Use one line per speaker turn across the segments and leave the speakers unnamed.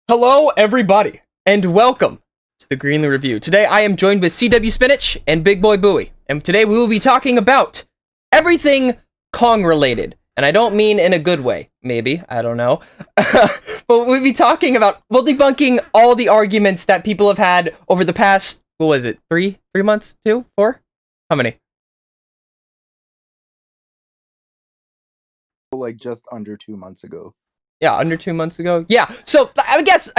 Hello, everybody, and welcome to the Greenly Review. Today, I am joined with CWSpinach and BigBoyBouie, and today we will be talking about everything Kong-related. And I don't mean in a good way, maybe, I don't know. But we'll be talking about, debunking all the arguments that people have had over the past, what was it, three months? 2? 4? How many?
Like just under 2 months ago.
Yeah, under 2 months ago. Yeah, so I guess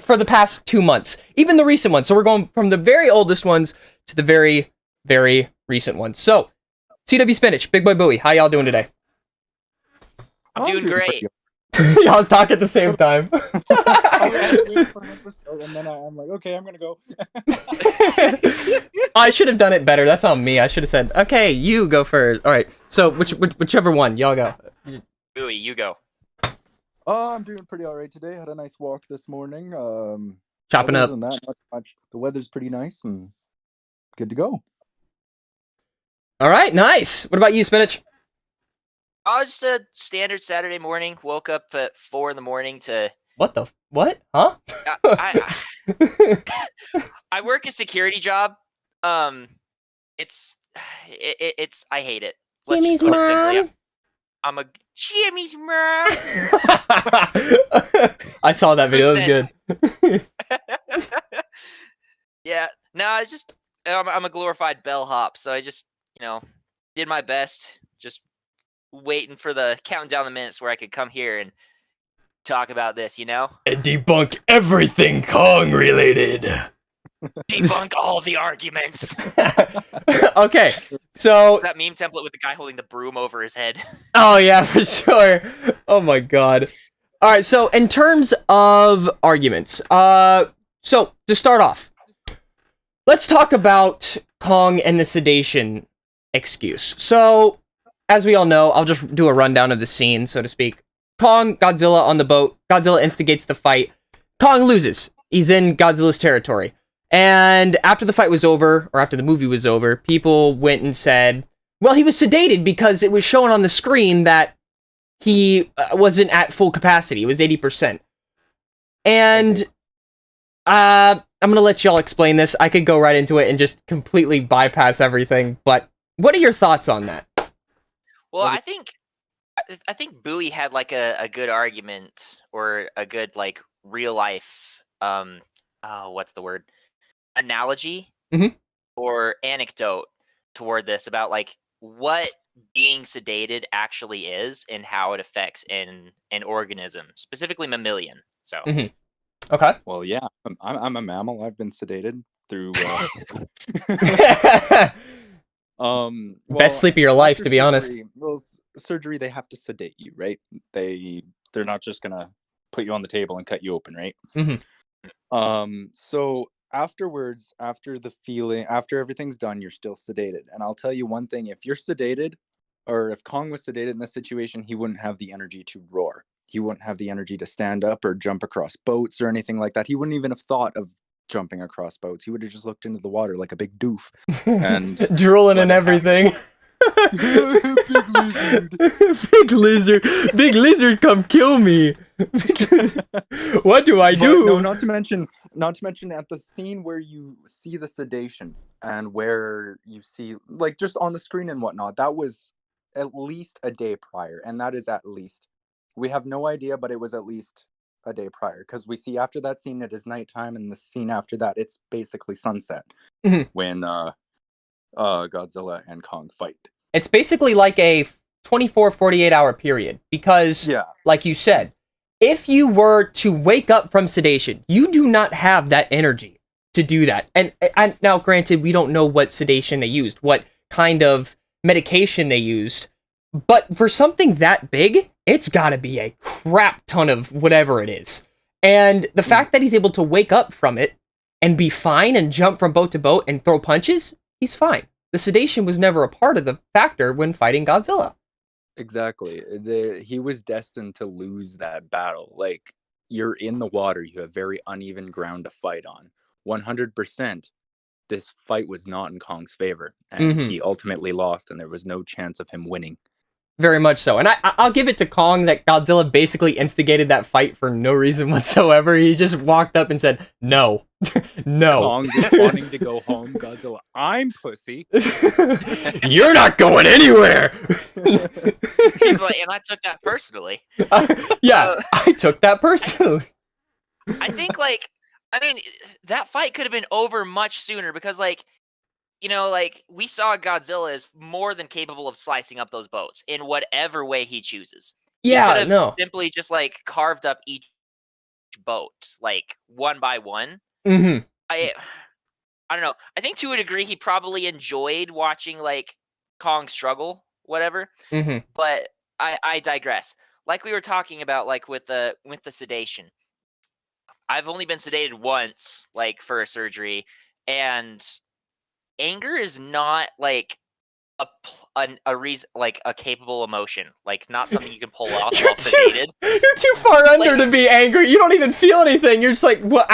for the past 2 months, even the recent ones. So we're going from the very oldest ones to the very, very recent ones. So, CWSpinach, BigBoyBouie, how y'all doing today?
I'm doing great.
Y'all talk at the same time.
And then I'm like, okay, I'm gonna go.
I should have done it better. That's on me. I should have said, okay, you go first. All right. So whichever one, y'all go.
Bowie, you go.
I'm doing pretty alright today. Had a nice walk this morning.
Chopping
other
up.
than that, not much. The weather's pretty nice and good to go.
All right, nice. What about you, Spinach?
Just a standard Saturday morning. Woke up at 4 in the morning to.
What? Huh?
I work a security job. It's I hate it. Let's
Jimmy's
just put it simply.
mom.
I'm a Jimmy's mom.
I saw that video. It was good.
Yeah. No, it's just I'm a glorified bellhop, so I just did my best, just waiting for the counting down the minutes where I could come here and talk about this.
And debunk everything Kong related.
Debunk all the arguments.
Okay, so
that meme template with the guy holding the broom over his head.
Oh yeah, for sure. Oh my god. All right, so in terms of arguments, so to start off, let's talk about Kong and the sedation excuse. So, as we all know, I'll just do a rundown of the scene, so to speak. Kong, Godzilla on the boat. Godzilla instigates the fight. Kong loses. He's in Godzilla's territory. And after the fight was over, or after the movie was over, people went and said, well, he was sedated because it was shown on the screen that he wasn't at full capacity. It was 80%. And I'm going to let y'all explain this. I could go right into it and just completely bypass everything. But what are your thoughts on that?
Well, I think Bowie had like a good argument, or a good like real life what's the word? Analogy or anecdote toward this about like what being sedated actually is and how it affects an organism, specifically mammalian. So
Okay.
Well, yeah, I'm a mammal. I've been sedated through
best sleep of your life, to be honest.
Well, surgery, they have to sedate you, right? They're not just gonna put you on the table and cut you open, right? So afterwards, after everything's done, you're still sedated. And I'll tell you one thing: if you're sedated, or if Kong was sedated in this situation, he wouldn't have the energy to roar. He wouldn't have the energy to stand up or jump across boats or anything like that. He wouldn't even have thought of jumping across boats. He would have just looked into the water like a big doof and
drooling and everything. Big lizard, come kill me. What do I do?
No, not to mention at the scene where you see the sedation and where you see, like, just on the screen and whatnot, that was at least a day prior, and that is at least. We have no idea, but it was at least a day prior, because we see after that scene it is nighttime, and the scene after that it's basically sunset when Godzilla and Kong fight.
It's basically like a 48 hour period, because like you said, if you were to wake up from sedation, you do not have that energy to do that. And now granted, we don't know what sedation they used, what kind of medication they used, but for something that big, it's gotta be a crap ton of whatever it is. And the fact that he's able to wake up from it and be fine and jump from boat to boat and throw punches, he's fine. The sedation was never a part of the factor when fighting Godzilla.
Exactly. He was destined to lose that battle. Like, you're in the water, you have very uneven ground to fight on. 100%, this fight was not in Kong's favor, and he ultimately lost, and there was no chance of him winning.
Very much so. And I'll give it to Kong that Godzilla basically instigated that fight for no reason whatsoever. He just walked up and said, no. No.
Kong just wanting to go home. Godzilla, I'm pussy.
You're not going anywhere.
He's like, and I took that personally.
Yeah, I took that personally.
I think, like, I mean, that fight could have been over much sooner because, like, you know, like, we saw Godzilla is more than capable of slicing up those boats in whatever way he chooses.
Yeah,
he could have simply just, like, carved up each boat, like, one by one.
Mm-hmm.
I don't know. I think to a degree he probably enjoyed watching, like, Kong struggle, whatever.
Mm-hmm.
But I digress. Like we were talking about, like, with the sedation. I've only been sedated once, like, for a surgery, and anger is not, like, a reason, like, a capable emotion, like, not something you can pull off while sedated.
You're too far under to be angry. You don't even feel anything. You're just like, what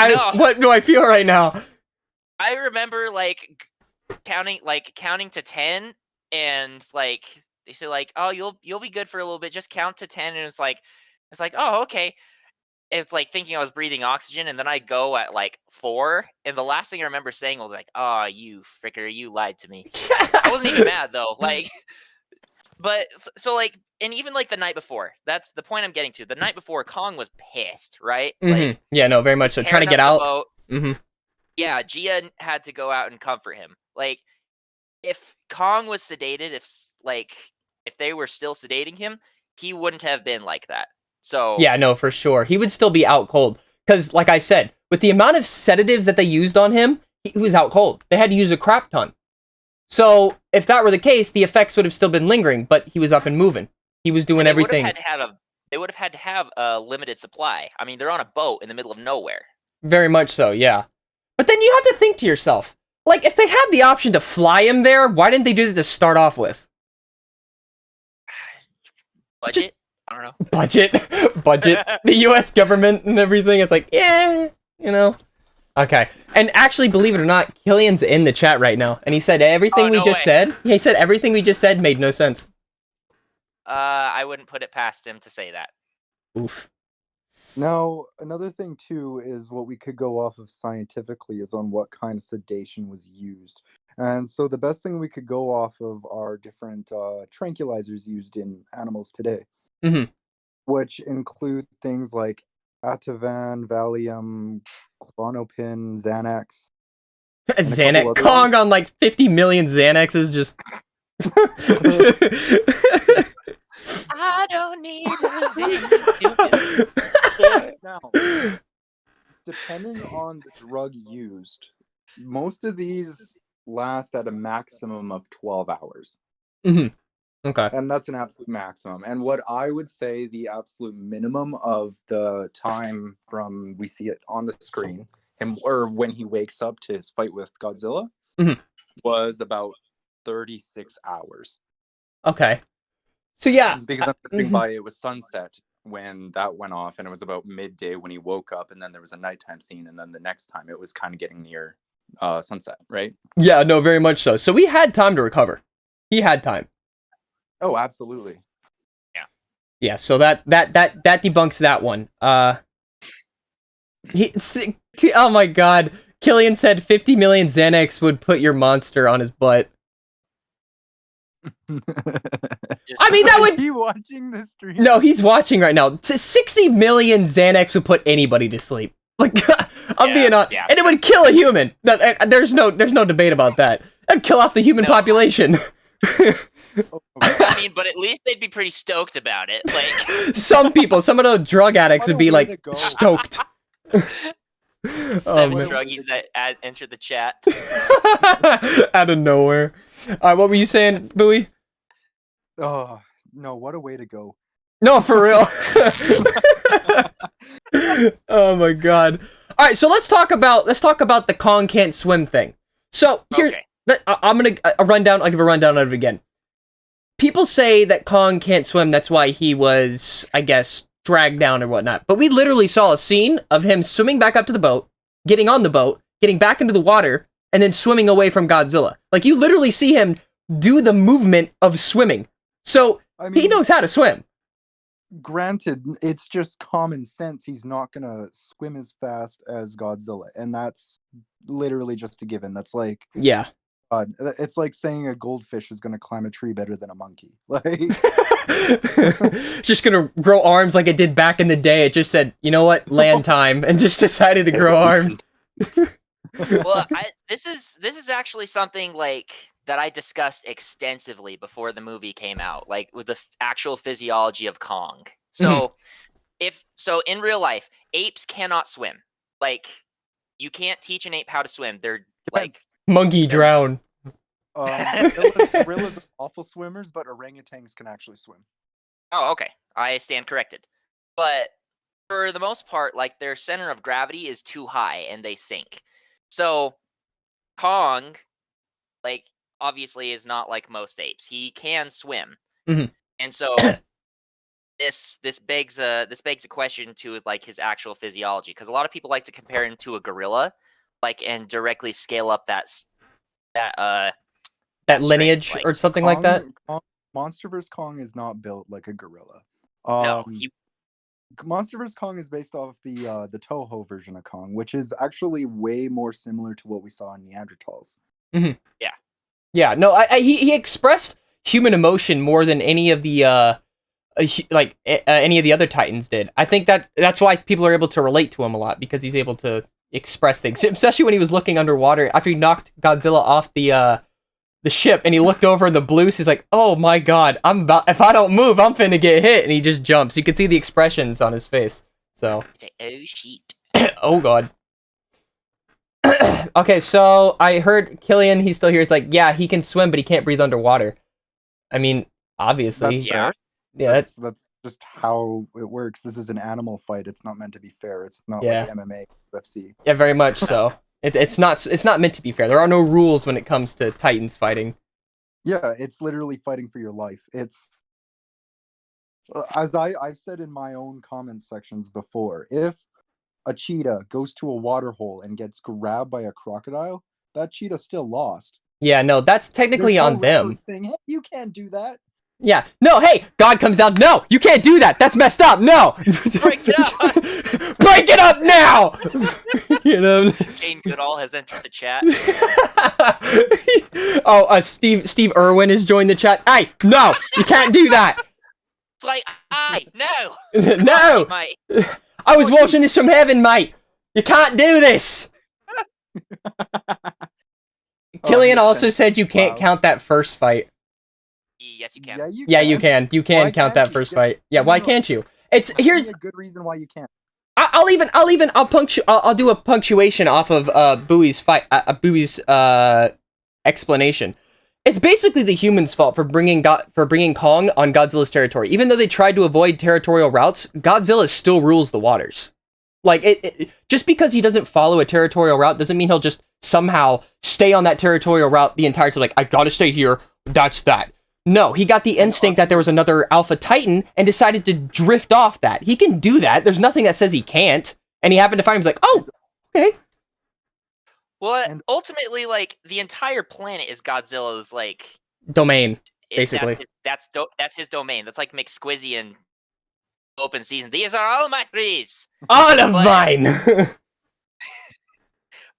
do I feel right now?
I remember, like, counting to 10, and, like, they said, like, oh, you'll be good for a little bit. Just count to 10, and it's like, oh, okay. It's like thinking I was breathing oxygen, and then I go at, like, 4, and the last thing I remember saying was like, "Oh, you fricker, you lied to me." I wasn't even mad though, like, but so, like, and even, like, the night before, that's the point I'm getting to. The night before, Kong was pissed, right?
Mm-hmm.
Like,
yeah, no, very much so. Trying to get out. Mm-hmm.
Yeah, Gia had to go out and comfort him. Like, if Kong was sedated, if they were still sedating him, he wouldn't have been like that. So
yeah, no, for sure. He would still be out cold. Because, like I said, with the amount of sedatives that they used on him, he was out cold. They had to use a crap ton. So, if that were the case, the effects would have still been lingering, but he was up and moving. He was doing everything.
They would have had to have a limited supply. I mean, they're on a boat in the middle of nowhere.
Very much so, yeah. But then you have to think to yourself, like, if they had the option to fly him there, why didn't they do that to start off with?
Budget? I don't know.
Budget. The U.S. government and everything. It's like, yeah, you know. Okay. And actually, believe it or not, Killian's in the chat right now, and he said everything we just said. He said everything we just said made no sense.
I wouldn't put it past him to say that.
Oof.
Now, another thing too is what we could go off of scientifically is on what kind of sedation was used. And so the best thing we could go off of are different tranquilizers used in animals today.
Mm-hmm.
Which include things like Ativan, Valium, Klonopin, Xanax.
Xanax. Kong on like 50 million Xanaxes just...
I don't need a Xanax.
Now, depending on the drug used, most of these last at a maximum of 12 hours.
Mm-hmm. Okay.
And that's an absolute maximum. And what I would say the absolute minimum of the time from we see it on the screen, him or when he wakes up to his fight with Godzilla, was about 36 hours.
Okay. So yeah.
Because I'm thinking by it was sunset when that went off, and it was about midday when he woke up, and then there was a nighttime scene, and then the next time it was kind of getting near sunset, right?
Yeah, no, very much so. So we had time to recover. He had time.
Oh, absolutely.
Yeah.
Yeah, so that debunks that one. Oh my god. Killian said 50 million Xanax would put your monster on his butt. I mean, that would...
Is he watching the stream?
No, he's watching right now. 60 million Xanax would put anybody to sleep. Like, I'm being honest. Yeah. And it would kill a human. There's no debate about that. That'd kill off the human population.
I mean, but at least they'd be pretty stoked about it. Like some
of the drug addicts would be like stoked.
Seven druggies that entered the chat
out of nowhere. What were you saying, Bowie?
Oh no! What a way to go!
No, for real. Oh my god! All right, so let's talk about the Kong can't swim thing. So here. Okay. I'm gonna I'll give a rundown of it again. People say that Kong can't swim, that's why he was, I guess, dragged down or whatnot. But we literally saw a scene of him swimming back up to the boat, getting on the boat, getting back into the water, and then swimming away from Godzilla. Like, you literally see him do the movement of swimming. So,
I
He
mean,
knows how to swim.
granted, it's just common sense. He's not gonna swim as fast as Godzilla, and that's literally just a given. That's like,
Yeah.
it's like saying a goldfish is gonna climb a tree better than a monkey. Like,
Just gonna grow arms like it did back in the day. It just said, you know what, land time, and just decided to grow arms.
Well, this is actually something like that I discussed extensively before the movie came out, like with the actual physiology of Kong. So, in real life, apes cannot swim. Like, you can't teach an ape how to swim. They're like
monkey drown.
Gorillas are awful swimmers, but orangutans can actually swim.
Oh, okay. I stand corrected. But for the most part, like their center of gravity is too high and they sink. So Kong, like, obviously is not like most apes. He can swim.
Mhm.
And so this begs a question to like his actual physiology, because a lot of people like to compare him to a gorilla, like, and directly scale up that
lineage
strength, like,
or something like that.
Monsterverse Kong is not built like a gorilla.
No,
Monsterverse Kong is based off the Toho version of Kong, which is actually way more similar to what we saw in Neanderthals.
Mm-hmm.
Yeah.
Yeah. No, he expressed human emotion more than any of the any of the other Titans did. I think that's why people are able to relate to him a lot, because he's able to express things, especially when he was looking underwater after he knocked Godzilla off the ship, and he looked over in the blue. So he's like, "Oh my god, if I don't move, I'm finna get hit," and he just jumps. You can see the expressions on his face. So,
oh shit.
oh god. Okay, so I heard Killian. He's still here. He's like, "Yeah, he can swim, but he can't breathe underwater." I mean, obviously,
That's fair.
Yeah,
that's just how it works. This is an animal fight. It's not meant to be fair. It's not
Yeah.
like MMA, UFC.
Yeah, very much so. It's not meant to be fair. There are no rules when it comes to Titans fighting.
Yeah, it's literally fighting for your life. It's as I've said in my own comment sections before. If a cheetah goes to a water hole and gets grabbed by a crocodile, that cheetah still lost.
Yeah, no, that's technically
There's no
on them.
record saying, "Hey, you can't do that."
Yeah, no, hey, God comes down. No, you can't do that. That's messed up. No,
Break it up.
Break it up now. You know.
Jane Goodall has entered the chat.
Oh, Steve Irwin has joined the chat. Hey, no, you can't do that.
It's like, no.
No.
Mate.
I was watching this from heaven, mate. You can't do this. Killian also said you can't count that first fight.
Yes, you can.
Yeah,
you can. You can count that first fight. Yeah, why can't you? Here's
a good reason why you can't.
I'll do a punctuation off of Bouie's fight. Bouie's explanation. It's basically the humans' fault for bringing Kong on Godzilla's territory. Even though they tried to avoid territorial routes, Godzilla still rules the waters. Like, just because he doesn't follow a territorial route doesn't mean he'll just somehow stay on that territorial route the entire time. Like, I gotta stay here. That's that. No, he got the instinct that there was another Alpha Titan and decided to drift off that. He can do that. There's nothing that says he can't. And he happened to find him. He's like, oh, okay.
Well, ultimately, like, the entire planet is Godzilla's, like,
domain, basically.
That's his domain. That's like McSquizzy and open season. These are all my trees.
All of mine.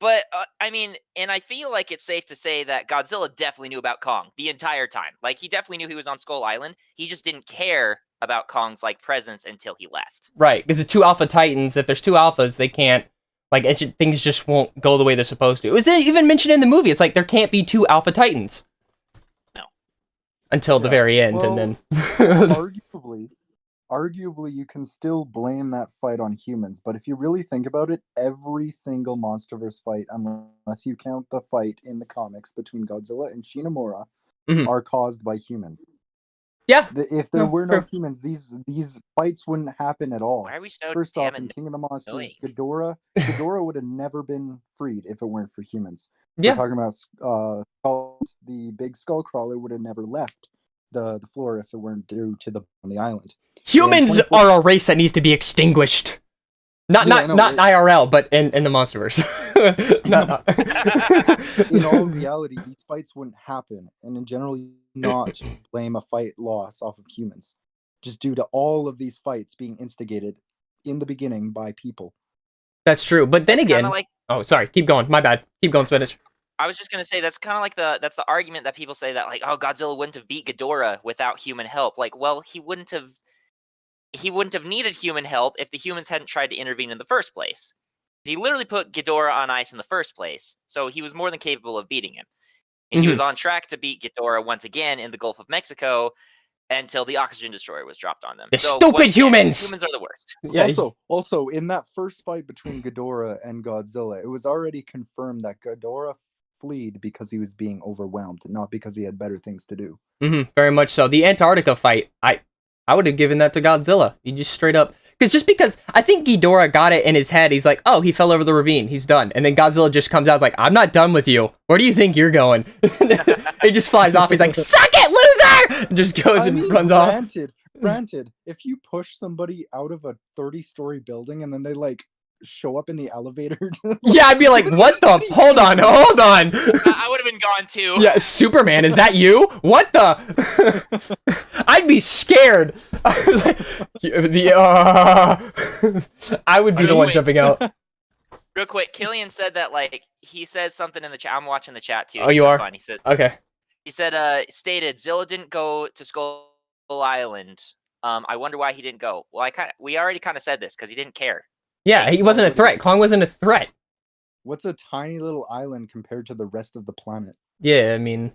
But, I mean, and I feel like it's safe to say that Godzilla definitely knew about Kong the entire time. Like, he definitely knew he was on Skull Island. He just didn't care about Kong's, like, presence until he left.
Right, because the two Alpha Titans, if there's two Alphas, they can't, like, things just won't go the way they're supposed to. It was even mentioned in the movie. It's like, there can't be two Alpha Titans.
No.
Until the very end, and then...
Arguably, you can still blame that fight on humans, but if you really think about it, every single Monsterverse fight, unless you count the fight in the comics between Godzilla and Shinomura, are caused by humans.
Yeah.
If there were no humans, these fights wouldn't happen at all.
Why are we so
First off, in King of the Monsters, Ghidorah would have never been freed if it weren't for humans.
Yeah.
We're talking about the big skull crawler would have never left the floor if it weren't due to on the island.
Humans are a race that needs to be extinguished. Not IRL, but in the Monsterverse. No.
In all reality, these fights wouldn't happen, and in general, not blame a fight loss off of humans, just due to all of these fights being instigated in the beginning by people.
That's true, but then again,
like,
oh, sorry, keep going. My bad. Keep going, Spinach.
I was just gonna say that's kind of like that's the argument that people say that like, oh, Godzilla wouldn't have beat Ghidorah without human help. Like, well, he wouldn't have needed human help if the humans hadn't tried to intervene in the first place. He literally put Ghidorah on ice in the first place, so he was more than capable of beating him. And he was on track to beat Ghidorah once again in the Gulf of Mexico until the oxygen destroyer was dropped on them.
The stupid humans!
Humans are the worst.
Yeah.
Also, in that first fight between Ghidorah and Godzilla, it was already confirmed that Ghidorah fled because he was being overwhelmed, not because he had better things to do.
Very much so. The Antarctica fight, I would have given that to Godzilla. He just straight up... Because I think Ghidorah got it in his head. He's like, oh, he fell over the ravine. He's done. And then Godzilla just comes out like, I'm not done with you. Where do you think you're going? He just flies off. He's like, suck it, loser! And just goes and runs off.
Granted, if you push somebody out of a 30-story building and then they, like, show up in the elevator...
Yeah, I'd be like, what the... Hold on.
I would have been gone too.
Yeah, Superman, is that you? What the... I'd be scared. I would be the one jumping out.
Real quick, Killian said that, like, he says something in the chat. I'm watching the chat too.
Oh, you are?
Fun. He says,
okay.
He said, stated, Zilla didn't go to Skull Island. I wonder why he didn't go. Well, we already kind of said this because he didn't care.
Yeah, he wasn't a threat. Kong wasn't a threat.
What's a tiny little island compared to the rest of the planet?
Yeah, I mean,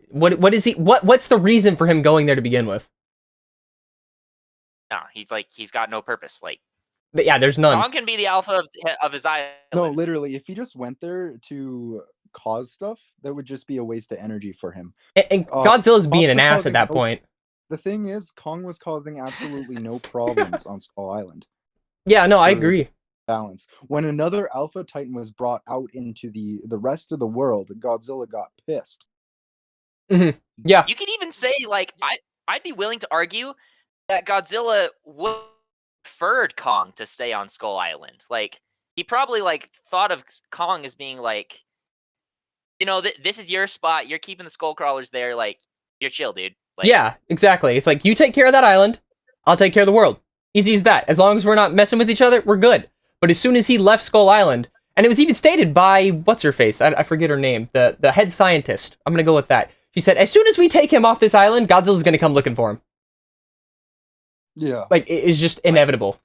what is he? What's the reason for him going there to begin with?
No, he's got no purpose. Like,
but yeah, there's none.
Kong can be the alpha of his island.
No, literally, if he just went there to cause stuff, that would just be a waste of energy for him.
And Godzilla's being an ass at that point.
The thing is, Kong was causing absolutely no problems on Skull Island.
Yeah, no, I agree.
Balance. When another Alpha Titan was brought out into the rest of the world, Godzilla got pissed.
Yeah.
You could even say, like, I'd be willing to argue that Godzilla would have preferred Kong to stay on Skull Island. Like, he probably, like, thought of Kong as being, like, you know, this is your spot. You're keeping the skull crawlers there. Like, you're chill, dude. Like,
yeah, exactly. It's like, you take care of that island, I'll take care of the world. Easy as that. As long as we're not messing with each other, we're good. But as soon as he left Skull Island, and it was even stated by, what's-her-face? I forget her name. The head scientist. I'm going to go with that. She said, as soon as we take him off this island, Godzilla's going to come looking for him.
Yeah.
Like, it's just inevitable.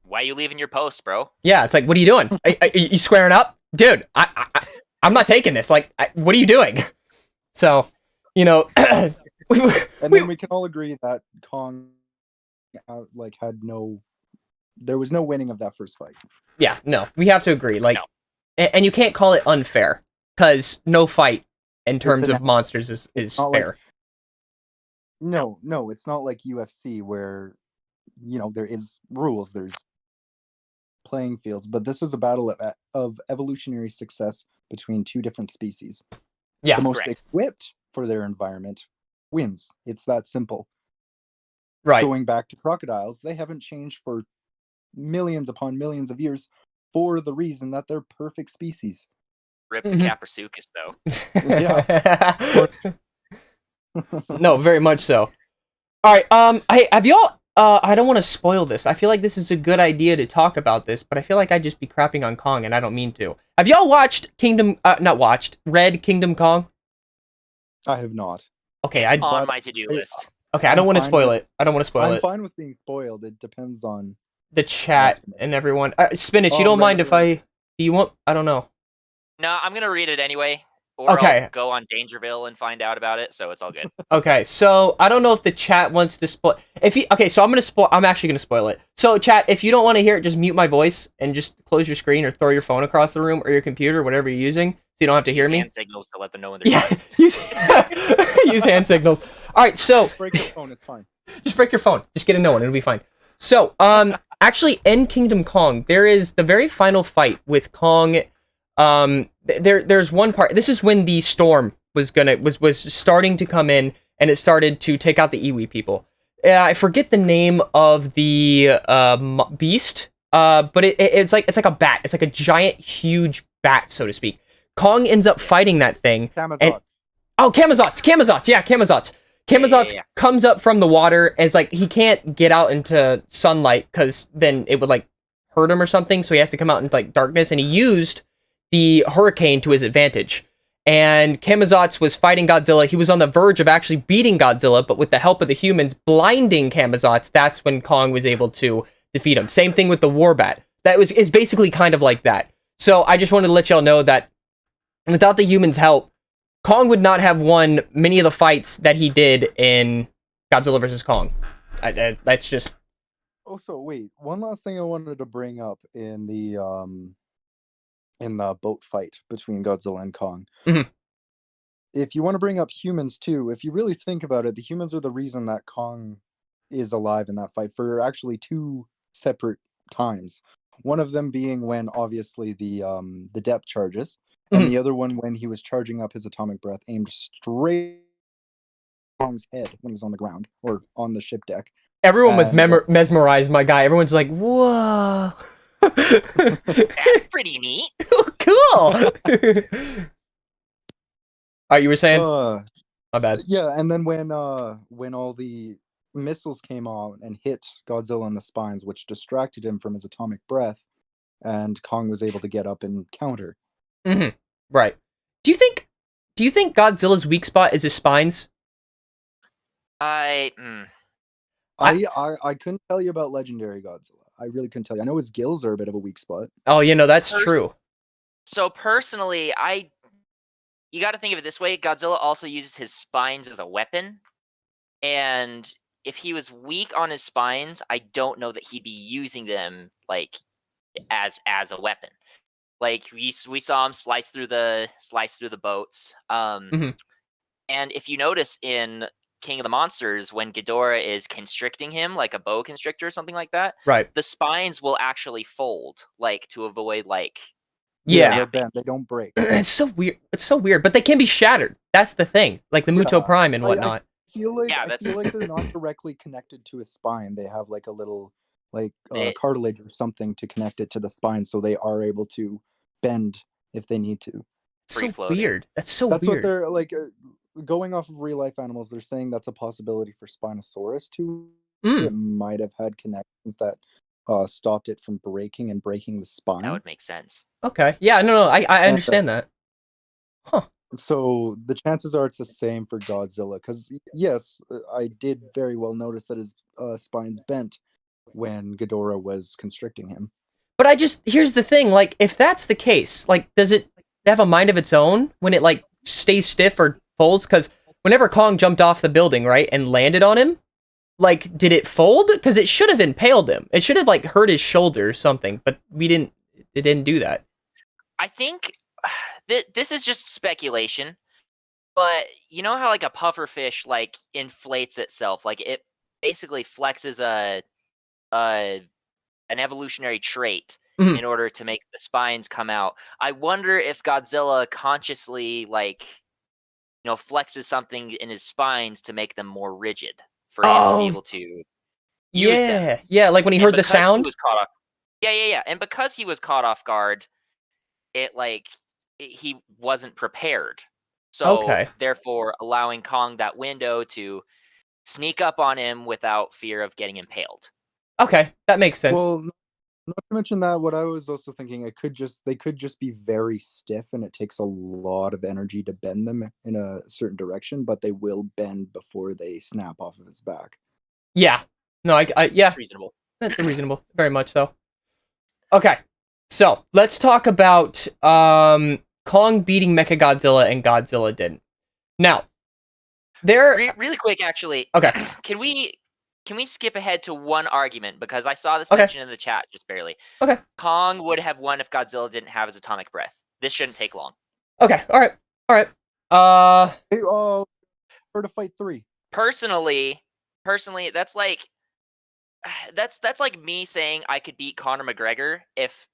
Why are you leaving your post, bro?
Yeah, it's like, what are you doing? Are you squaring up? Dude, I'm not taking this. Like, what are you doing? So, you know...
and then we can all agree that Kong... there was no winning of that first fight.
Yeah, no, we have to agree. Like,
no.
And you can't call it unfair because no fight in terms of monsters is fair.
No, it's not like UFC where, you know, there is rules, there's playing fields, but this is a battle of evolutionary success between two different species.
Yeah,
the most equipped for their environment wins. It's that simple.
Right.
Going back to crocodiles, they haven't changed for millions upon millions of years for the reason that they're perfect species.
Rip the Caprasuchus, though.
Yeah.
No, very much so. All right. Hey, have y'all? I don't want to spoil this. I feel like this is a good idea to talk about this, but I feel like I'd just be crapping on Kong, and I don't mean to. Have y'all watched Red Kingdom Kong?
I have not.
Okay,
it's on my to-do list.
Okay, I don't want to spoil it. I don't want to spoil it.
I'm fine with being spoiled. It depends on
the chat and everyone. Spinach, you don't mind if I... Do you want... I don't know.
No, I'm going to read it anyway. Or I'll go on Dangerville and find out about it, so it's all good.
Okay, so I don't know if the chat wants to spoil... so I'm actually going to spoil it. So, chat, if you don't want to hear it, just mute my voice and just close your screen or throw your phone across the room or your computer, whatever you're using, so you don't have to hear me.
Hand signals to let them know when they're done.
Use hand signals. All right, so...
Break your phone, it's fine.
Just break your phone. Just get a no one. It'll be fine. So, actually, in Kingdom Kong, there is the very final fight with Kong. There's one part. This is when the storm was starting to come in, and it started to take out the Iwi people. I forget the name of the beast. But it's like a bat. It's like a giant, huge bat, so to speak. Kong ends up fighting that thing.
Kamazots.
Kamazots. Yeah, Kamazots. Kamazots
Yeah.
comes up from the water, and it's like he can't get out into sunlight because then it would like hurt him or something. So he has to come out into like darkness, and he used the hurricane to his advantage. And Kamazots was fighting Godzilla. He was on the verge of actually beating Godzilla, but with the help of the humans blinding Kamazots, that's when Kong was able to defeat him. Same thing with the Warbat. Is basically kind of like that. So I just wanted to let y'all know that without the humans' help, Kong would not have won many of the fights that he did in Godzilla vs. Kong. That's just...
Also, wait, one last thing I wanted to bring up in the boat fight between Godzilla and Kong.
Mhm.
If you want to bring up humans too, if you really think about it, the humans are the reason that Kong is alive in that fight for actually two separate times. One of them being when obviously the depth charges, and the other one when he was charging up his atomic breath aimed straight at Kong's head when he was on the ground or on the ship deck.
Everyone was mesmerized, my guy. Everyone's like, whoa.
That's pretty neat.
Cool. Alright, you were saying? My bad.
Yeah, and then when all the missiles came on and hit Godzilla in the spines, which distracted him from his atomic breath, and Kong was able to get up and counter.
Mm-hmm. Right. Do you think Godzilla's weak spot is his spines?
I couldn't tell you about Legendary Godzilla. I really couldn't tell you. I know his gills are a bit of a weak spot.
Oh, that's true.
So personally, you got to think of it this way. Godzilla also uses his spines as a weapon. And if he was weak on his spines, I don't know that he'd be using them like as a weapon. Like we saw him slice through the boats. And if you notice in King of the Monsters, when Ghidorah is constricting him like a boa constrictor or something like that,
right,
the spines will actually fold, like to avoid like
they're bent. They don't break.
It's so weird, but they can be shattered. That's the thing, like the Muto Prime and whatnot.
I feel like they're not directly connected to his spine. They have like a little cartilage or something to connect it to the spine, so they are able to bend if they need to.
It's so weird. That's weird.
What they're like. Going off of real life animals, they're saying that's a possibility for Spinosaurus too. It might have had connections that stopped it from breaking the spine.
That would make sense.
Okay. Yeah. No. I understand that. Huh.
So the chances are it's the same for Godzilla, because yes, I did very well notice that his spine's bent when Ghidorah was constricting him.
But here's the thing, like, if that's the case, like, does it have a mind of its own when it, like, stays stiff or folds? Because whenever Kong jumped off the building, right, and landed on him, like, did it fold? Because it should have impaled him. It should have, like, hurt his shoulder or something, but it didn't do that.
I think this is just speculation, but you know how, like, a pufferfish, like, inflates itself? Like, it basically flexes an evolutionary trait in order to make the spines come out. I wonder if Godzilla consciously, like, flexes something in his spines to make them more rigid for him to be able to use them.
Yeah, like when he heard the sound.
He was caught off. Yeah. And because he was caught off guard, he wasn't prepared. So therefore, allowing Kong that window to sneak up on him without fear of getting impaled.
Okay, that makes sense.
Well, not to mention that, what I was also thinking, they could just be very stiff, and it takes a lot of energy to bend them in a certain direction, but they will bend before they snap off of his back.
Yeah. No, yeah.
That's reasonable.
That's reasonable. Very much so. Okay, so let's talk about Kong beating Mechagodzilla and Godzilla didn't. Now,
really quick, actually.
Okay.
Can we skip ahead to one argument, because I saw this mentioned in the chat just barely.
Okay.
Kong would have won if Godzilla didn't have his atomic breath. This shouldn't take long.
Okay. All right.
Hey, for the fight 3.
Personally, that's like me saying I could beat Conor McGregor if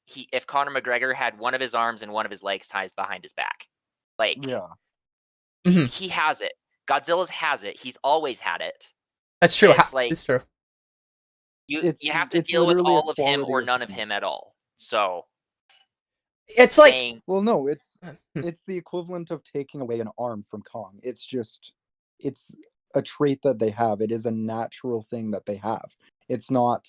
Conor McGregor had one of his arms and one of his legs tied behind his back. Like,
yeah,
he has it. Godzilla's has it. He's always had it.
That's true.
It's
true.
You have to deal with all of him or none of him at all. So
It's like,
saying,
Well, no, it's the equivalent of taking away an arm from Kong. It's a trait that they have. It is a natural thing that they have. It's not.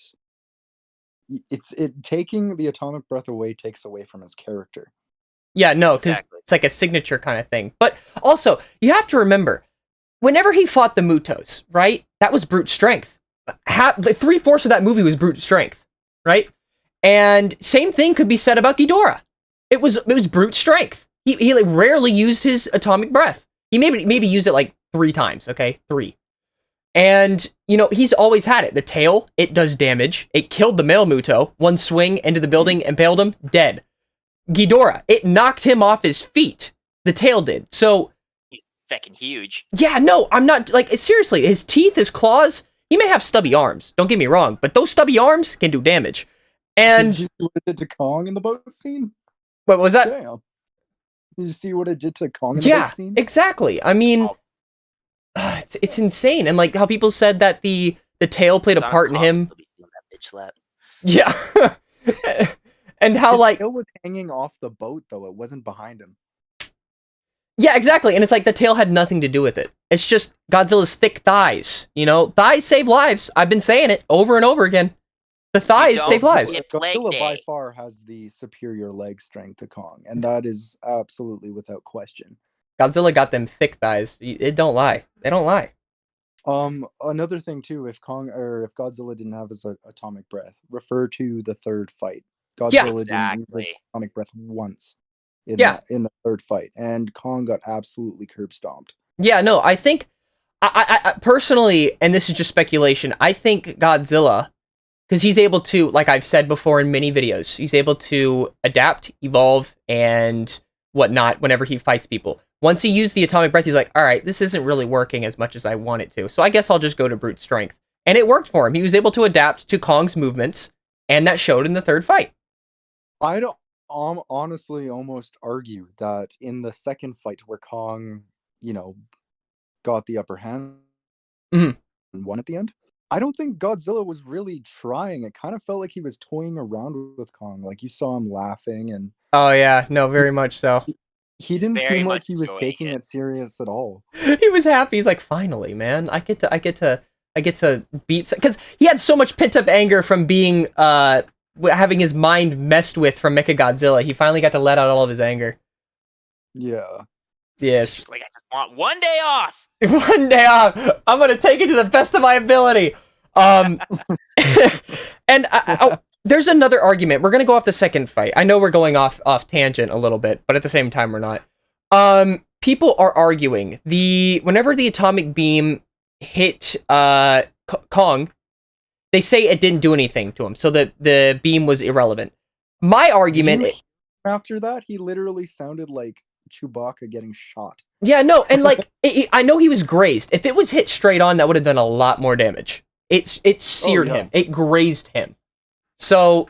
It taking the atomic breath away takes away from his character.
yeah, no, because
Exactly.
it's like a signature kind of thing. But also, you have to remember, whenever he fought the Mutos, right? That was brute strength. Like 3/4 of that movie was brute strength, right? And same thing could be said about Ghidorah. It was brute strength. He like rarely used his atomic breath. He maybe used it like 3 times. Okay, 3. And he's always had it. The tail, it does damage. It killed the male Muto. One swing into the building, impaled him, dead. Ghidorah, it knocked him off his feet. The tail did. So
he's fucking huge.
yeah, no, I'm not, like, seriously, his teeth, his claws, he may have stubby arms, don't get me wrong, but those stubby arms can do damage. And
Did you see what it did to Kong in the boat scene?
what was that?
Damn. Did you see what it did to Kong in the boat scene?
Exactly. I mean, it's insane. And like how people said that the tail played a part in him.
That bitch slap.
Yeah. And how
His
like
tail was hanging off the boat though, it wasn't behind him.
yeah, exactly. And it's like the tail had nothing to do with it. It's just Godzilla's thick thighs. Thighs save lives. I've been saying it over and over again. The thighs save lives.
Godzilla by far has the superior leg strength to Kong, and that is absolutely without question.
Godzilla got them thick thighs. It don't lie. They don't lie.
Another thing too, if Godzilla didn't have his atomic breath, refer to the third fight. Godzilla didn't use his atomic breath once in the third fight, and Kong got absolutely curb stomped.
Yeah, no, I think, I personally, and this is just speculation, I think Godzilla, because he's able to, like I've said before in many videos, he's able to adapt, evolve, and whatnot whenever he fights people. Once he used the atomic breath, he's like, all right, this isn't really working as much as I want it to, so I guess I'll just go to brute strength. And it worked for him. He was able to adapt to Kong's movements, and that showed in the third fight.
I don't honestly almost argue that in the second fight where Kong, got the upper hand and won at the end, I don't think Godzilla was really trying. It kind of felt like he was toying around with Kong. Like you saw him laughing and
oh yeah, no, very much so.
He didn't seem like he was taking it serious at all.
He was happy. He's like, finally, man, I get to beat, because he had so much pent up anger from being having his mind messed with from Mechagodzilla. He finally got to let out all of his anger.
Yeah.
Yes.
It's like, I just want one day off.
One day off. I'm gonna take it to the best of my ability. And there's another argument. We're gonna go off the second fight. I know we're going off tangent a little bit, but at the same time we're not. People are arguing whenever the atomic beam hit Kong, they say it didn't do anything to him, so the beam was irrelevant. My argument
after that, he literally sounded like Chewbacca getting shot.
Yeah, no, and like I know he was grazed. If it was hit straight on, that would have done a lot more damage. It seared him. It grazed him. So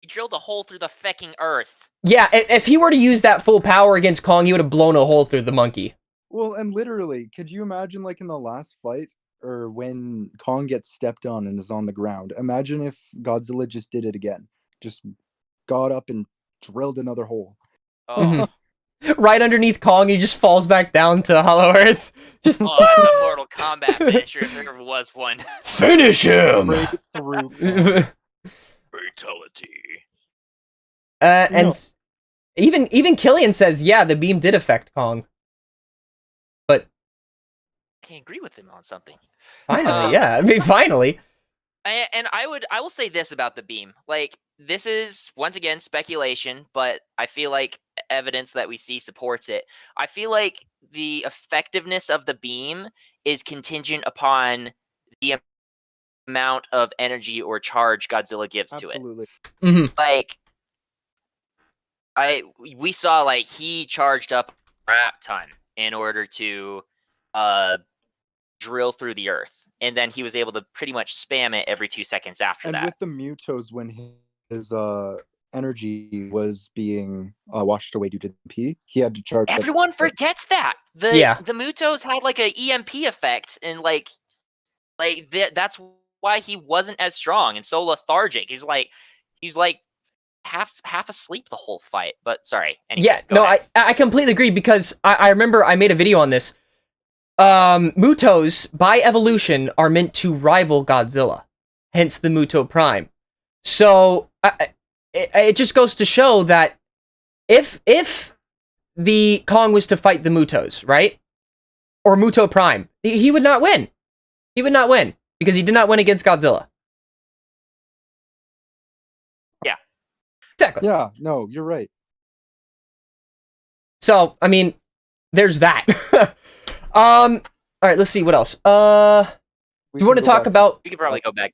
he drilled a hole through the fucking earth.
Yeah, if he were to use that full power against Kong, he would have blown a hole through the monkey.
Well, and literally, could you imagine, like, in the last fight, or when Kong gets stepped on and is on the ground, imagine if Godzilla just did it again. Just got up and drilled another hole.
Oh.
Right underneath Kong, he just falls back down to Hollow Earth. Just
that's a Mortal Kombat finisher if there ever was one.
Finish him!
Fatality.
And even Killian says, yeah, the beam did affect Kong. But
I can agree with him on something.
Finally, yeah. I mean, finally.
And I will say this about the beam. Like, this is, once again, speculation, but I feel like evidence that we see supports it. I feel like the effectiveness of the beam is contingent upon the amount of energy or charge Godzilla gives to it.
Absolutely.
Like, we saw, like, he charged up a crap ton in order to drill through the earth, and then he was able to pretty much spam it every 2 seconds after that.
And with the Mutos, when his energy was being washed away due to P, he had to charge.
Everyone forgets that the Mutos had like a EMP effect, and like that's why he wasn't as strong and so lethargic. He's like half asleep the whole fight. But sorry. Anyway,
Yeah,
go
no,
ahead.
I completely agree because I remember I made a video on this. Mutos, by evolution, are meant to rival Godzilla, hence the Muto Prime. So, it just goes to show that if the Kong was to fight the Mutos, right? Or Muto Prime, he would not win. He would not win, because he did not win against Godzilla.
Yeah.
Exactly.
Yeah, no, you're right.
So, I mean, there's that. Alright, let's see, what else? Do you want to talk about...
We could probably go back.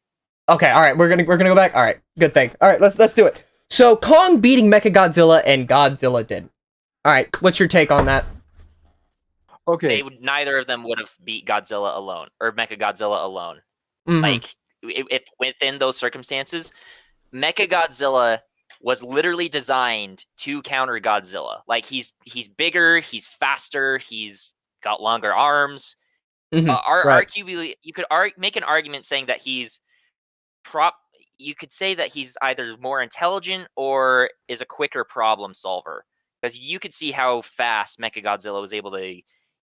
Okay, alright, we're gonna go back? Alright, good thing. Alright, let's do it. So, Kong beating Mechagodzilla and Godzilla did. Alright, what's your take on that?
Okay.
Neither of them would have beat Godzilla alone, or Mechagodzilla alone.
Mhm.
Like, if within those circumstances, Mechagodzilla was literally designed to counter Godzilla. Like, he's bigger, he's faster, he's got longer arms.
Right.
Arguably, you could make an argument saying that you could say that he's either more intelligent or is a quicker problem solver. Because you could see how fast Mechagodzilla was able to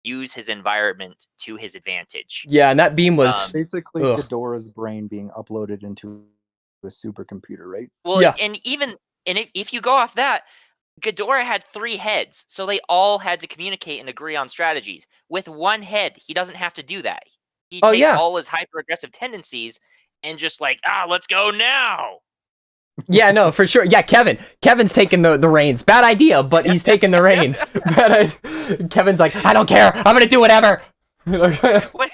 use his environment to his advantage.
Yeah, and that beam was...
basically
ugh.
Ghidorah's brain being uploaded into a supercomputer, right?
Well,
Yeah.
and if you go off that, Ghidorah had 3 heads, so they all had to communicate and agree on strategies. With one head, he doesn't have to do that. He takes all his hyper-aggressive tendencies and just like, let's go now.
Yeah, no, for sure. Yeah, Kevin's taking the reins. Bad idea, but he's taking the reins. Kevin's like, I don't care. I'm gonna do whatever.
What?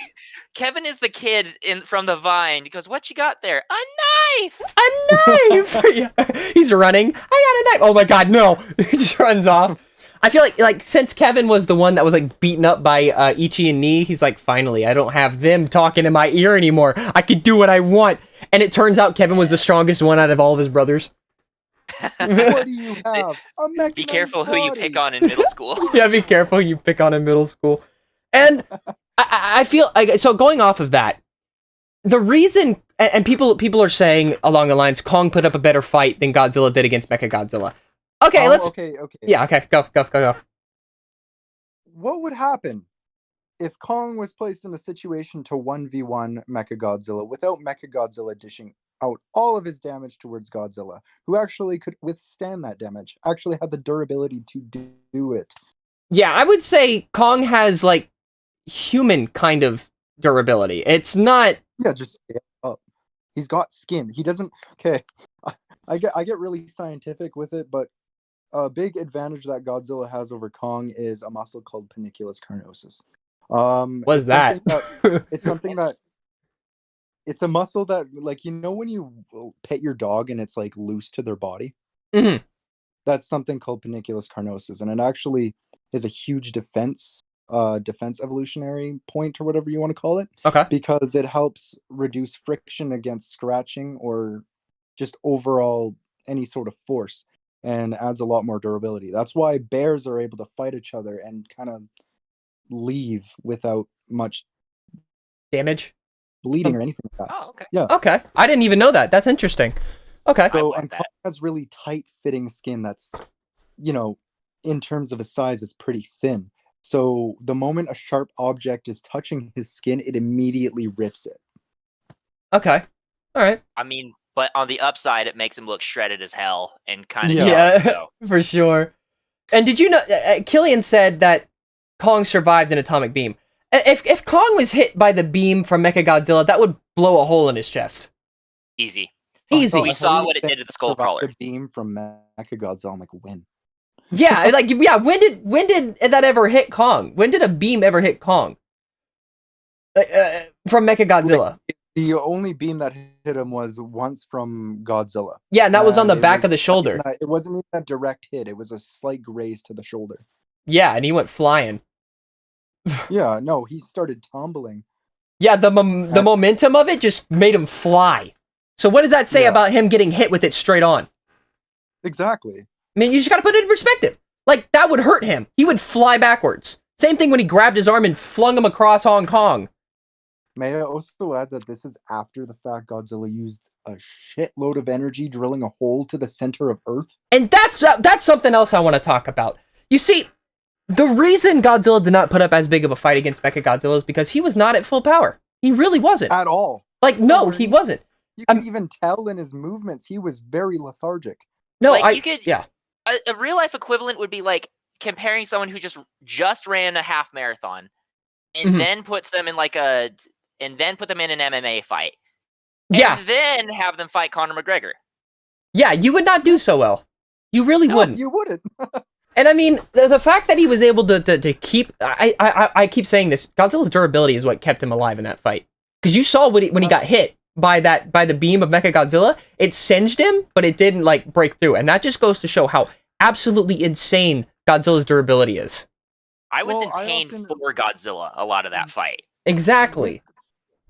Kevin is the kid from the Vine. He goes, "What you got there? A knife!
A knife!" Yeah. He's running. I got a knife. Oh my god, no! He just runs off. I feel like since Kevin was the one that was like beaten up by Ichi and Nee, he's like, finally, I don't have them talking in my ear anymore. I can do what I want. And it turns out Kevin was the strongest one out of all of his brothers.
What do you have? A mechanized
Be careful who you
body.
pick on in middle school.
Yeah, be careful who you pick on in middle school. And I feel like, so going off of that, the reason, and people are saying along the lines, Kong put up a better fight than Godzilla did against Mechagodzilla. Okay, let's...
Okay.
Yeah, okay, go.
What would happen if Kong was placed in a situation to 1v1 Mechagodzilla without Mechagodzilla dishing out all of his damage towards Godzilla, who actually could withstand that damage, actually had the durability to do it?
Yeah, I would say Kong has, like, human kind of durability. It's not...
Yeah, just stand up. He's got skin. He doesn't... Okay, I get really scientific with it, but a big advantage that Godzilla has over Kong is a muscle called panniculus carnosus.
What's that?
It's something that... It's a muscle that, like, you know when you pet your dog and it's, like, loose to their body?
Mm-hmm.
That's something called panniculus carnosus, and it actually is a huge defense evolutionary point, or whatever you want to call it.
Okay.
Because it helps reduce friction against scratching or just overall any sort of force, and adds a lot more durability. That's why bears are able to fight each other and kind of leave without much
Damage?
bleeding or anything like that.
Oh, okay.
Yeah.
Okay. I didn't even know that. That's interesting. Okay.
I
So,
love
and
that.
Kong has really tight fitting skin that's, in terms of his size, is pretty thin. So the moment a sharp object is touching his skin, it immediately rips it.
Okay. All right.
I mean, but on the upside, it makes him look shredded as hell and kind of
Yeah, for sure. And did you know, Killian said that Kong survived an atomic beam. If Kong was hit by the beam from Mechagodzilla, that would blow a hole in his chest.
Easy.
Easy.
We saw what it did to the skull crawler.
The beam from Mechagodzilla, I'm like, when?
Yeah, like, yeah, when did that ever hit Kong? When did a beam ever hit Kong? From Mechagodzilla.
The only beam that hit him was once from Godzilla.
Yeah, and that was on the back of the shoulder.
It wasn't even a direct hit. It was a slight graze to the shoulder.
Yeah, and he went flying.
Yeah, no, he started tumbling.
Yeah, the momentum of it just made him fly. So what does that say about him getting hit with it straight on?
Exactly.
I mean, you just gotta put it in perspective. Like, that would hurt him. He would fly backwards. Same thing when he grabbed his arm and flung him across Hong Kong.
May I also add that this is after the fact Godzilla used a shitload of energy drilling a hole to the center of Earth?
And that's something else I want to talk about. You see, the reason Godzilla did not put up as big of a fight against Mechagodzilla is because he was not at full power. He really wasn't.
At all.
Like, no, he wasn't.
You could even tell in his movements, he was very lethargic.
No,
Like,
yeah.
A real life equivalent would be like comparing someone who just ran a half marathon and then puts them in put them in an MMA fight.
Yeah.
And then have them fight Conor McGregor.
Yeah, you would not do so well. You really wouldn't.
You wouldn't.
And I mean, the fact that he was able to keep... I keep saying this. Godzilla's durability is what kept him alive in that fight. Because you saw when he got hit by the beam of Mechagodzilla, it singed him, but it didn't, like, break through. And that just goes to show how absolutely insane Godzilla's durability is.
I was in pain for Godzilla a lot of that fight.
Exactly.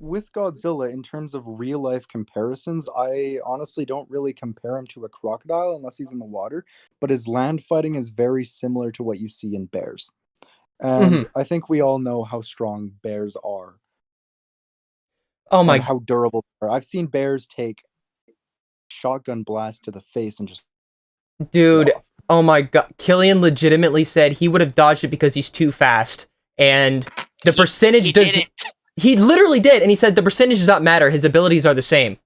With Godzilla, in terms of real-life comparisons, I honestly don't really compare him to a crocodile unless he's in the water, but his land fighting is very similar to what you see in bears. And I think we all know how strong bears are.
Oh my...
And how durable they are. I've seen bears take shotgun blast to the face and just...
Dude, oh my god. Killian legitimately said he would have dodged it because he's too fast. And the percentage doesn't... He literally did, and he said the percentage does not matter. His abilities are the same.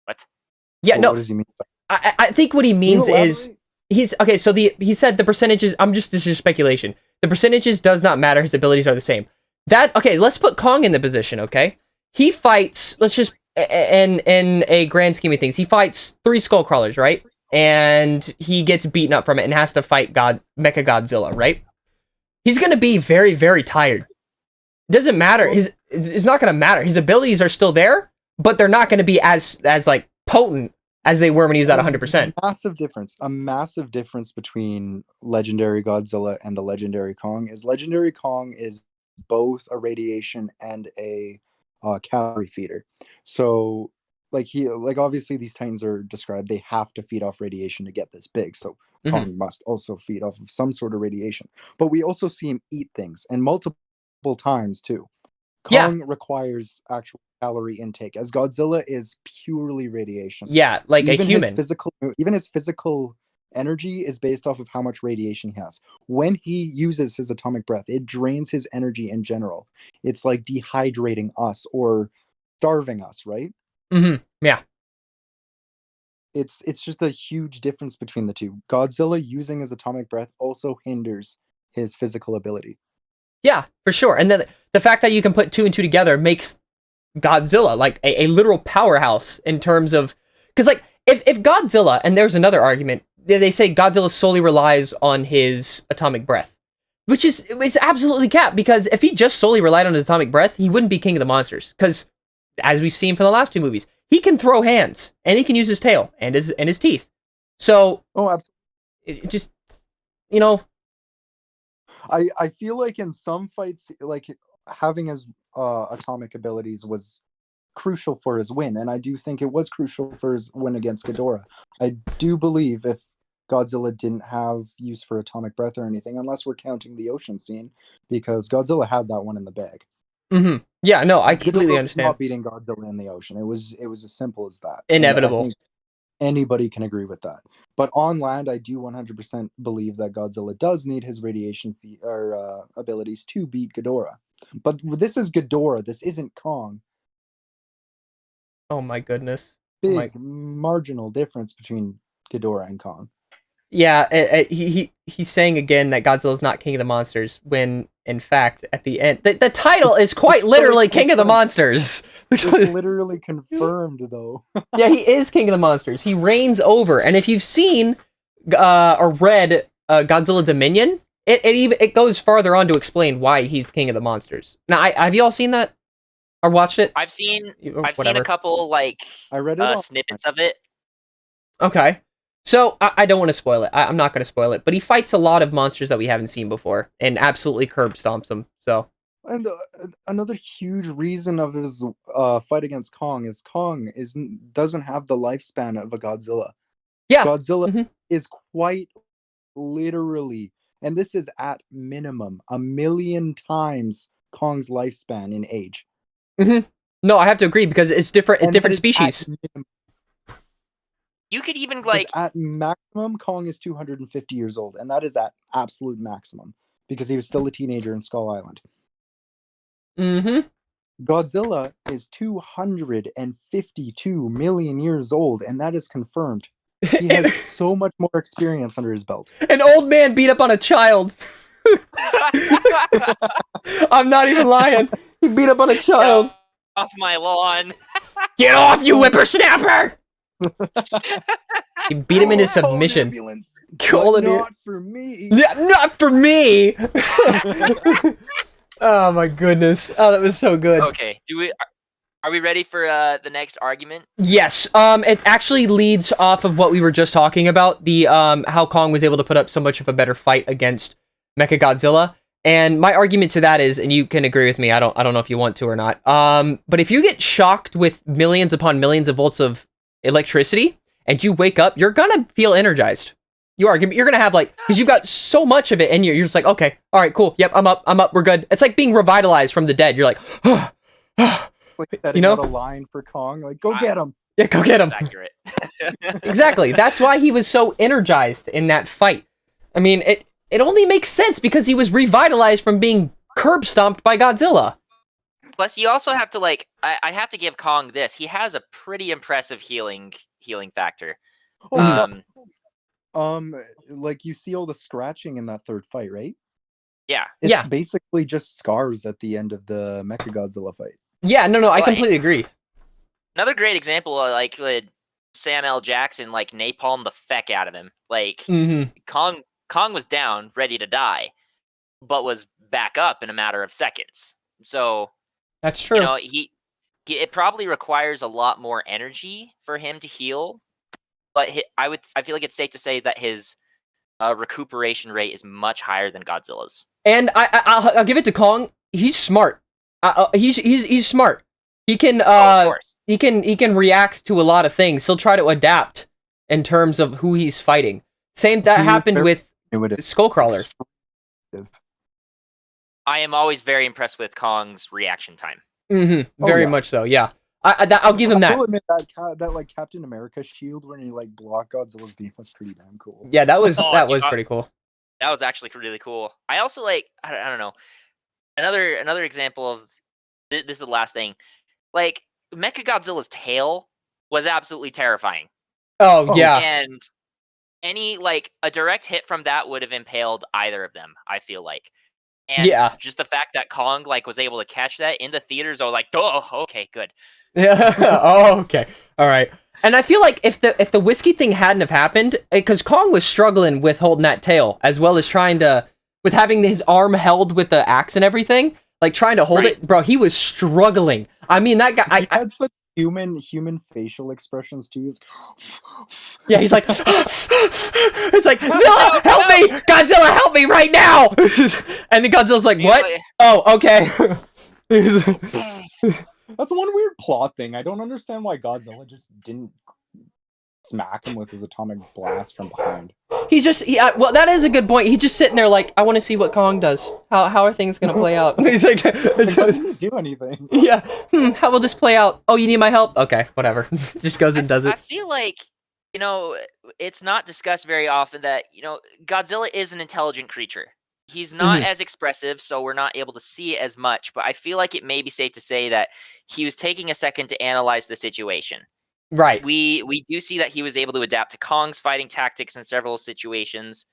What?
Yeah,
What does he mean?
I think what he means is he's okay. So he said the percentages. This is speculation. The percentages does not matter. His abilities are the same. Let's put Kong in the position. Okay, he fights. Let's just in a grand scheme of things, he fights 3 skull crawlers, right? And he gets beaten up from it and has to fight Mechagodzilla, right? He's gonna be very, very tired. Doesn't matter. It's not going to matter. His abilities are still there, but they're not going to be as like potent as they were when he was at 100%.
A massive difference between Legendary Godzilla and the Legendary Kong is Legendary Kong is both a radiation and a calorie feeder. So obviously these titans are described, they have to feed off radiation to get this big. So Kong must also feed off of some sort of radiation. But we also see him eat things, and multiple times too. Kong requires actual calorie intake, as Godzilla is purely radiation.
Yeah, like even a human.
Even his physical energy is based off of how much radiation he has. When he uses his atomic breath, it drains his energy in general. It's like dehydrating us or starving us, right?
Yeah.
It's just a huge difference between the two. Godzilla using his atomic breath also hinders his physical ability.
Yeah, for sure. And then the fact that you can put 2 and 2 together makes Godzilla like a literal powerhouse in terms of... Because, like, if Godzilla... And there's another argument. They say Godzilla solely relies on his atomic breath. Which is... It's absolutely capped, because if he just solely relied on his atomic breath, he wouldn't be king of the monsters. Because, as we've seen from the last 2 movies, he can throw hands. And he can use his tail and his teeth. So...
Oh, absolutely.
It just... You know...
I feel like in some fights, like having his atomic abilities was crucial for his win, and I do think it was crucial for his win against Ghidorah. I do believe if Godzilla didn't have use for atomic breath or anything, unless we're counting the ocean scene, because Godzilla had that one in the bag.
Yeah, no, I completely understand.
Not beating Godzilla in the ocean. It was as simple as that.
Inevitable.
Anybody can agree with that. But on land, I do 100% believe that Godzilla does need his radiation abilities to beat Ghidorah. But this is Ghidorah. This isn't Kong.
Oh my goodness.
Big marginal difference between Ghidorah and Kong.
Yeah, he's saying again that Godzilla's not King of the Monsters, when, in fact, at the end... The title is quite literally King of the Monsters!
It's literally confirmed, though.
Yeah, he is King of the Monsters. He reigns over. And if you've seen or read Godzilla Dominion, it goes farther on to explain why he's King of the Monsters. Now, have you all seen that? Or watched it?
I've seen a couple, I read snippets of it.
Okay. So, I don't want to spoil it. I'm not going to spoil it. But he fights a lot of monsters that we haven't seen before. And absolutely curb stomps them. So...
And another huge reason of his fight against Kong is Kong doesn't have the lifespan of a Godzilla.
Yeah.
Godzilla is quite literally, and this is at minimum, 1,000,000 times Kong's lifespan in age.
No, I have to agree because it's different. It's
And
different
that is
species.
You could even
Because
like
at maximum, Kong is 250 years old, and that is at absolute maximum because he was still a teenager in Skull Island. Godzilla is 252 million years old, and that is confirmed. He has so much more experience under his belt.
An old man beat up on a child. I'm not even lying. He beat up on a child.
off my lawn.
Get off, you whippersnapper! He beat him into submission.
But not for me.
Yeah, not for me. Oh my goodness. Oh, that was so good.
Okay, are we ready for the next argument?
Yes. It actually leads off of what we were just talking about, the how Kong was able to put up so much of a better fight against Mechagodzilla. And my argument to that is, and you can agree with me, I don't know if you want to or not. But if you get shocked with millions upon millions of volts of electricity and you wake up, you're gonna feel energized. You're gonna have like, because you've got so much of it and you're just like, okay, all right, cool, yep, I'm up, we're good. It's like being revitalized from the dead. You're like,
It's like setting out a line for Kong, like, go get him.
Yeah, go get him.
That's accurate.
Exactly. That's why he was so energized in that fight. I mean, it only makes sense because he was revitalized from being curb stomped by Godzilla.
Plus, you also have to like, I have to give Kong this. He has a pretty impressive healing factor.
Like you see all the scratching in that third fight, right?
Yeah.
It's basically just scars at the end of the Mechagodzilla fight.
Yeah, no, I completely agree.
Another great example, like Sam L. Jackson, like napalm the feck out of him. Like Kong was down, ready to die, but was back up in a matter of seconds. So
that's true.
You know, it probably requires a lot more energy for him to heal, but I feel like it's safe to say that his recuperation rate is much higher than Godzilla's.
And I'll give it to Kong. He's smart. He's smart. He can he can react to a lot of things. He'll try to adapt in terms of who he's fighting. Same that happened with Skullcrawler.
I am always very impressed with Kong's reaction time.
Very much so. Yeah, I'll give him that.
I'll admit that like Captain America shield when he like blocked Godzilla's beam was pretty damn cool.
Yeah, that was pretty cool.
That was actually really cool. I also like, I don't know, another example of this is the last thing. Like Mechagodzilla's tail was absolutely terrifying.
Oh yeah,
and any like a direct hit from that would have impaled either of them, I feel like. And just the fact that Kong like was able to catch that in the theaters, are like, oh, okay, good.
Yeah. Oh, okay. All right. And I feel like if the whiskey thing hadn't have happened, because Kong was struggling with holding that tail, as well as trying to, with having his arm held with the axe and everything, like trying to hold it, bro, he was struggling. I mean, that guy...
He had such human facial expressions, too.
Yeah, he's like... It's like, Zilla, help me! Godzilla, help me right now! And then Godzilla's like, what? Oh, okay.
That's one weird plot thing. I don't understand why Godzilla just didn't smack him with his atomic blast from behind.
He's just, well, that is a good point. He's just sitting there like, I want to see what Kong does. How are things going to play out? He's like,
I didn't do anything.
Yeah. How will this play out? Oh, you need my help? Okay, whatever. Just goes and does it.
I feel like, you know, it's not discussed very often that, you know, Godzilla is an intelligent creature. He's not as expressive, so we're not able to see it as much, but I feel like it may be safe to say that he was taking a second to analyze the situation.
Right.
We do see that he was able to adapt to Kong's fighting tactics in several situations.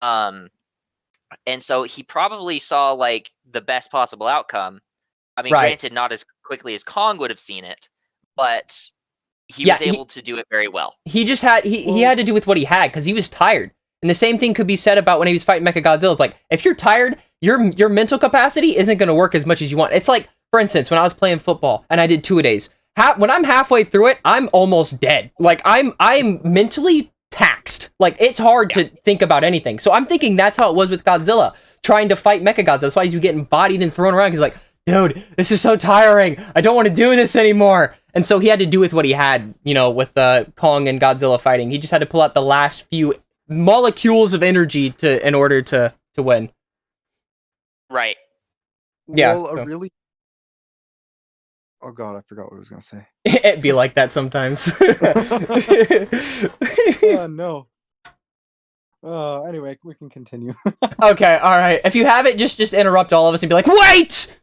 And so he probably saw like the best possible outcome. I mean, granted, not as quickly as Kong would have seen it, but he was able to do it very well.
He just had he had to do with what he had because he was tired. And the same thing could be said about when he was fighting Mechagodzilla. It's like, if you're tired, your mental capacity isn't going to work as much as you want. It's like, for instance, when I was playing football and I did 2-a-days, when I'm halfway through it, I'm almost dead. Like, I'm mentally taxed. Like, it's hard to think about anything. So I'm thinking that's how it was with Godzilla, trying to fight Mechagodzilla. That's why he's getting bodied and thrown around. He's like, dude, this is so tiring. I don't want to do this anymore. And so he had to do with what he had, you know, with Kong and Godzilla fighting. He just had to pull out the last few molecules of energy in order to win.
Right.
Yeah.
Well, a
So.
really. Oh God, I forgot what I was gonna say.
It'd be like that sometimes.
Oh no. Anyway, we can continue.
Okay, all right. If you have it, just interrupt all of us and be like, "Wait!"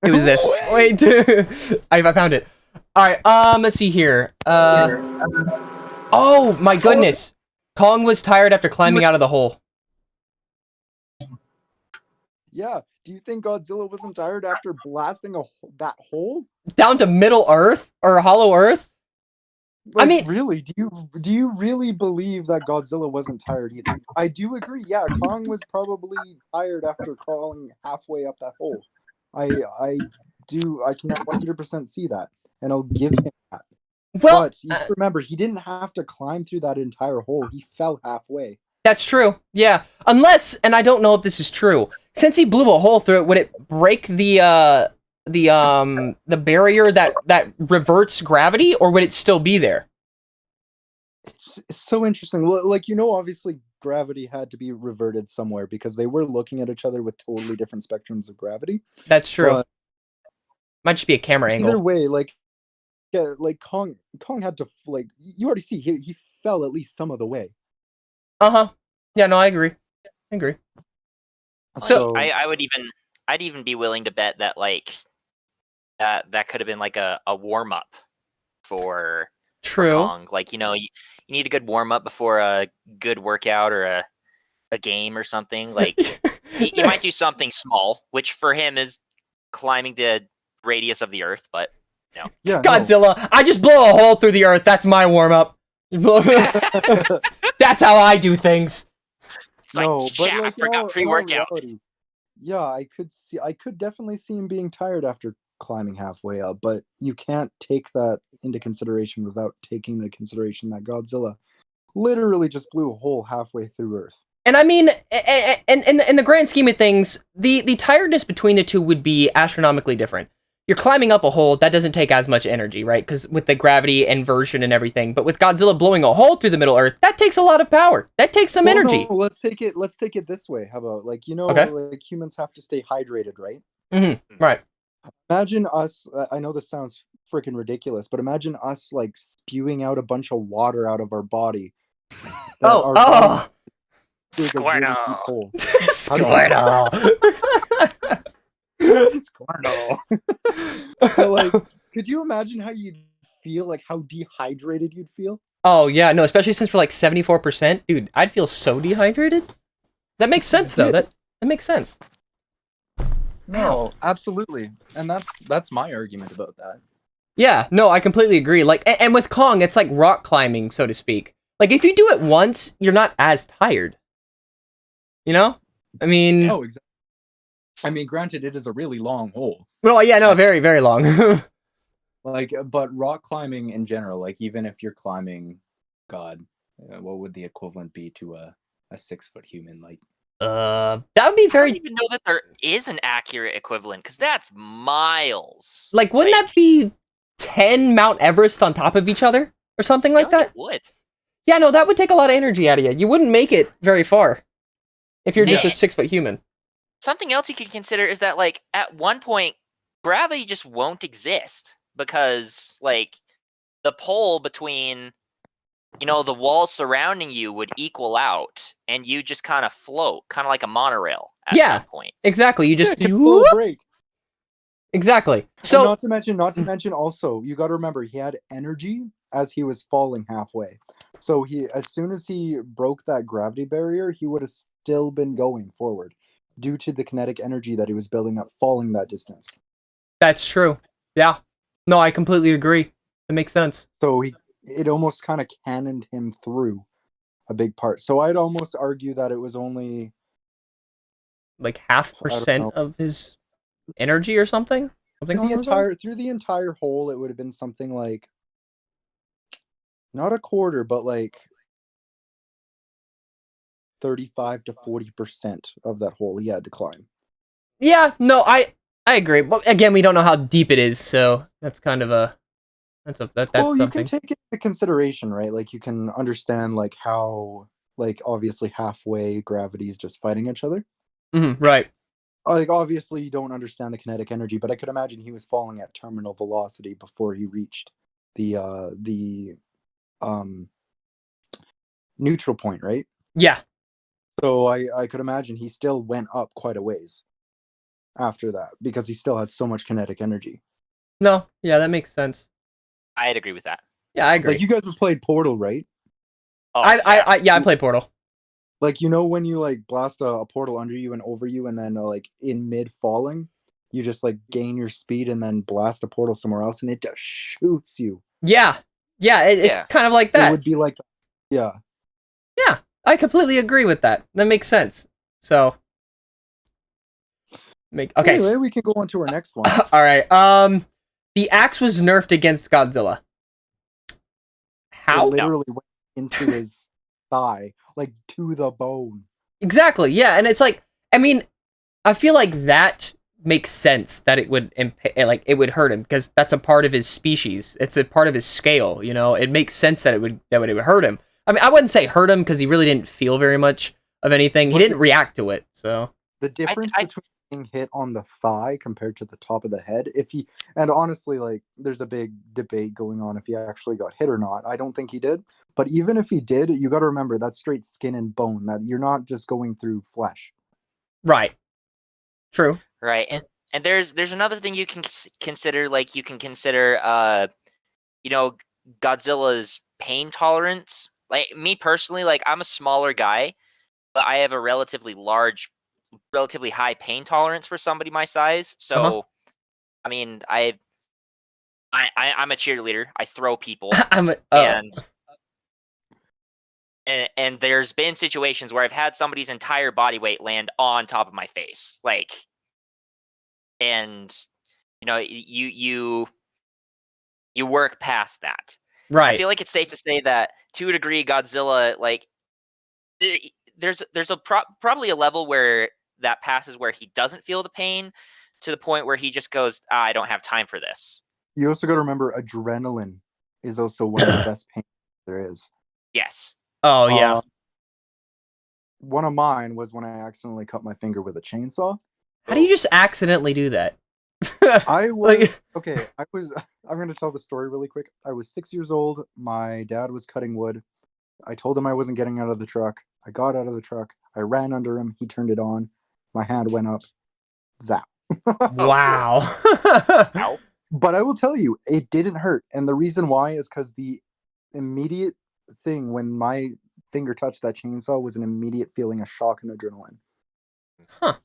It was this. Wait. I found it. All right. Let's see here. Oh my goodness. Kong was tired after climbing out of the hole.
Yeah. Do you think Godzilla wasn't tired after blasting that hole?
Down to Middle Earth or Hollow Earth?
Like,
I mean,
really? Do you really believe that Godzilla wasn't tired either? I do agree. Yeah, Kong was probably tired after crawling halfway up that hole. I do. I can 100% see that, and I'll give him that.
well,
But you remember, he didn't have to climb through that entire hole. He fell halfway.
that's true. Yeah. Unless, and I don't know if this is true, since he blew a hole through it, would it break the barrier that reverts gravity, or would it still be there?
It's so interesting. Like, obviously gravity had to be reverted somewhere because they were looking at each other with totally different spectrums of gravity.
That's true.
But
might just be a camera angle.
either way, like, yeah, like Kong had to, like, you already see he fell at least some of the way.
Uh-huh. Yeah, no, I agree. I agree.
So
I'd even be willing to bet that like that could have been like a warm up for Kong. Like, you need a good warm up before a good workout or a game or something. Like you might do something small, which for him is climbing the radius of the Earth, but no.
Yeah,
Godzilla, no. I just blow a hole through the Earth. That's my warm up. That's how I do things.
It's like, but like, I forgot pre-workout.
Yeah, I could definitely see him being tired after climbing halfway up, but you can't take that into consideration without taking into consideration that Godzilla literally just blew a hole halfway through Earth.
And I mean, in the grand scheme of things, the tiredness between the two would be astronomically different. You're climbing up a hole, that doesn't take as much energy, right? Because with the gravity inversion and everything. But with Godzilla blowing a hole through the Middle Earth, that takes a lot of power. That takes some energy.
No, let's take it this way. How about, like,
okay.
like humans have to stay hydrated, right?
Mm-hmm. Right.
Imagine us, I know this sounds freaking ridiculous, but imagine us, like, spewing out a bunch of water out of our body.
Squirtle.
Squirtle. Squirtle. But, like, could you imagine how you'd feel, like how dehydrated you'd feel?
Oh yeah, no, especially since we're like 74%. Dude, I'd feel so dehydrated. That makes sense though. That makes sense.
No, absolutely. And that's my argument about that.
Yeah, no, I completely agree. Like, and with Kong, it's like rock climbing, so to speak. Like, if you do it once, you're not as tired. You know? I mean...
Oh, exactly. I mean, granted, it is a really long hole.
Well, yeah, no, very, very long.
Like, but rock climbing in general, like, even if you're climbing, God, what would the equivalent be to a 6-foot human? Like,
that would be very...
I don't even know that there is an accurate equivalent, because that's miles.
Like, wouldn't that be 10 Mount Everest on top of each other? Or something like that?
It would.
Yeah, no, that would take a lot of energy out of you. You wouldn't make it very far if you're just a 6-foot human.
Something else you could consider is that, like, at one point, gravity just won't exist because, like, the pole between, the walls surrounding you would equal out, and you just kind of float, kind of like a monorail at some point.
Exactly. You just
break.
Exactly. So
not to mention also, you got to remember he had energy as he was falling halfway. So as soon as he broke that gravity barrier, he would have still been going forward due to the kinetic energy that he was building up falling that distance.
That's true. Yeah. No, I completely agree. That makes sense.
So it almost kind of cannoned him through a big part. So I'd almost argue that it was only
like 0.5% of his energy or something.
Through the entire hole, it would have been something like not a quarter, but like 35 to 40% of that hole he had to climb.
Yeah, no, I agree. But again, we don't know how deep it is, so that's kind of that's
well, you
something.
can take it into consideration, right? Like, you can understand, like, how, like, obviously halfway gravity is just fighting each other.
Mm-hmm, right.
like obviously you don't understand the kinetic energy, but I could imagine he was falling at terminal velocity before he reached the neutral point, right?
Yeah.
So I could imagine he still went up quite a ways after that because he still had so much kinetic energy.
No. Yeah, that makes sense.
I'd agree with that.
Yeah, I agree.
Like you guys have played Portal, right?
Oh,
I play Portal.
Like when you like blast a portal under you and over you, and then like in mid falling, you just like gain your speed and then blast a portal somewhere else, and it just shoots you.
Yeah. Yeah, it's kind of like that.
It would be like, yeah.
Yeah, I completely agree with that. That makes sense. So,
Anyway, we can go on to our next one.
All right. The axe was nerfed against Godzilla. How?
It literally went into his thigh, like to the bone.
Exactly. Yeah, and it's like, I mean, I feel like that makes sense that it would it would hurt him because that's a part of his species. It's a part of his scale. You know, it makes sense that it would hurt him. I mean, I wouldn't say hurt him because he really didn't feel very much of anything. He didn't react to it. So
the difference between being hit on the thigh compared to the top of the head, and honestly, like, there's a big debate going on if he actually got hit or not. I don't think he did, but even if he did, you got to remember that's straight skin and bone. That you're not just going through flesh.
Right. True.
Right, and there's another thing you can consider. Like you can consider, Godzilla's pain tolerance. Like me personally, like I'm a smaller guy, but I have a relatively high pain tolerance for somebody my size. So, I mean, I'm a cheerleader. I throw people, and there's been situations where I've had somebody's entire body weight land on top of my face, like, and you work past that.
Right.
I feel like it's safe to say that to a degree, Godzilla, like, there's probably a level where that passes where he doesn't feel the pain to the point where he just goes, I don't have time for this.
You also got to remember adrenaline is also one of the best pains there is.
Yes.
Oh, yeah.
One of mine was when I accidentally cut my finger with a chainsaw.
How do you just accidentally do that?
I was okay. I'm going to tell the story really quick. I was 6 years old. My dad was cutting wood. I told him I wasn't getting out of the truck. I got out of the truck. I ran under him. He turned it on. My hand went up. Zap.
Wow.
Ow.
But I will tell you, it didn't hurt. And the reason why is because the immediate thing when my finger touched that chainsaw was an immediate feeling of shock and adrenaline.
Huh.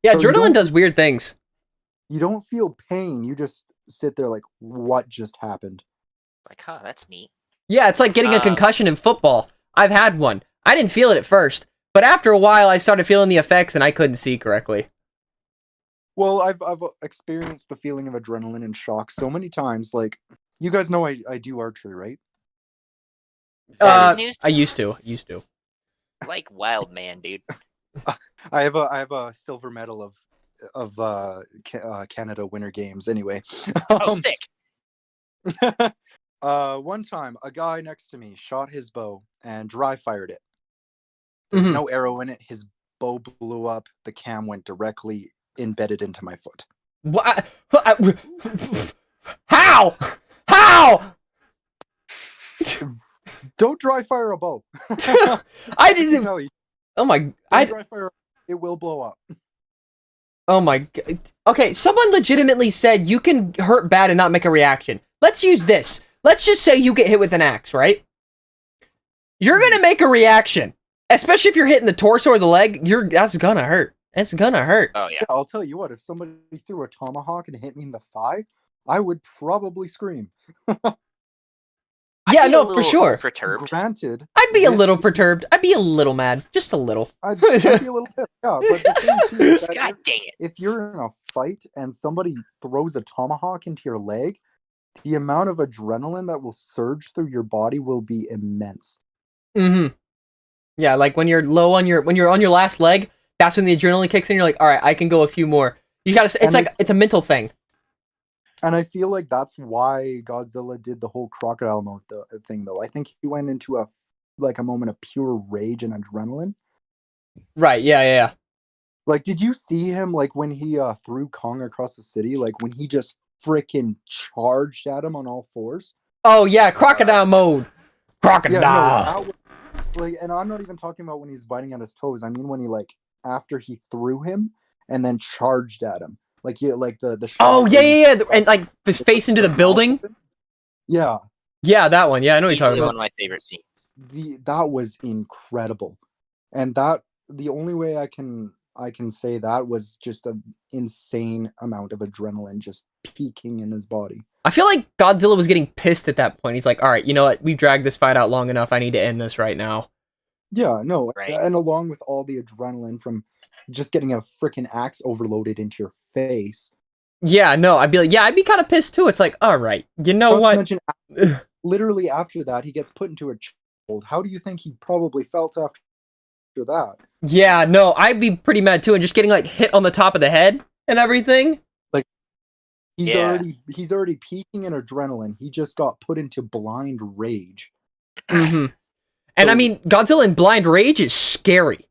Yeah, so adrenaline does weird things.
You don't feel pain. You just sit there like, what just happened?
Like, huh, that's neat.
Yeah, it's like getting a concussion in football. I've had one. I didn't feel it at first, but after a while I started feeling the effects and I couldn't see correctly.
Well, I've experienced the feeling of adrenaline and shock so many times. Like, you guys know I do archery, right?
I used to.
Like wild man, dude.
I have a silver medal of Canada Winter Games. Anyway.
Sick.
One time, a guy next to me shot his bow and dry fired it. There's no arrow in it. His bow blew up. The cam went directly embedded into my foot.
What? How?
Don't dry fire a bow.
I didn't tell you. Oh my!
Dry fire. It will blow up.
Oh my god. Okay, someone legitimately said you can hurt bad and not make a reaction. Let's use this. Let's just say you get hit with an axe, right? You're gonna make a reaction. Especially if you're hitting the torso or the leg, that's gonna hurt. It's gonna hurt.
Oh, yeah.
I'll tell you what, if somebody threw a tomahawk and hit me in the thigh, I would probably scream.
Yeah, no, for sure.
Perturbed.
Granted,
I'd be a little perturbed. I'd be a little mad. Just a little.
I'd be a little bit, yeah. But the thing is that
God dang it.
if you're in a fight and somebody throws a tomahawk into your leg, the amount of adrenaline that will surge through your body will be immense.
Mm-hmm. Yeah, like when you're low on when you're on your last leg, that's when the adrenaline kicks in. You're like, all right, I can go a few more. You gotta. It's a mental thing.
And I feel like that's why Godzilla did the whole crocodile mode thing, though. I think he went into a moment of pure rage and adrenaline.
Right. Yeah.
Like, did you see him like when he threw Kong across the city? Like when he just freaking charged at him on all fours?
Oh yeah, crocodile mode. Crocodile.
Yeah, no, that was like, and I'm not even talking about when he's biting at his toes. I mean when he like after he threw him and then charged at him, like the shot.
Oh yeah, and like the face into the building.
Yeah,
that one. Yeah, I know what you're talking
Easily
about.
one of my favorite scenes.
that was incredible, and that the only way I can say that was just an insane amount of adrenaline just peaking in his body.
I feel like Godzilla was getting pissed at that point. He's like, all right, you know what? We've dragged this fight out long enough. I need to end this right now.
Yeah, no,
Right.
and along with all the adrenaline from just getting a freaking axe overloaded into your face.
Yeah, no, I'd be kind of pissed too. It's like, all right, you know what?
Mention, literally after that, he gets put into a chokehold. How do you think he probably felt after that?
Yeah, no, I'd be pretty mad too, and just getting like hit on the top of the head and everything.
Like he's
Yeah.
already peaking in adrenaline. He just got put into blind rage.
Mm-hmm. And I mean, Godzilla in blind rage is scary.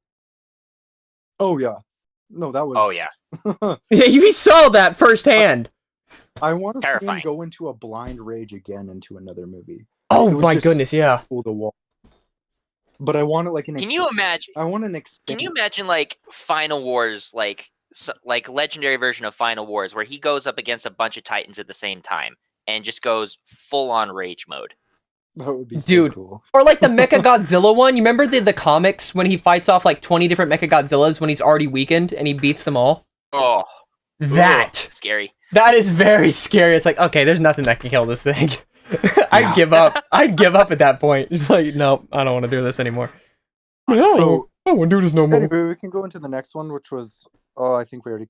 Oh yeah, no, that was.
Oh yeah.
Yeah, you saw that firsthand.
I want to see him
Terrifying.
go into a blind rage again into another movie.
Oh
It was
my
just
goodness, yeah.
Pull the wall. But I want it like an.
Can you imagine?
I want an
Can you imagine like Final Wars, like legendary version of Final Wars, where he goes up against a bunch of Titans at the same time and just goes full on rage mode?
That would be
Dude.
so cool.
Or like the Mechagodzilla one. You remember the comics when he fights off like 20 different Mechagodzillas when he's already weakened and he beats them all?
Oh,
That.
scary.
That is very scary. It's like, okay, there's nothing that can kill this thing. I'd give up. I'd give up at that point. Like, no, I don't want to do this anymore. I don't want to do this no more.
Anyway, we can go into the next one, which was, I think we already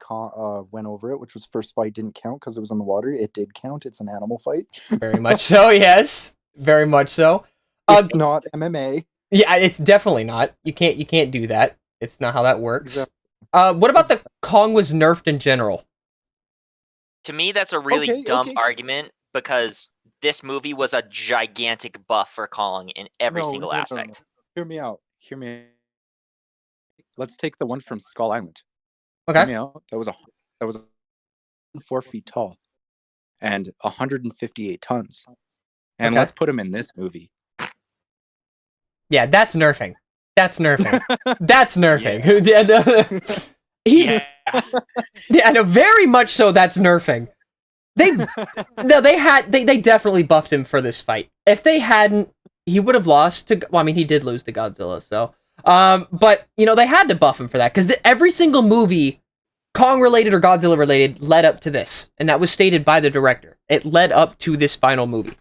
went over it, which was first fight didn't count because it was in the water. It did count. It's an animal fight.
Very much so, yes. Very much so.
It's not MMA.
Yeah, it's definitely not. You can't do that. It's not how that works.
Exactly.
What about the Kong was nerfed in general?
To me, that's a really dumb
okay.
argument because this movie was a gigantic buff for Kong in every
No,
single
no, no, no.
aspect.
Hear me out. Let's take the one from Skull Island.
Okay.
Hear me out. That was 4 feet tall and 158 tons. And
Okay.
let's put him in this movie.
Yeah, that's nerfing. That's nerfing. That's nerfing. Yeah.
Yeah.
Yeah, no, very much so. That's nerfing. They definitely buffed him for this fight. If they hadn't, he would have lost to. Well, I mean, he did lose to Godzilla, so. But you know, they had to buff him for that because every single movie, Kong related or Godzilla related, led up to this, and that was stated by the director. It led up to this final movie,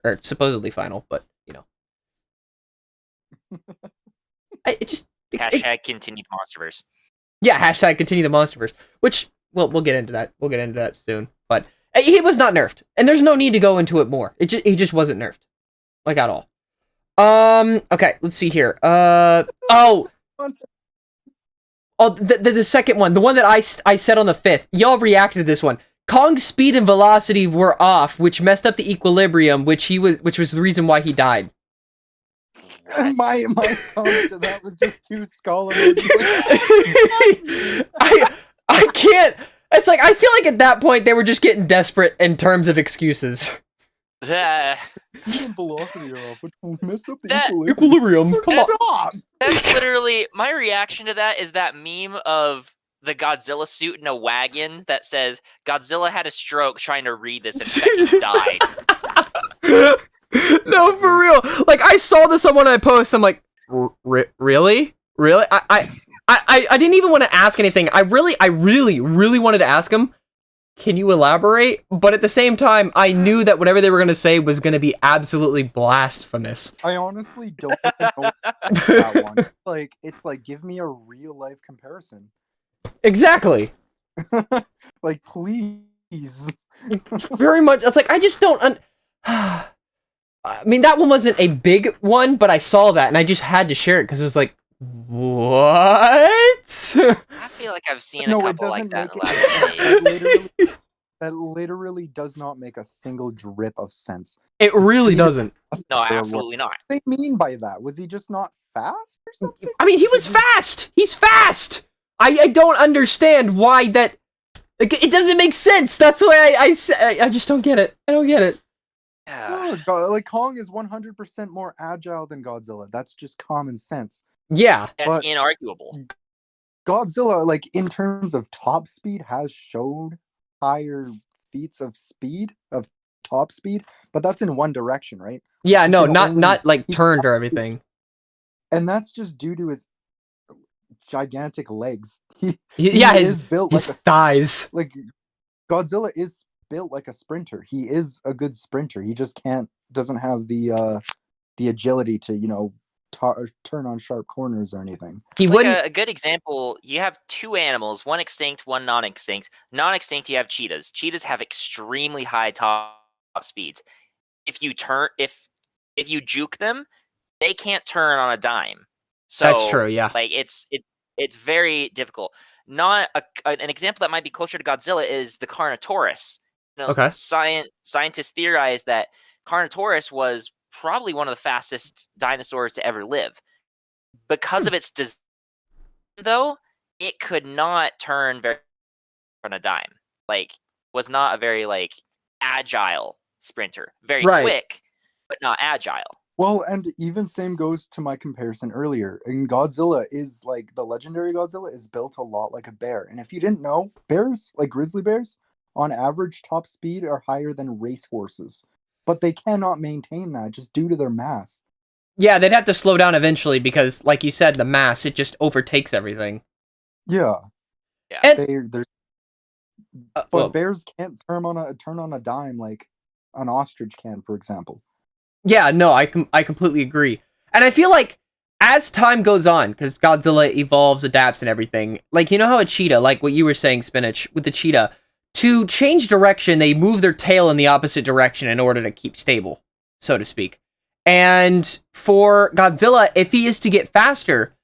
or supposedly final, but you know.
Hashtag continued Monsterverse.
Yeah, hashtag continue the Monsterverse, which we'll get into that. We'll get into that soon. But he was not nerfed, and there's no need to go into it more. He just wasn't nerfed, like at all. Okay, let's see here. The second one, the one that I said on the 5th. Y'all reacted to this one. Kong's speed and velocity were off, which messed up the equilibrium, which was the reason why he died.
My comment to that was just two skull
I can't. It's like I feel like at that point they were just getting desperate in terms of excuses.
velocity are off, which messed up the
Equilibrium. Come on.
Stop!
That's literally my reaction to that. Is that meme of the Godzilla suit in a wagon that says Godzilla had a stroke trying to read this and fucking died.
No, for real. Like I saw this on one of my posts. I'm like, really? I didn't even want to ask anything. I really wanted to ask him, can you elaborate? But at the same time, I knew that whatever they were going to say was going to be absolutely blasphemous.
I honestly don't know that one. Like, it's like, give me a real life comparison.
Exactly.
Like, please.
Very much. It's like I just don't. I mean, that one wasn't a big one, but I saw that and I just had to share it because it was like, what?
I feel like I've seen a couple like that in the last days.
That literally does not make a single drip of sense.
It really doesn't.
No, absolutely not.
What do they mean by that? Was he just not fast or something?
I mean, he was fast. He's fast. I don't understand why that. Like, it doesn't make sense. That's why I just don't get it. I don't get it.
Like Kong is 100% more agile than Godzilla. That's just common sense.
Yeah,
That's inarguable.
Godzilla, like in terms of top speed, has showed higher feats of speed of top speed, but that's in one direction, right?
yeah,
He
no,
can
not
only-
not like
he-
turned or everything.
and that's just due to his gigantic legs.
Yeah,
is built
his
like a
thighs.
like Godzilla is built like a sprinter. He is a good sprinter. He just doesn't have the agility to turn on sharp corners or anything.
He
Like
wouldn't.
a good example, you have two animals, one extinct, one non-extinct. Non-extinct, you have cheetahs. Cheetahs have extremely high top speeds. If you juke them, they can't turn on a dime. So
That's true, yeah.
Like it's very difficult. Not an example that might be closer to Godzilla is the Carnotaurus.
Okay.
Scientists theorize that Carnotaurus was probably one of the fastest dinosaurs to ever live. Because of its design, though, it could not turn very on a dime. Like, was not a very agile sprinter. Very quick, but not agile.
Well, and even same goes to my comparison earlier. And Godzilla is like the legendary Godzilla is built a lot like a bear. And if you didn't know, bears, like grizzly bears, on average top speed are higher than racehorses. But they cannot maintain that just due to their mass.
Yeah, they'd have to slow down eventually because, like you said, the mass, it just overtakes everything.
Yeah.
Yeah.
And,
but bears can't turn on a dime like an ostrich can, for example.
Yeah, no, I completely agree. And I feel like as time goes on, because Godzilla evolves, adapts, and everything, like, you know how a cheetah, like what you were saying, Spinach, with the cheetah, to change direction, they move their tail in the opposite direction in order to keep stable, so to speak. And for Godzilla, if he is to get faster,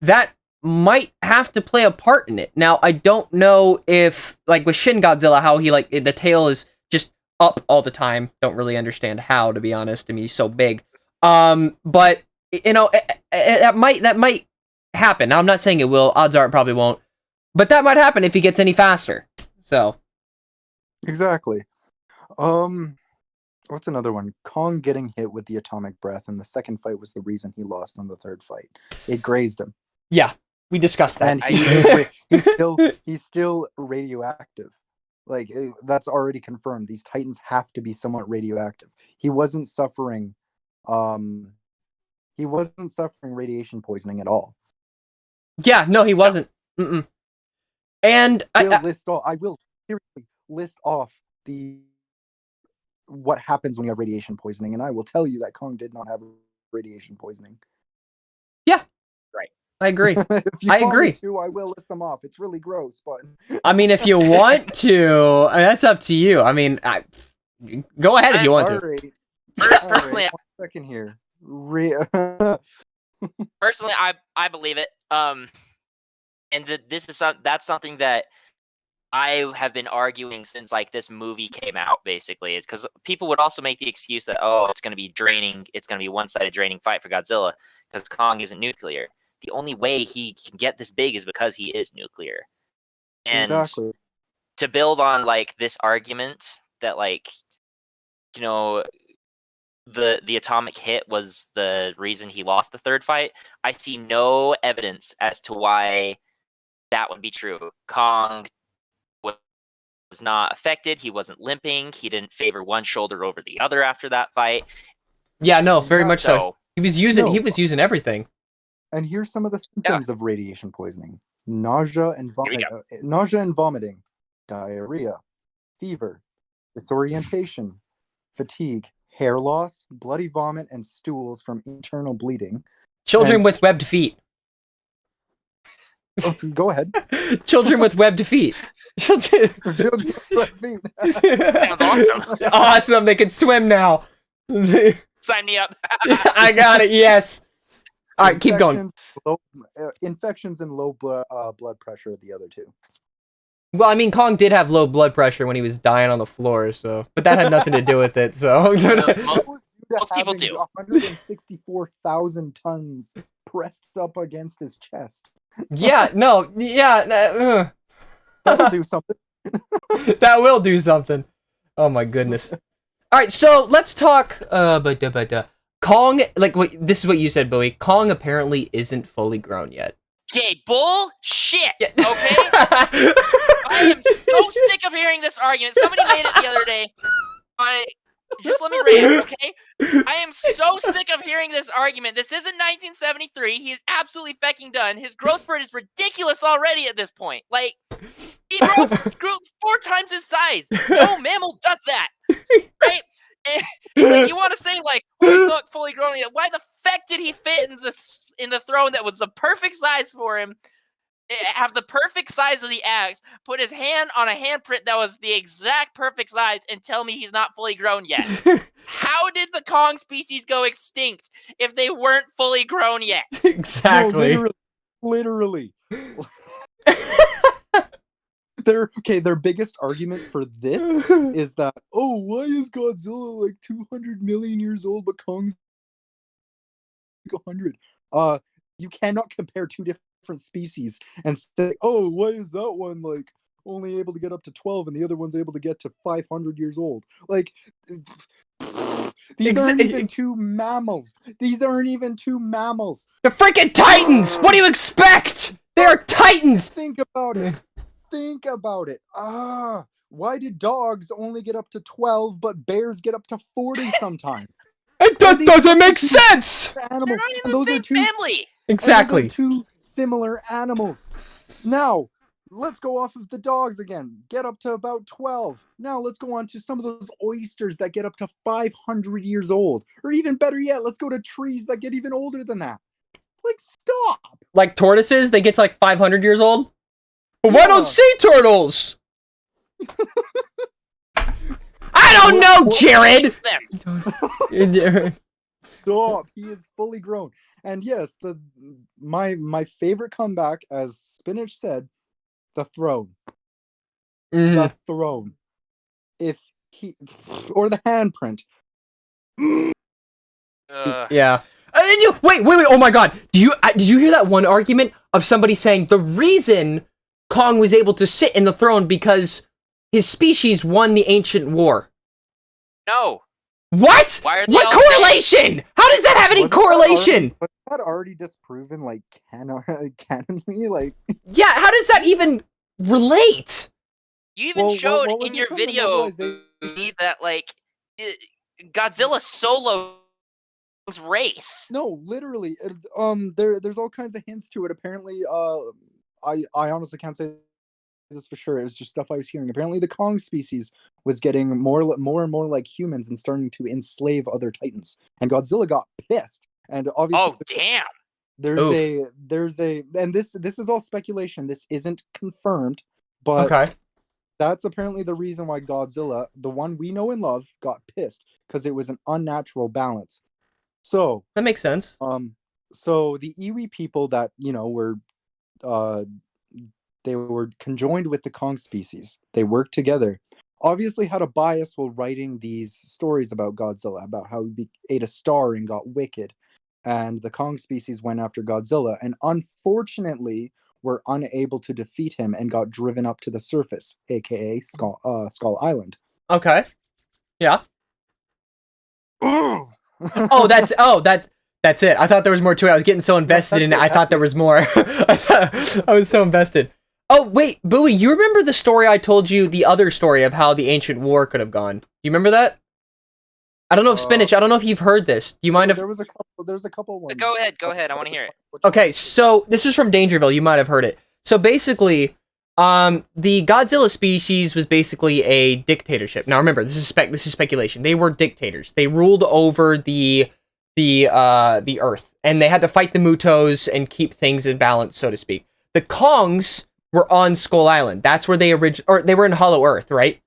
that might have to play a part in it. Now, I don't know if, like with Shin Godzilla, how he, like, the tail is just up all the time. Don't really understand how, to be honest. I mean, he's so big. But, you know, that might happen. Now, I'm not saying it will. Odds are it probably won't. But that might happen if he gets any faster. So.
Exactly. What's another one? Kong getting hit with the atomic breath, and the second fight was the reason he lost on the third fight. It grazed him.
Yeah, we discussed that.
And he's still radioactive. Like, that's already confirmed. These Titans have to be somewhat radioactive. He wasn't suffering radiation poisoning at all.
Yeah, no, he wasn't. Mm-mm. And
I will seriously list off what happens when you have radiation poisoning, and I will tell you that Kong did not have radiation poisoning.
Yeah.
Right.
I agree.
If you want me to, I will list them off. It's really gross, but
I mean, if you want to, that's up to you. I mean, go ahead if you want to.
Personally,
right, 1 second here.
Personally, I believe it. And that's something that I have been arguing since this movie came out. Basically, it's because people would also make the excuse that it's going to be draining. It's going to be a one-sided draining fight for Godzilla because Kong isn't nuclear. The only way he can get this big is because he is nuclear. And
exactly.
To build on this argument that the atomic hit was the reason he lost the third fight, I see no evidence as to why that would be true. Kong was not affected. He wasn't limping. He didn't favor one shoulder over the other after that fight.
Yeah, no, very much so. He was using everything.
And here's some of the symptoms of radiation poisoning: nausea and vomiting, diarrhea, fever, disorientation, fatigue, hair loss, bloody vomit, and stools from internal bleeding.
Children with webbed feet.
Oh, go ahead.
Children with webbed feet.
Children with webbed feet.
Sounds awesome.
Awesome. They can swim now.
Sign me up.
I got it. Yes. All right, keep going.
Infections and low blood pressure are the other two.
Well, I mean, Kong did have low blood pressure when he was dying on the floor, so, but that had nothing to do with it. So
most people do.
164,000 tons pressed up against his chest.
Yeah, no, yeah,
That'll do something.
that will do something. Oh my goodness. All right, so let's talk. Kong. Like, this is what you said, Bowie. Kong apparently isn't fully grown yet.
Okay, bullshit.
Yeah.
Okay, I am so sick of hearing this argument. Somebody made it the other day. Just let me read it, okay? I am so sick of hearing this argument. This isn't 1973. He is absolutely fucking done. His growth spurt is ridiculous already at this point. Like, he grew 4 times his size. No mammal does that, right? And like, you want to say like, oh, he's not fully grown yet. Why the fuck did he fit in the throne that was the perfect size for him? Have the perfect size of the axe, put his hand on a handprint that was the exact perfect size, and tell me he's not fully grown yet. How did the Kong species go extinct if they weren't fully grown yet?
Exactly.
No, literally. Their biggest argument for this is that, oh, why is Godzilla like 200 million years old but Kong's like 100? You cannot compare two different species and say, oh, why is that one like only able to get up to 12 and the other one's able to get to 500 years old? Like, these aren't even two mammals. These aren't even two mammals.
They're freaking titans. What do you expect? They are titans.
Think about it. Think about it. Why did dogs only get up to 12 but bears get up to 40 sometimes?
It doesn't make sense.
Animals.
They're not in the same family.
Exactly.
Those are two similar animals. Now, let's go off of the dogs again. Get up to about 12. Now, let's go on to some of those oysters that get up to 500 years old. Or even better yet, let's go to trees that get even older than that. Like, stop.
Like tortoises, they get to like 500 years old? But why don't sea turtles? I don't know, Jared!
Stop. He is fully grown. And yes, my favorite comeback, as Spinach said, the throne. The throne. If he or the handprint.
Yeah. Wait, oh my god. Did you hear that one argument of somebody saying the reason Kong was able to sit in the throne because his species won the ancient war?
No.
What? What correlation? How does that have any correlation?
Was that already disproven, like, canonly? Like,
yeah, how does that even relate?
You even showed in your video that, like, Godzilla solo race.
No, literally. There's all kinds of hints to it. Apparently, I honestly can't say this for sure. It was just stuff I was hearing. Apparently, the Kong species was getting more and more like humans and starting to enslave other titans. And Godzilla got pissed. And obviously,
oh damn!
There's a, and this is all speculation. This isn't confirmed, but that's apparently the reason why Godzilla, the one we know and love, got pissed because it was an unnatural balance. So
that makes sense.
So the Iwi people that were they were conjoined with the Kong species. They worked together. Obviously had a bias while writing these stories about Godzilla, about how he ate a star and got wicked. And the Kong species went after Godzilla and unfortunately were unable to defeat him and got driven up to the surface, aka Skull Island.
Okay. Yeah. That's it. I thought there was more to it. I was getting so invested in it. I thought there was more. I was so invested. Oh, wait, Bowie, you remember the story I told you, the other story of how the ancient war could have gone? You remember that? I don't know if Spinach, I don't know if you've heard this. Do you mind if...
There was a couple ones.
Go ahead. I want to hear it.
Okay, so this is from Dangerville. You might have heard it. So basically, the Godzilla species was basically a dictatorship. Now remember, this is speculation. They were dictators. They ruled over the Earth, and they had to fight the Mutos and keep things in balance, so to speak. The Kongs were on Skull Island. That's where they they were in Hollow Earth, right?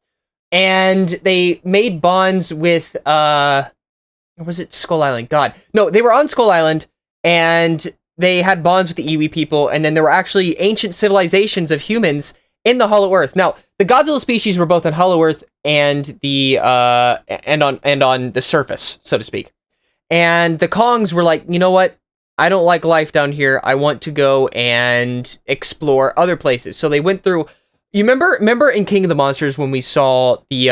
And they made bonds with was it Skull Island? God, no, they were on Skull Island, and they had bonds with the Iwi people, and then there were actually ancient civilizations of humans in the Hollow Earth. Now, the Godzilla species were both on Hollow Earth and the and on the surface, so to speak. And the Kongs were like, you know what? I don't like life down here. I want to go and explore other places. So they went through. You remember in King of the Monsters when we saw the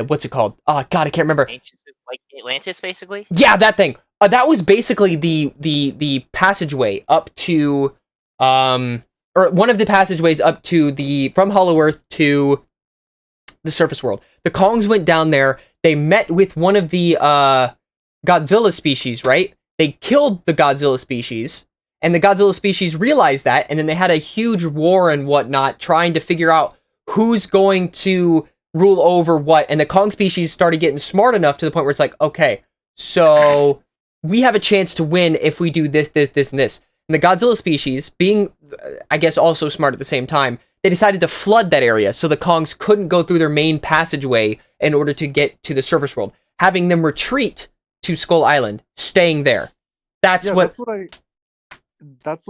what's it called? Oh God, I can't remember.
Ancient, like Atlantis, basically.
Yeah, that thing. That was basically the passageway up to or one of the passageways up to the from Hollow Earth to the surface world. The Kongs went down there. They met with one of the Godzilla species, right? They killed the Godzilla species, and the Godzilla species realized that, and then they had a huge war and whatnot, trying to figure out who's going to rule over what. And the Kong species started getting smart enough to the point where it's like, okay, so we have a chance to win if we do this, this, this, and this. And the Godzilla species, being, I guess, also smart at the same time, they decided to flood that area so the Kongs couldn't go through their main passageway in order to get to the surface world, having them retreat to Skull Island, staying there. That's what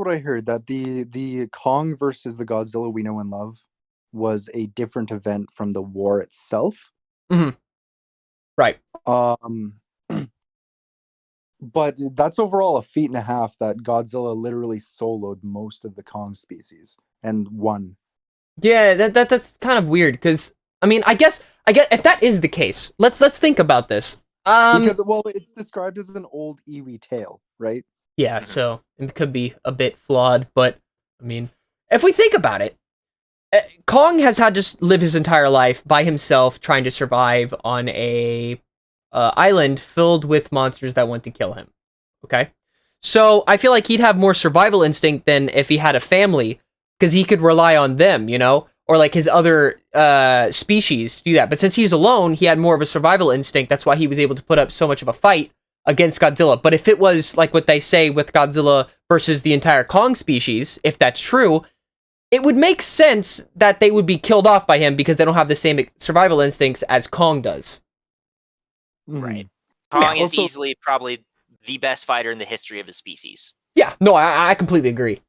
I heard, that the Kong versus the Godzilla we know and love was a different event from the war itself.
Mm-hmm. Right.
But that's overall a feat and a half that Godzilla literally soloed most of the Kong species and won.
Yeah, that's kind of weird because I mean, I guess if that is the case, let's think about this.
Because it's described as an old iwi tale, right?
Yeah, so it could be a bit flawed, but I mean, if we think about it, Kong has had to live his entire life by himself, trying to survive on a island filled with monsters that want to kill him. Okay, so I feel like he'd have more survival instinct than if he had a family, because he could rely on them, you know, or like his other species to do that. But since he's alone, he had more of a survival instinct. That's why he was able to put up so much of a fight against Godzilla. But if it was like what they say with Godzilla versus the entire Kong species, if that's true, it would make sense that they would be killed off by him because they don't have the same survival instincts as Kong does.
Right. Kong is easily probably the best fighter in the history of his species.
Yeah, no, I completely agree.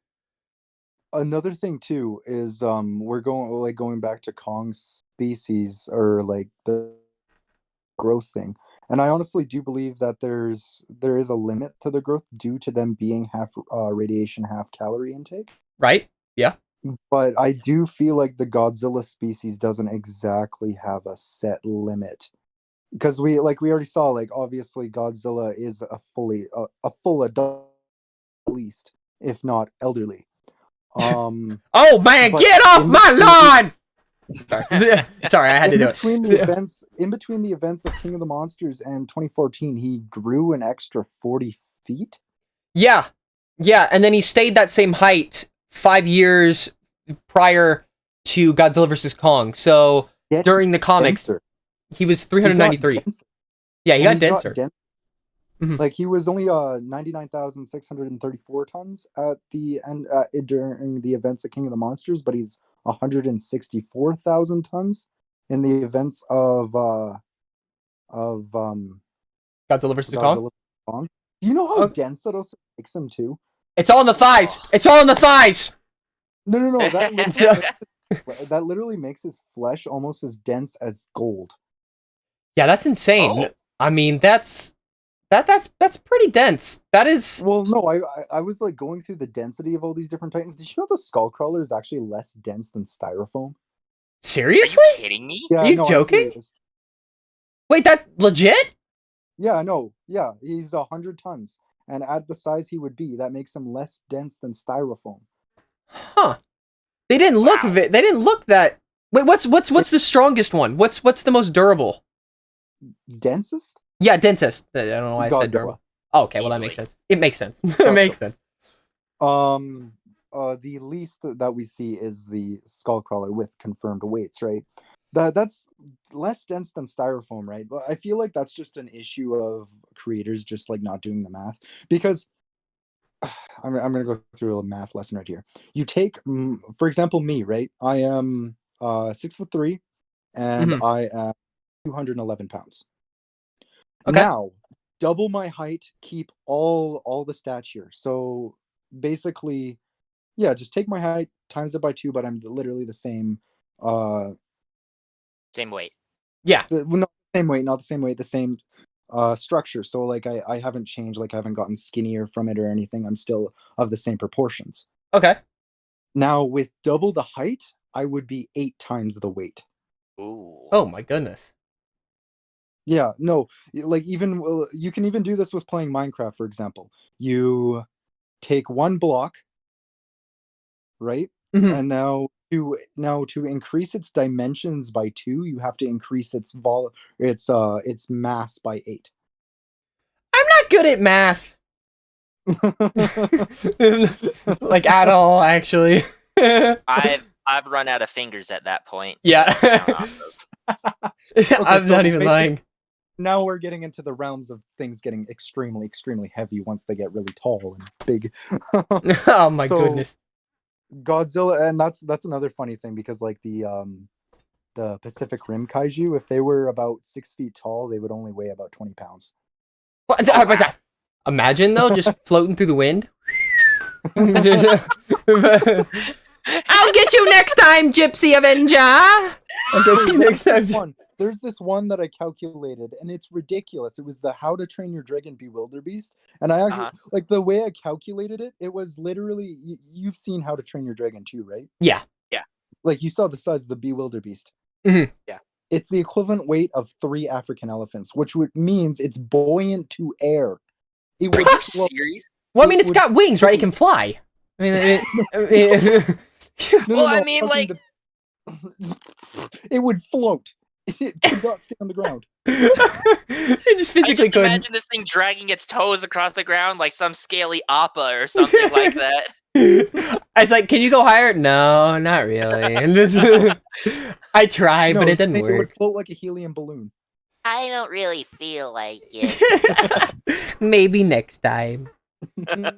Another thing too is we're going back to Kong's species, or like the growth thing, and I honestly do believe that there is a limit to the growth due to them being half radiation, half calorie intake.
Right? Yeah.
But I do feel like the Godzilla species doesn't exactly have a set limit, because we already saw, like, obviously Godzilla is a full adult, at least, if not elderly.
Oh man, get off my lawn! Sorry, I had to do it.
In between the events of King of the Monsters and 2014, he grew an extra 40 feet.
Yeah, and then he stayed that same height 5 years prior to Godzilla vs. Kong. So during the comics, he was 393. He got denser. Mm-hmm.
Like, he was only 99,634 tons at the end during the events of King of the Monsters, but he's 164,000 tons in the events of
Godzilla vs. Kong.
Do you know how dense that also makes him too?
It's all in the thighs. It's all in the thighs.
No. That literally makes his flesh almost as dense as gold.
Yeah, that's insane. I mean, that's pretty dense. That is.
Well, no, I was like going through the density of all these different titans. Did you know the Skullcrawler is actually less dense than styrofoam?
Seriously?
Are you kidding me?
Yeah,
are you joking? Wait, that legit?
Yeah, no. Yeah, he's 100 tons, and at the size he would be, that makes him less dense than styrofoam.
Huh? They didn't look They didn't look that. Wait, what's the strongest one? What's the most durable?
Densest?
Yeah, densest. I don't know why I said durable. Oh, okay, well that makes sense. It makes sense. It makes sense.
The least that we see is the Skullcrawler with confirmed weights, right? That's less dense than styrofoam, right? But I feel like that's just an issue of creators just like not doing the math, because I'm gonna go through a math lesson right here. You take, for example, me, right? I am 6'3", and I am 211 pounds. Okay. Now, double my height, keep all the stature. So basically, yeah, just take my height, times it by 2, but I'm literally the same.
Same weight.
Yeah.
Not the same weight, the same structure. So like I haven't changed, like I haven't gotten skinnier from it or anything. I'm still of the same proportions.
Okay.
Now with double the height, I would be 8 times the weight.
Ooh.
Oh my goodness.
Yeah, no, like even you can even do this with playing Minecraft, for example. You take one block, right?
Mhm.
And now to increase its dimensions by 2, you have to increase its mass by 8.
I'm not good at math. Like at all, actually.
I've run out of fingers at that point.
Yeah. I'm
so
not even lying.
Now we're getting into the realms of things getting extremely, extremely heavy once they get really tall and big.
Oh my
So,
goodness.
Godzilla, and that's another funny thing because like the Pacific Rim kaiju, if they were about 6 feet tall, they would only weigh about 20 pounds.
What?
Oh, wow.
Imagine though, just floating through the wind. I'll get you next time, Gypsy Avenger. I'll get you next time.
There's this one that I calculated, and it's ridiculous. It was the How to Train Your Dragon Bewilderbeast, and I actually like the way I calculated it. It was literally you've seen How to Train Your Dragon too, right?
Yeah.
Like you saw the size of the Bewilderbeast.
Mm-hmm.
Yeah.
It's the equivalent weight of 3 African elephants, which means it's buoyant to air.
Are you serious?
Well, I mean, it's got wings, right? It can fly. I mean,
I mean, like,
it would float. It could not stay on the ground.
It just physically couldn't.
Imagine this thing dragging its toes across the ground like some scaly appa or something like that.
It's like, can you go higher? No, not really. And this, I tried, but it didn't work.
It would float like a helium balloon.
I don't really feel like it.
Maybe next time. All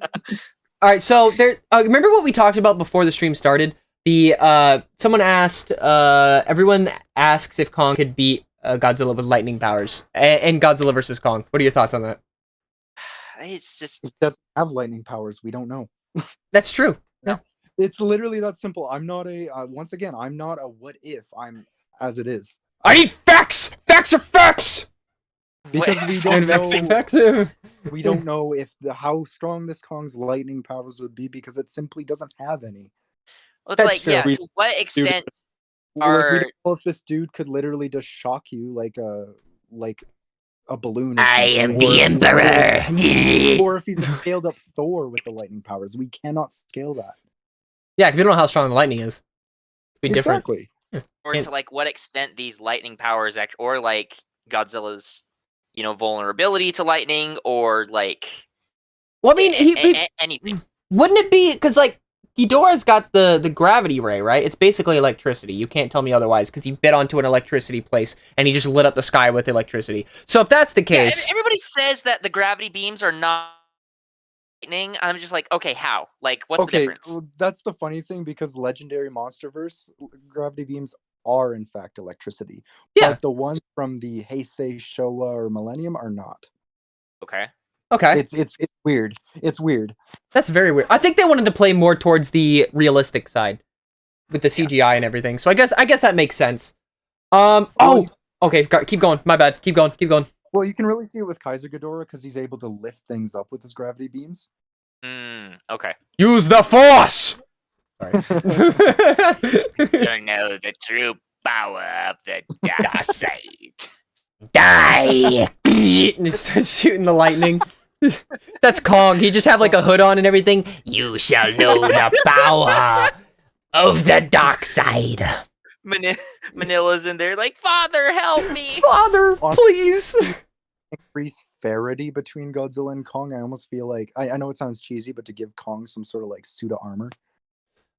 right, so there. Remember what we talked about before the stream started? Someone asked. Everyone asks if Kong could beat Godzilla with lightning powers, and Godzilla versus Kong. What are your thoughts on that?
It's just
it doesn't have lightning powers. We don't know.
That's true. Yeah,
it's literally that simple. I'm not a. Once again, I'm not a what if. I'm as it is.
I need facts. Facts are facts.
Because we don't know. We don't know if how strong this Kong's lightning powers would be because it simply doesn't have any.
Well, it's like, yeah, to what extent are...
we don't know if this dude could literally just shock you like a balloon.
I am the Emperor.
Or if he scaled up Thor with the lightning powers. We cannot scale that.
Yeah, because we don't know how strong the lightning is. It'd be different.
Exactly.
Or to like what extent these lightning powers or like Godzilla's, vulnerability to lightning, or like...
Well, I mean,
anything.
Wouldn't it be, because like, Ghidorah's got the gravity ray, right? It's basically electricity. You can't tell me otherwise, because he bit onto an electricity place, and he just lit up the sky with electricity. So if that's the case...
Yeah, everybody says that the gravity beams are not lightning. I'm just like, okay, how? Like, what's the difference?
Well, that's the funny thing, because Legendary Monsterverse gravity beams are, in fact, electricity.
Yeah.
But the ones from the Heisei, Showa, or Millennium are not.
Okay.
It's weird. It's weird.
That's very weird. I think they wanted to play more towards the realistic side with the CGI and everything. So I guess that makes sense. Okay, keep going. My bad. Keep going.
Well, you can really see it with Kaiser Ghidorah because he's able to lift things up with his gravity beams.
Okay.
Use the Force! Sorry.
You know the true power of the dark side.
Die! And just start shooting the lightning. That's Kong. He just have like a hood on and everything. You shall know the power of the dark side.
Manila's in there like, Father, help me!
Father, please!
Increase farity between Godzilla and Kong. I almost feel like I know it sounds cheesy, but to give Kong some sort of like pseudo armor.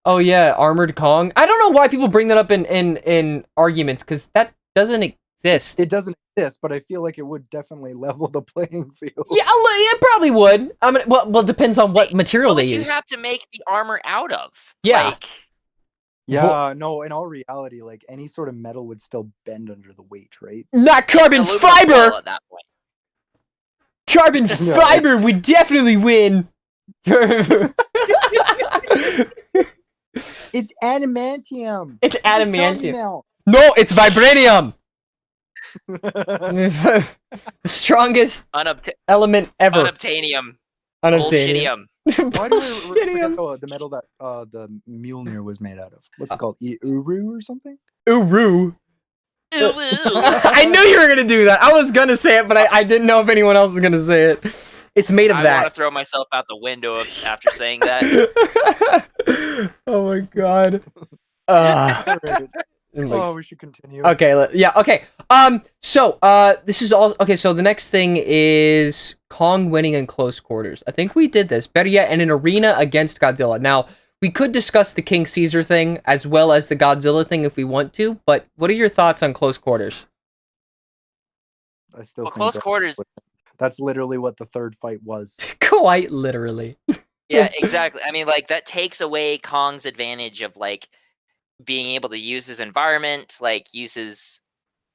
Oh yeah, armored Kong. I don't know why people bring that up in arguments, because that doesn't exist.
It doesn't exist, but I feel like it would definitely level the playing field.
Yeah, it probably would. I mean, well, it depends on what material they use.
You have to make the armor out of.
Yeah.
No, in all reality, like any sort of metal would still bend under the weight, right?
Not carbon fiber! At that point. Carbon fiber would definitely win!
It's adamantium!
It's adamantium. No, it's vibranium! The strongest
Unobta-
element ever.
Unobtainium.
Unobtainium.
Bullshittium.
Why do we forget
Bullshittium.
the metal that the Mjolnir was made out of? What's it called? Uru or something?
Uru. I knew you were gonna do that. I was gonna say it, but I didn't know if anyone else was gonna say it. It's made of
I
that.
want to throw myself out the window after saying that.
Oh my god.
Alright.
Like-
Oh, we should continue.
Okay, yeah, okay. So, this is all, okay, so the next thing is Kong winning in close quarters. I think we did this. Better yet, in an arena against Godzilla. Now, we could discuss the King Caesar thing as well as the Godzilla thing if we want to, but what are your thoughts on close quarters?
I still
Well,
think
close quarters.
That's literally what the third fight was.
Quite literally.
Yeah, exactly. I mean, like, that takes away Kong's advantage of, like, being able to use his environment, like, use his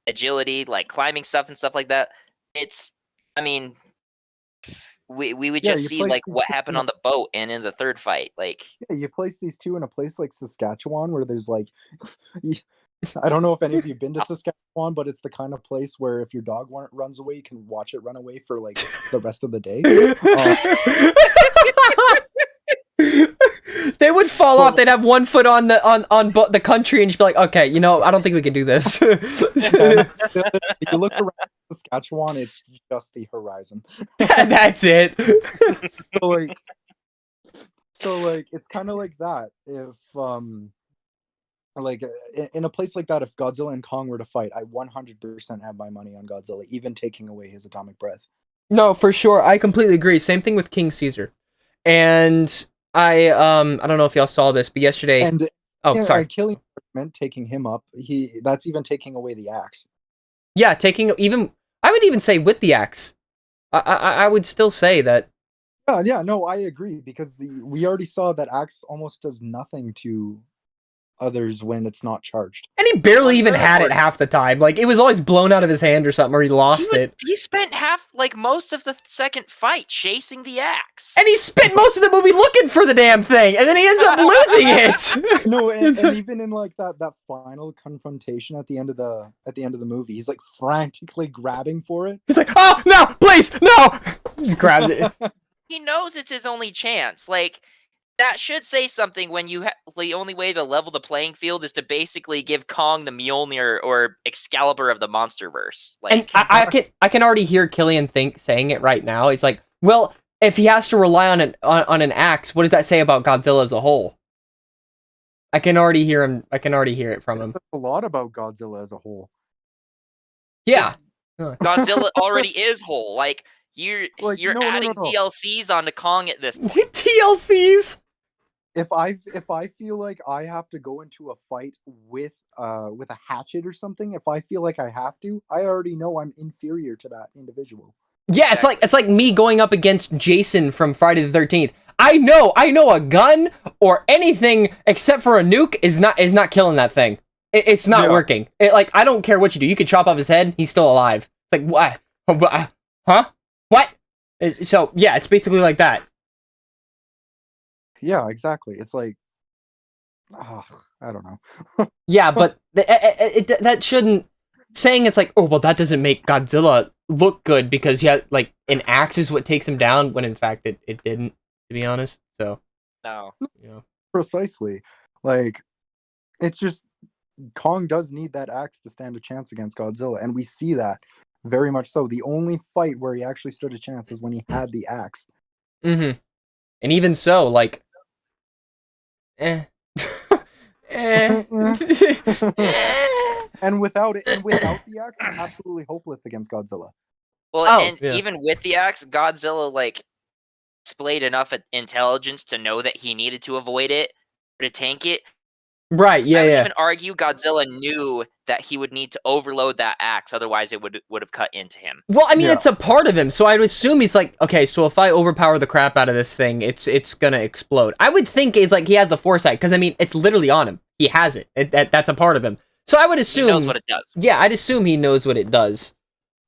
agility, like, climbing stuff and stuff like that. It's, I mean, we would
Yeah,
just
you
see,
place
like,
these
what
two
happened
in a-
on the boat and in the third fight. Like,
Yeah, you place these two in a place like Saskatchewan where there's like, I don't know if any of you've been to Saskatchewan, but it's the kind of place where if your dog runs away, you can watch it run away for like the rest of the day.
They would fall off. They'd have one foot on the country and just be like, okay, you know, I don't think we can do this.
If you look around Saskatchewan, it's just the horizon.
That's it.
So like it's kind of like that. If like in a place like that, if Godzilla and Kong were to fight, I 100% have my money on Godzilla, even taking away his atomic breath.
No, for sure. I completely agree. Same thing with King Caesar. And I don't know if y'all saw this, but yesterday.
And
sorry.
killing meant taking him up. That's even taking away the axe.
Yeah, I would even say with the axe. I would still say that.
Yeah, no, I agree because we already saw that axe almost does nothing to others when it's not charged.
And he barely even had it half the time. Like, it was always blown out of his hand or something, or he lost it.
He spent most of the second fight chasing the axe.
And he spent most of the movie looking for the damn thing, and then he ends up losing it.
No, and even in like that final confrontation at the end of the movie, he's like frantically grabbing for it.
He's like, oh, no, please, no! He grabs it.
He knows it's his only chance. Like, that should say something when the only way to level the playing field is to basically give Kong the Mjolnir or Excalibur of the Monsterverse. Like,
and I can already hear Killian saying it right now. It's like, well, if he has to rely on an axe, what does that say about Godzilla as a whole? I can already hear him. I can already hear it from him.
A lot about Godzilla as a whole.
Yeah,
Godzilla already is whole. Like, you're adding
No.
DLCs onto Kong at this point.
TLCs.
If I feel like I have to go into a fight with a hatchet or something, if I feel like I have to, I already know I'm inferior to that individual.
Yeah, it's like me going up against Jason from Friday the 13th. I know a gun or anything except for a nuke is not killing that thing. It's not working. Like, I don't care what you do. You could chop off his head, he's still alive. It's like, what? Huh? What? So yeah, it's basically like that.
Yeah, exactly. It's like, I don't know.
Yeah, but that shouldn't saying it's like, oh well, that doesn't make Godzilla look good because he had like an axe is what takes him down when in fact it didn't, to be honest. So
no,
precisely. Like, it's just Kong does need that axe to stand a chance against Godzilla, and we see that very much so. The only fight where he actually stood a chance is when he had the axe.
Mm-hmm. And even so, like,
And without the axe, it's absolutely hopeless against Godzilla.
Well, even with the axe, Godzilla like displayed enough intelligence to know that he needed to avoid it or to tank it.
Right? Yeah,
I would
yeah.
even argue Godzilla knew that he would need to overload that axe, otherwise it would have cut into him.
Well, I mean, it's a part of him, so I would assume he's like, okay, so if I overpower the crap out of this thing, it's gonna explode. I would think it's like he has the foresight, because I mean, it's literally on him. He has it. That's a part of him. So I would assume
he knows what it does.
Yeah, I'd assume he knows what it does.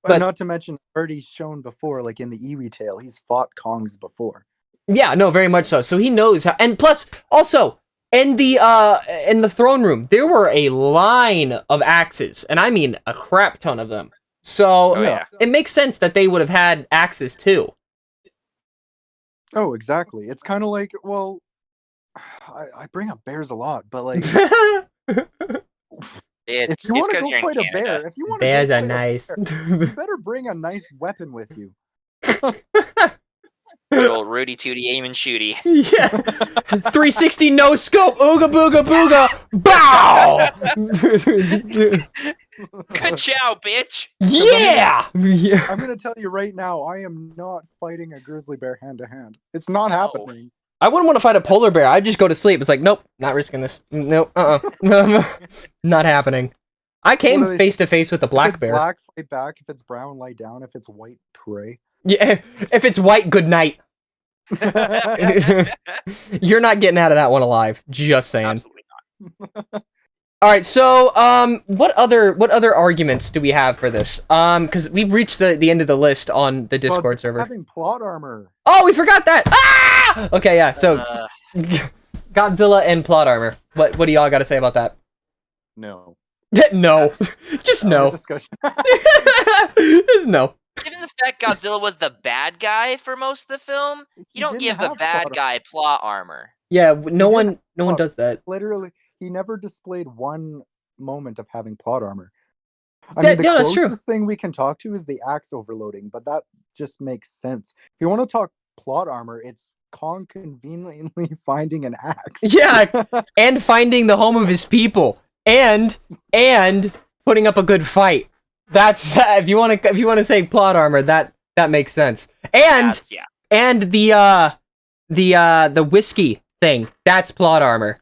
But not to mention, already shown before, like in the Iwi tale, he's fought Kongs before.
Yeah, no, very much so. So he knows how, and plus, also, in the throne room, there were a line of axes, and I mean a crap ton of them. So
Oh, yeah.
it makes sense that they would have had axes too.
Oh, exactly. It's kind of like, well, I bring up bears a lot, but like, if
It's
you want to
because
go
you're in
fight a
Canada.
bear, if you want to
Bears
go
are
fight
nice.
a bear, you better bring a nice weapon with you.
Good old Rudy Tooty aim and shooty.
Yeah. 360 no scope. Ooga booga booga. Bow.
Good job, bitch.
Yeah. Yeah.
I'm gonna tell you right now, I am not fighting a grizzly bear hand to hand. It's not happening.
I wouldn't want to fight a polar bear. I'd just go to sleep. It's like, nope, not risking this. Nope, not happening. I came face to face with a black
if it's
bear.
Black, fight back. If it's brown, lie down. If it's white, pray.
Yeah, if it's white, good night. You're not getting out of that one alive. Just saying.
Absolutely not.
All right, so what other arguments do we have for this? Because we've reached the end of the list on the Discord server.
Having plot armor.
Oh, we forgot that. Ah! Okay, yeah. So Godzilla and plot armor. What do y'all got to say about that?
No.
No, just no.
Discussion.
Just no.
Given the fact Godzilla was the bad guy for most of the film, you don't give the bad guy plot armor.
Yeah, no one does that.
Literally, he never displayed one moment of having plot armor. I mean, the
that's true.
closest thing we can talk to is the axe overloading, but that just makes sense. If you want to talk plot armor, it's Kong conveniently finding an axe.
Yeah, and finding the home of his people, and putting up a good fight. That's if you want to say plot armor, that makes sense. And the whiskey thing, that's plot armor.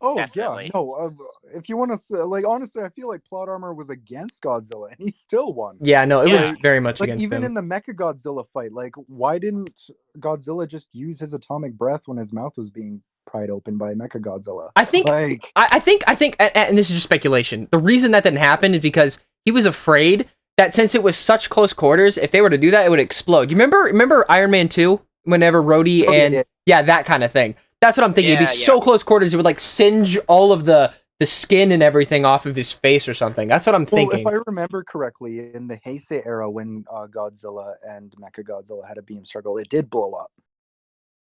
Oh,
definitely.
Yeah, no. If you want to, like, honestly, I feel like plot armor was against Godzilla, and he still won.
Yeah, no, it was very much
like
against
even
him.
in the Mechagodzilla fight, like, why didn't Godzilla just use his atomic breath when his mouth was being pried open by Mechagodzilla?
I think,
like,
I think, and this is just speculation. The reason that didn't happen is because he was afraid that since it was such close quarters, if they were to do that, it would explode. You remember Iron Man 2? Whenever Rhodey and that kind of thing. That's what I'm thinking. It'd be so close quarters, it would like singe all of the skin and everything off of his face or something. That's what I'm thinking.
If I remember correctly, in the Heisei era, when Godzilla and Mechagodzilla had a beam struggle, it did blow up.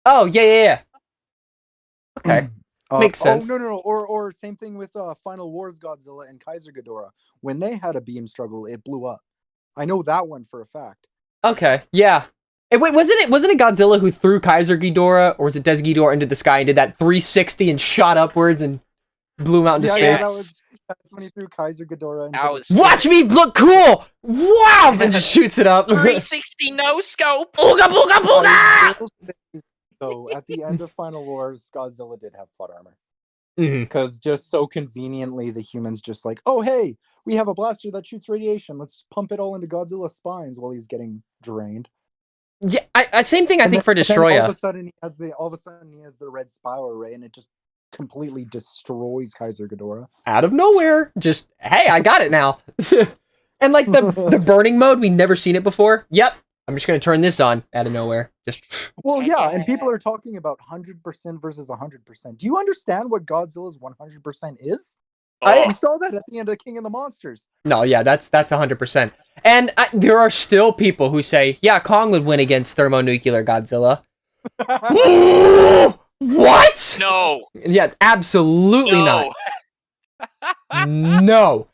Oh, yeah. Okay. Makes sense.
Oh, no. Or same thing with Final Wars Godzilla and Kaiser Ghidorah. When they had a beam struggle, it blew up. I know that one for a fact.
Okay, yeah. And wait, wasn't it Godzilla who threw Kaiser Ghidorah, or was it Des Ghidorah into the sky and did that 360 and shot upwards and blew him out into space?
That's when he threw Kaiser Ghidorah into
Watch me look cool! Wow! Then just shoots it up.
360 no scope!
Booga booga booga!
So at the end of Final Wars, Godzilla did have plot armor.
Because
just so conveniently, the humans just like, oh hey, we have a blaster that shoots radiation. Let's pump it all into Godzilla's spines while he's getting drained.
Yeah, same thing. I think for Destroya.
All of a sudden he has the red spiral ray, and it just completely destroys Kaiser Ghidorah
out of nowhere. Just hey, I got it now. And like the burning mode, we've never seen it before. Yep, I'm just gonna turn this on out of nowhere. Just
and people are talking about 100% versus 100%. Do you understand what Godzilla's 100% is? We saw that at the end of King of the Monsters.
No, yeah, that's 100%. And there are still people who say, yeah, Kong would win against thermonuclear Godzilla. What?
No.
Yeah, absolutely not. No.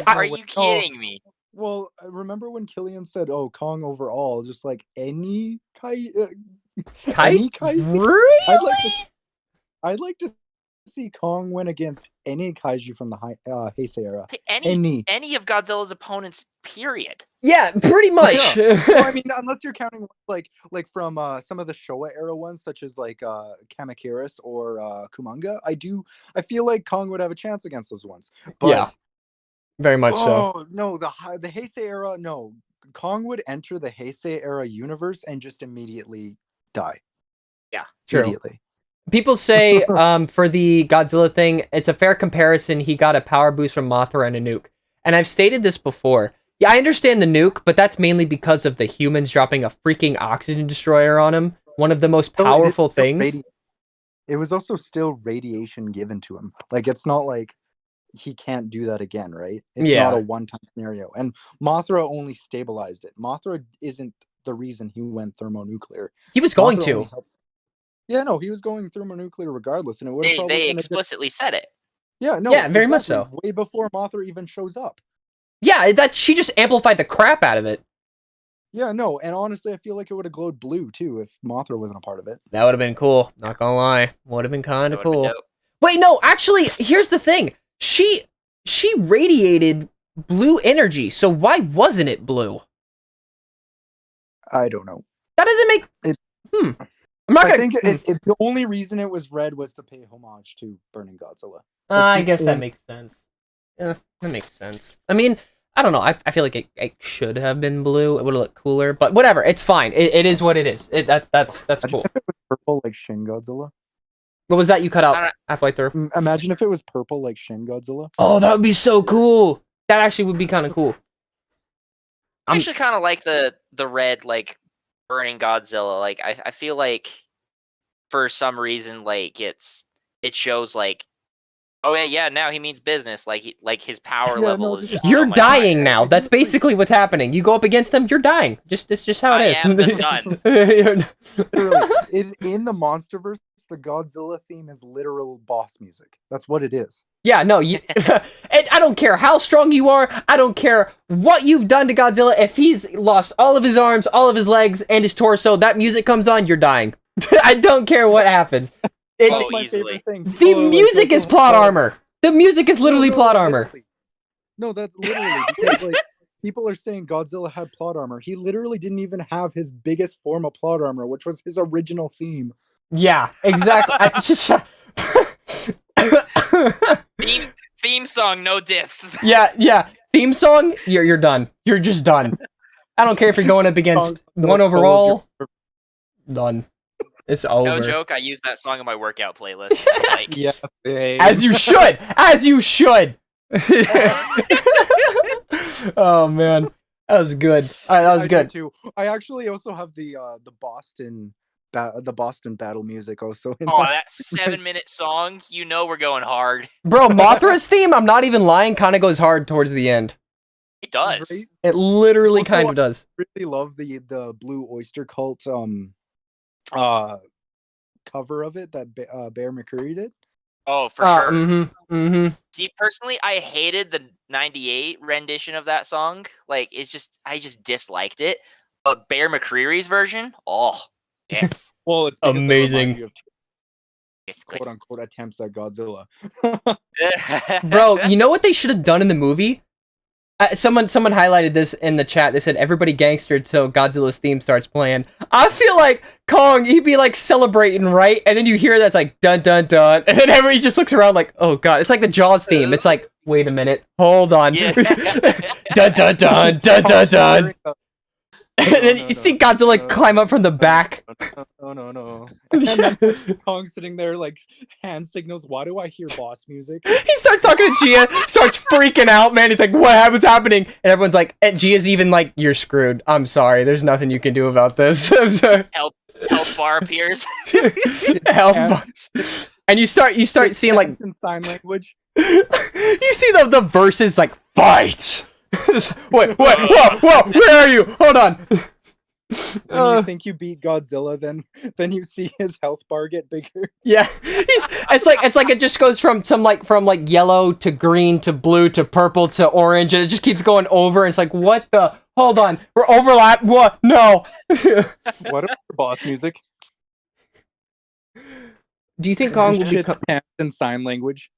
Are you kidding me?
Well, remember when Killian said, "Oh, Kong overall," just like any kaiju.
Really?
I'd like to see Kong win against any kaiju from the Heisei era.
Any of Godzilla's opponents, period.
Yeah, pretty much.
Yeah. Well, I mean, unless you're counting like from some of the Showa era ones, such as like Kamakiris or Kumonga. I feel like Kong would have a chance against those ones. But,
yeah, very much so.
Oh no, the Heisei era. No, Kong would enter the Heisei era universe and just immediately die.
Yeah,
true.
Immediately.
People say for the Godzilla thing, it's a fair comparison. He got a power boost from Mothra and a nuke. And I've stated this before. Yeah, I understand the nuke, but that's mainly because of the humans dropping a freaking oxygen destroyer on him. One of the most powerful things.
It was also still radiation given to him. Like, it's not like he can't do that again, right? It's not a one-time scenario. And Mothra only stabilized it. Mothra isn't the reason he went thermonuclear.
He was going to.
Yeah, no, he was going thermonuclear regardless, and it would have probably
they
been
explicitly said it.
Yeah, no,
yeah, very much so.
Way before Mothra even shows up.
Yeah, that she just amplified the crap out of it.
Yeah, no, and honestly, I feel like it would have glowed blue too if Mothra wasn't a part of it.
That would have been cool. Not gonna lie, would have been kind of cool.
Been
Wait, no, actually, here's the thing. She radiated blue energy, so why wasn't it blue?
I don't know.
That doesn't make
it.
I'm not gonna.
I think the only reason it was red was to pay homage to Burning Godzilla.
I guess that makes sense. Yeah, that makes sense. I mean, I don't know. I feel like it should have been blue. It would have looked cooler, but whatever. It's fine. It is what it is. That's cool.
If it was purple like Shin Godzilla.
What was that you cut out halfway through?
Imagine if it was purple like Shin Godzilla.
Oh, that would be so cool. That actually would be kind of cool.
I actually kind of like the red, like, Burning Godzilla. Like, I feel like for some reason, like, it shows, like, oh yeah, now he means business. Like, his power level is just
you're
so
dying
much
now. That's basically what's happening. You go up against them, you're dying. It's just how it is.
I am the sun.
in the Monsterverse, the Godzilla theme is literal boss music. That's what it is.
Yeah, no, and I don't care how strong you are. I don't care what you've done to Godzilla. If he's lost all of his arms, all of his legs, and his torso, that music comes on, you're dying. I don't care what happens. It's
my favorite thing.
The music is plot armor. The music is literally plot armor.
No, that's literally because like people are saying Godzilla had plot armor. He literally didn't even have his biggest form of plot armor, which was his original theme.
Yeah, exactly. I just
theme song, no diffs.
Yeah. Theme song, you're done. You're just done. I don't care if you're going up against one overall. Done. It's over.
No joke, I use that song in my workout playlist. Like,
yes,
as you should. As you should. Oh man, that was good. That was good
too. I actually also have the Boston battle music also.
That 7-minute song, you know we're going hard.
Bro, Mothra's theme, I'm not even lying, kind of goes hard towards the end.
It does.
Right?
It literally
Also,
kind of does.
I really love the Blue Oyster Cult cover of it that Bear McCreary did.
Oh, for sure.
Mm-hmm.
See, personally, I hated the 98 rendition of that song. Like, I just disliked it. But Bear McCreary's version, oh, yes.
Well, it's
amazing.
Quote unquote attempts at Godzilla.
Bro, you know what they should have done in the movie? Someone highlighted this in the chat. They said everybody gangstered so Godzilla's theme starts playing. I feel like Kong, he'd be like celebrating, right? And then you hear that's like dun dun dun, and then everybody just looks around like, oh god. It's like the Jaws theme. It's like, wait a minute, hold on.
Yeah.
Dun dun dun dun dun dun. And then you see Godzilla climb up from the back.
No. And then Kong sitting there like hand signals. Why do I hear boss music?
He starts talking to Gia, starts freaking out, man. He's like, what's happening? And everyone's like, and Gia's even like, you're screwed. I'm sorry. There's nothing you can do about this. I'm sorry.
Help bar appears.
Help bar. And you start seeing like
in sign language.
You see the verses like fight. Wait, whoa, where are you? Hold on.
When you think you beat Godzilla, then you see his health bar get bigger.
Yeah, it's like it just goes from yellow to green to blue to purple to orange, and it just keeps going over. And it's like, what the? Hold on, we're overlap. What? No.
What about boss music?
Do you think Kong will become
in sign language?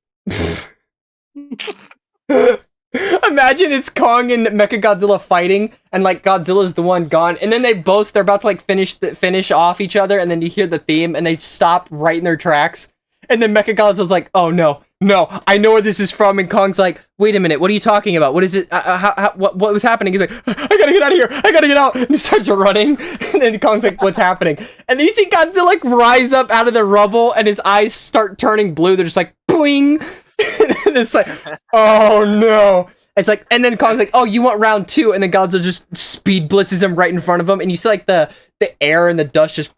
Imagine it's Kong and Mechagodzilla fighting, and like Godzilla's the one gone, and then they're about to like finish off each other, and then you hear the theme, and they stop right in their tracks, and then Mechagodzilla's like, oh no, I know where this is from, and Kong's like, wait a minute, what are you talking about? What is it? What was happening? He's like, I gotta get out of here, I gotta get out, and he starts running, and then Kong's like, what's happening? And then you see Godzilla like rise up out of the rubble, and his eyes start turning blue. They're just like, boing. And it's like, oh no. It's like, and then Kong's like, oh, you want round 2? And then Godzilla just speed blitzes him right in front of him, and you see like the air and the dust just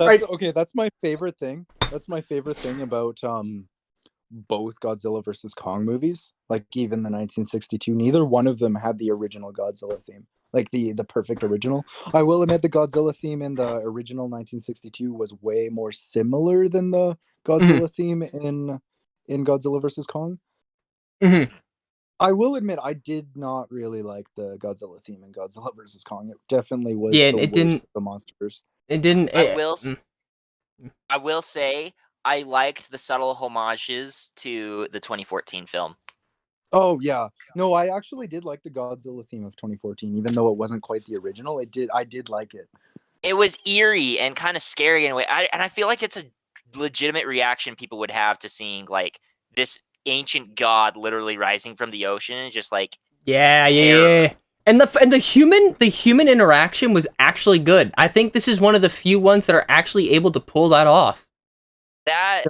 right.
Okay, that's my favorite thing. That's my favorite thing about both Godzilla versus Kong movies, like even the 1962, neither one of them had the original Godzilla theme, like the perfect original. I will admit the Godzilla theme in the original 1962 was way more similar than the Godzilla theme in Godzilla versus Kong.
Mm-hmm.
I will admit I did not really like the Godzilla theme in Godzilla versus Kong. It definitely was
Yeah,
the
it
worst
didn't.
of the Monsterverse.
It didn't.
I will say I liked the subtle homages to the 2014 film.
Oh yeah, no, I actually did like the Godzilla theme of 2014, even though it wasn't quite the original. I did like it.
It was eerie and kind of scary in a way, and I feel like it's a legitimate reaction people would have to seeing like this ancient god literally rising from the ocean and just like
yeah. And the human interaction was actually good. I think this is one of the few ones that are actually able to pull that off.
That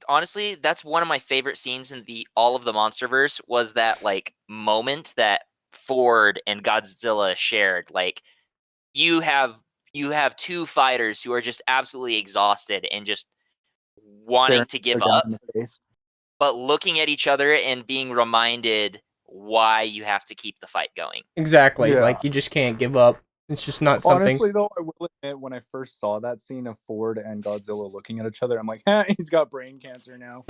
honestly, that's one of my favorite scenes in all of the Monsterverse was that like moment that Ford and Godzilla shared. Like you have two fighters who are just absolutely exhausted and just wanting to give up, but looking at each other and being reminded why you have to keep the fight going.
Exactly. Yeah. Like you just can't give up. It's just not something.
Honestly, though, I will admit when I first saw that scene of Ford and Godzilla looking at each other, I'm like, he's got brain cancer now.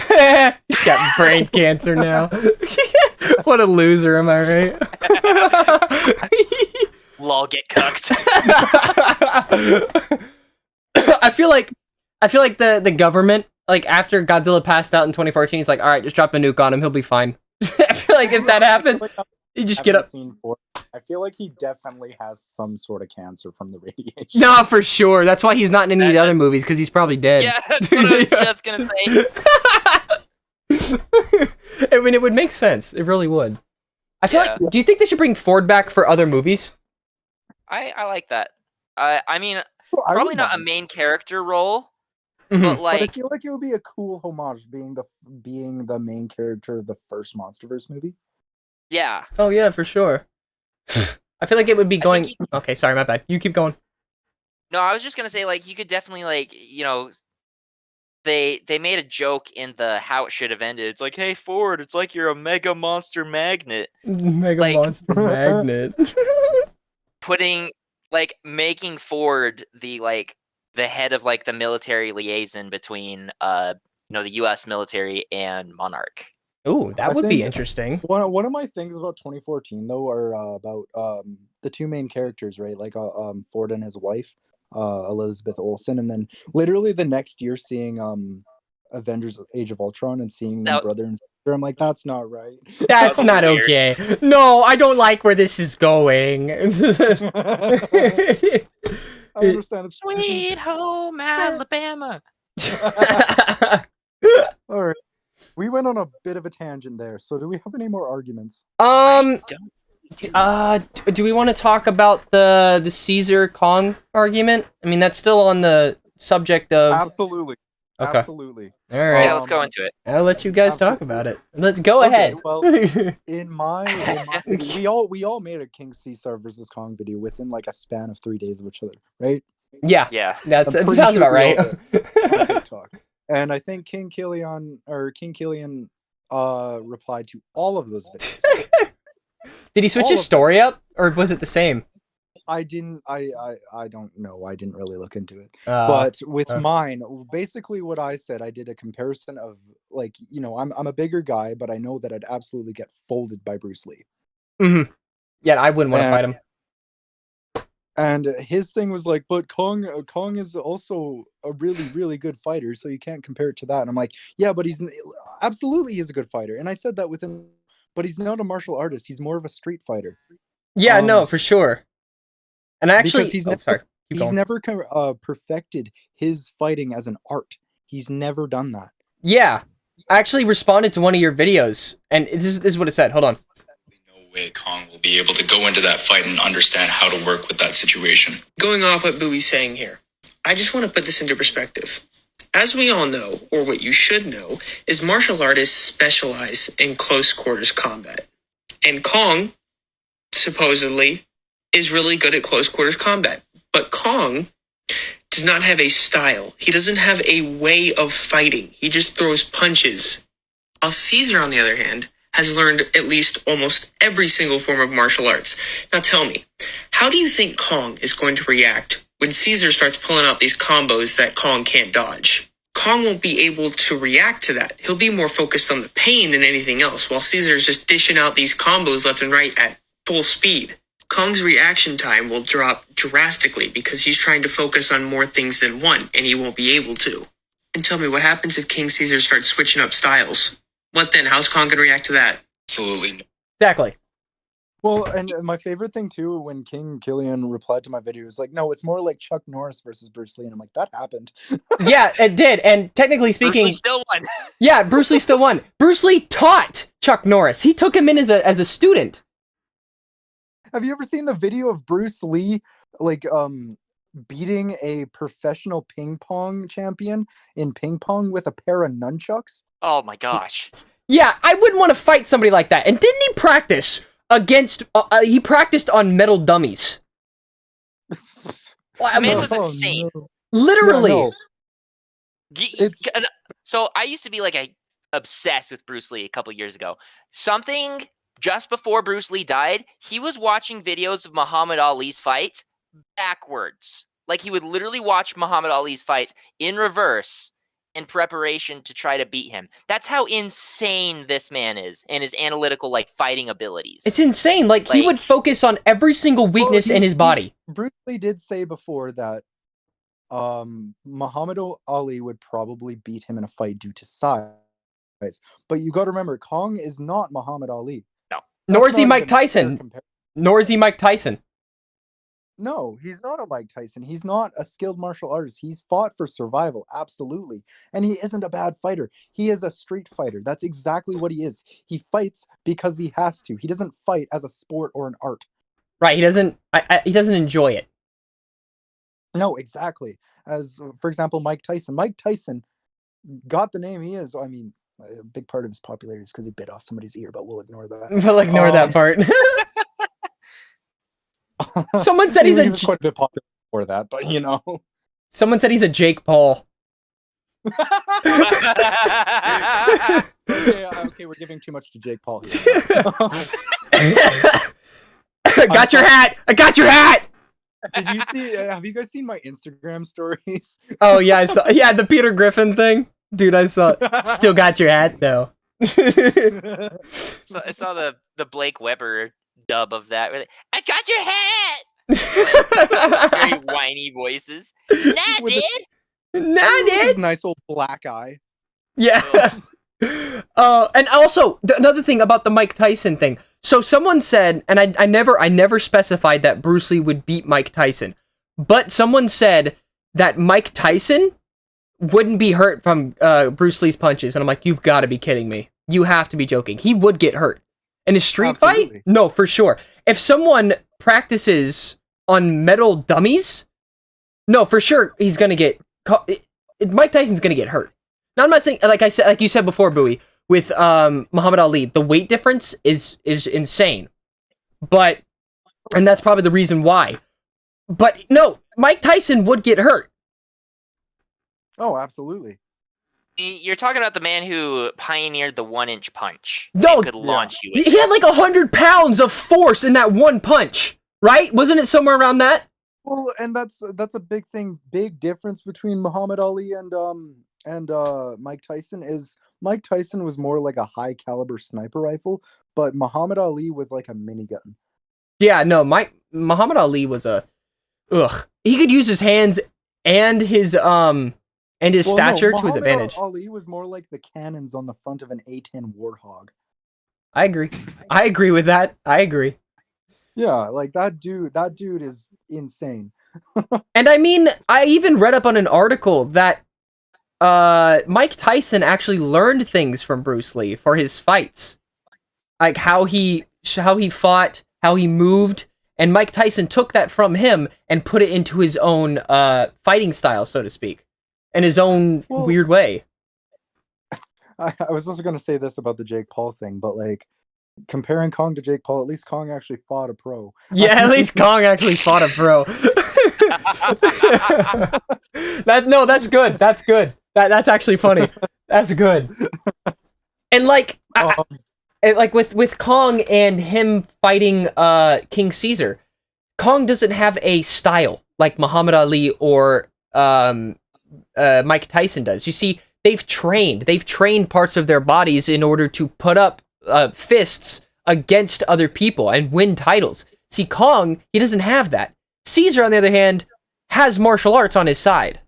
He's got brain cancer now. What a loser, am I right?
Lol, get cooked.
I feel like the government, like after Godzilla passed out in 2014, he's like, all right, just drop a nuke on him, he'll be fine. I feel like if that happens, you just get up.
I feel like he definitely has some sort of cancer from the radiation.
No, for sure. That's why he's not in any of the other movies, because he's probably dead.
Yeah, that's what I was just gonna
say. I mean, it would make sense. It really would. I feel like. Do you think they should bring Ford back for other movies?
I like that. I mean, probably not a main character role, but like.
But I feel like it would be a cool homage, being the main character of the first Monsterverse movie.
Yeah.
Oh yeah, for sure. I feel like it would be going. Okay, sorry, my bad. You keep going.
No, I was just gonna say, like, you could definitely, like, you know, they made a joke in the how it should have ended. It's like, hey Ford, it's like you're a mega monster magnet.
Monster magnet.
Making Ford the head of like the military liaison between the U.S. military and Monarch.
Ooh, that would be interesting.
One of my things about 2014 though are about the two main characters, right? Like Ford and his wife, Elizabeth Olsen, and then literally the next year seeing Avengers Age of Ultron and seeing them brother and sister. I'm like, that's not right.
That's not okay. No, I don't like where this is going.
I understand. It's
Sweet home Alabama.
All right. We went on a bit of a tangent there, so do we have any more arguments?
Do we want to talk about the Caesar Kong argument? I mean, that's still on the subject of...
Absolutely.
Okay.
Absolutely.
All right.
Yeah, let's go into it.
I'll let you guys talk about it. Let's go ahead.
Well, in my we all made a King Caesar versus Kong video within like a span of 3 days of each other, right?
Yeah.
Yeah.
That sounds about right.
On TikTok. And I think King Killian replied to all of those videos.
Did he switch his story up, or was it the same?
I don't know. I didn't really look into it. But with mine, basically what I said, I did a comparison of like, you know, I'm a bigger guy, but I know that I'd absolutely get folded by Bruce Lee.
Mm-hmm. Yeah, I wouldn't want to fight him.
And his thing was like, but Kong is also a really, really good fighter, so you can't compare it to that. And I'm like, yeah, but he's a good fighter. And I said that within, but he's not a martial artist. He's more of a street fighter.
Yeah, no, for sure. And actually,
he's never perfected his fighting as an art. He's never done that.
Yeah, I actually responded to one of your videos, and this is what it said. Hold on.
Way Kong will be able to go into that fight and understand how to work with that situation.
Going off what Bouie's saying here, I just want to put this into perspective. As we all know, or what you should know, is martial artists specialize in close quarters combat. And Kong, supposedly, is really good at close quarters combat. But Kong does not have a style. He doesn't have a way of fighting. He just throws punches. While Caesar, on the other hand, has learned at least almost every single form of martial arts. Now tell me, how do you think Kong is going to react when Caesar starts pulling out these combos that Kong can't dodge? Kong won't be able to react to that. He'll be more focused on the pain than anything else, while Caesar's just dishing out these combos left and right at full speed. Kong's reaction time will drop drastically because he's trying to focus on more things than one, and he won't be able to. And tell me, what happens if King Caesar starts switching up styles? What then? How's Kong going to react to that?
Absolutely.
Exactly.
Well, and my favorite thing too, when King Killian replied to my video, is like, no, it's more like Chuck Norris versus Bruce Lee, and I'm like, that happened.
Yeah, it did. And technically speaking,
Bruce Lee still won.
yeah, Bruce Lee still won. Bruce Lee taught Chuck Norris. He took him in as a student.
Have you ever seen the video of Bruce Lee, like, beating a professional ping pong champion in ping pong with a pair of nunchucks?
Oh my gosh.
Yeah, I wouldn't want to fight somebody like that. And didn't he practice against? He practiced on metal dummies.
The man was insane.
No.
Literally.
Yeah, no. It's-
So I used to be like obsessed with Bruce Lee a couple years ago. Something just before Bruce Lee died, he was watching videos of Muhammad Ali's fights backwards. Like he would literally watch Muhammad Ali's fights in reverse in preparation to try to beat him. That's how insane this man is and his analytical like fighting abilities.
It's insane. Like he would focus on every single weakness in his body.
Bruce Lee did say before that Muhammad Ali would probably beat him in a fight due to size. But you got to remember, Kong is not Muhammad Ali.
No.
Nor is he
That's not
Mike
even a fair
Tyson.
comparison.
Nor is he Mike Tyson.
No, he's not a Mike Tyson. He's not a skilled martial artist. He's fought for survival, absolutely. And he isn't a bad fighter. He is a street fighter. That's exactly what he is. He fights because he has to. He doesn't fight as a sport or an art.
Right, he doesn't he doesn't enjoy it.
No, exactly. As, for example, Mike Tyson. Mike Tyson got the name he is. I mean, a big part of his popularity is because he bit off somebody's ear, but we'll ignore that.
We'll ignore that part. Someone said
he
he's
was quite a bit popular before that, but you know.
Someone said he's a Jake Paul.
Okay, we're giving too much to Jake Paul here.
I got your hat! I got your hat!
Did you see? Have you guys seen my Instagram stories?
Oh yeah, I saw. Yeah, the Peter Griffin thing, dude. I saw. Still got your hat though.
So I saw the Blake Weber dub of that. Really, I got your hat. Very whiny voices. Nah,
With
dude.
Nah,
His
dude.
nice old black eye.
Yeah. And also another thing about the Mike Tyson thing. So someone said, and I never specified that Bruce Lee would beat Mike Tyson, but someone said that Mike Tyson wouldn't be hurt from Bruce Lee's punches, and I'm like, you've got to be kidding me. You have to be joking. He would get hurt. In a street
Absolutely.
fight? No, for sure. If someone practices on metal dummies, no, for sure he's gonna get. Mike Tyson's gonna get hurt. Now I'm not saying like you said before, Bowie, with Muhammad Ali, the weight difference is insane, and that's probably the reason why. But no, Mike Tyson would get hurt.
Oh, absolutely.
You're talking about the man who pioneered the 1-inch punch.
No,
and could launch you. With
He had like 100 pounds of force in that one punch, right? Wasn't it somewhere around that?
Well, and that's a big thing. Big difference between Muhammad Ali and Mike Tyson is Mike Tyson was more like a high caliber sniper rifle, but Muhammad Ali was like a minigun.
Yeah, no, Muhammad Ali was he could use his hands and his stature to his
Muhammad
advantage.
Ali was more like the cannons on the front of an A-10 Warthog.
I agree. I agree with that. I agree.
Yeah, like that dude is insane.
And I mean, I even read up on an article that Mike Tyson actually learned things from Bruce Lee for his fights. Like how he fought, how he moved, and Mike Tyson took that from him and put it into his own fighting style, so to speak. In his own weird way.
I was also going to say this about the Jake Paul thing, but like comparing Kong to Jake Paul, at least Kong actually fought a pro.
Yeah, at least Kong actually fought a pro. That's good. That's good. That's actually funny. That's good. And like, like with Kong and him fighting King Caesar, Kong doesn't have a style like Muhammad Ali or Mike Tyson does. You see, they've trained parts of their bodies in order to put up fists against other people and win titles. See, Kong, he doesn't have that. Caesar, on the other hand, has martial arts on his side.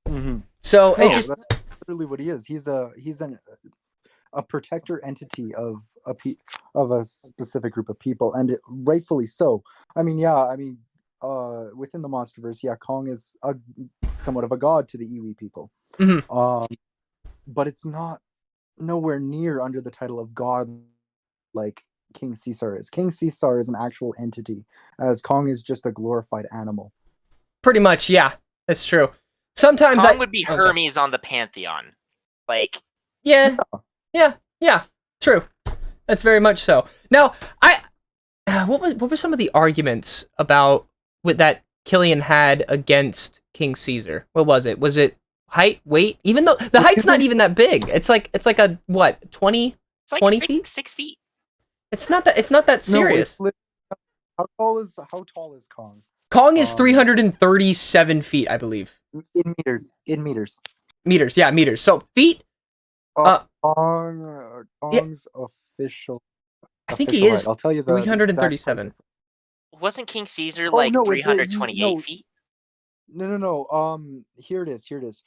Mm-hmm.
So
No,
it just
that's literally what he is. He's a protector entity of a specific group of people, and rightfully so. I mean, within the Monsterverse, Kong is somewhat of a god to the Iwi people.
Mhm.
But it's not nowhere near under the title of god like King Caesar is. King Caesar is an actual entity, as Kong is just a glorified animal.
pretty much, yeah, that's true. Sometimes
Kong would be Hermes on the Pantheon. Like,
yeah, true. That's very much so. Now, what were some of the arguments about that Killian had against King Caesar? What was it? Was it height, weight? Even though the height's not even that big. It's like a what, 20
it's like
20 feet?
6 feet.
It's not that serious.
No, how tall is Kong?
Kong is 337 feet, I believe.
In meters.
Meters, yeah, meters. So feet.
Kong's official.
I think he is.
Height. I'll tell you the
337.
Wasn't King Caesar like 328 feet?
No. Here it is.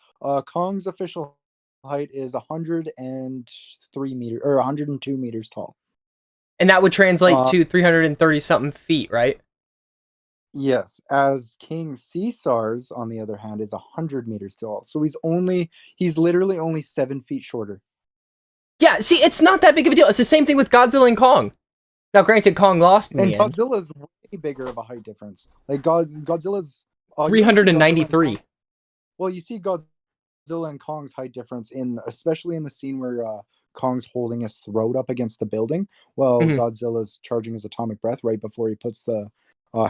Kong's official height is 103 meters or 102 meters tall.
And that would translate to 330 something feet, right?
Yes, as King Caesar's, on the other hand, is 100 meters tall. So he's literally only 7 feet shorter.
Yeah, see, it's not that big of a deal. It's the same thing with Godzilla and Kong. Now, granted, Kong lost in the end.
Godzilla's way bigger of a height difference. Like Godzilla's
393.
Well, you see Godzilla and Kong's height difference especially in the scene where Kong's holding his throat up against the building while Godzilla's charging his atomic breath right before he puts the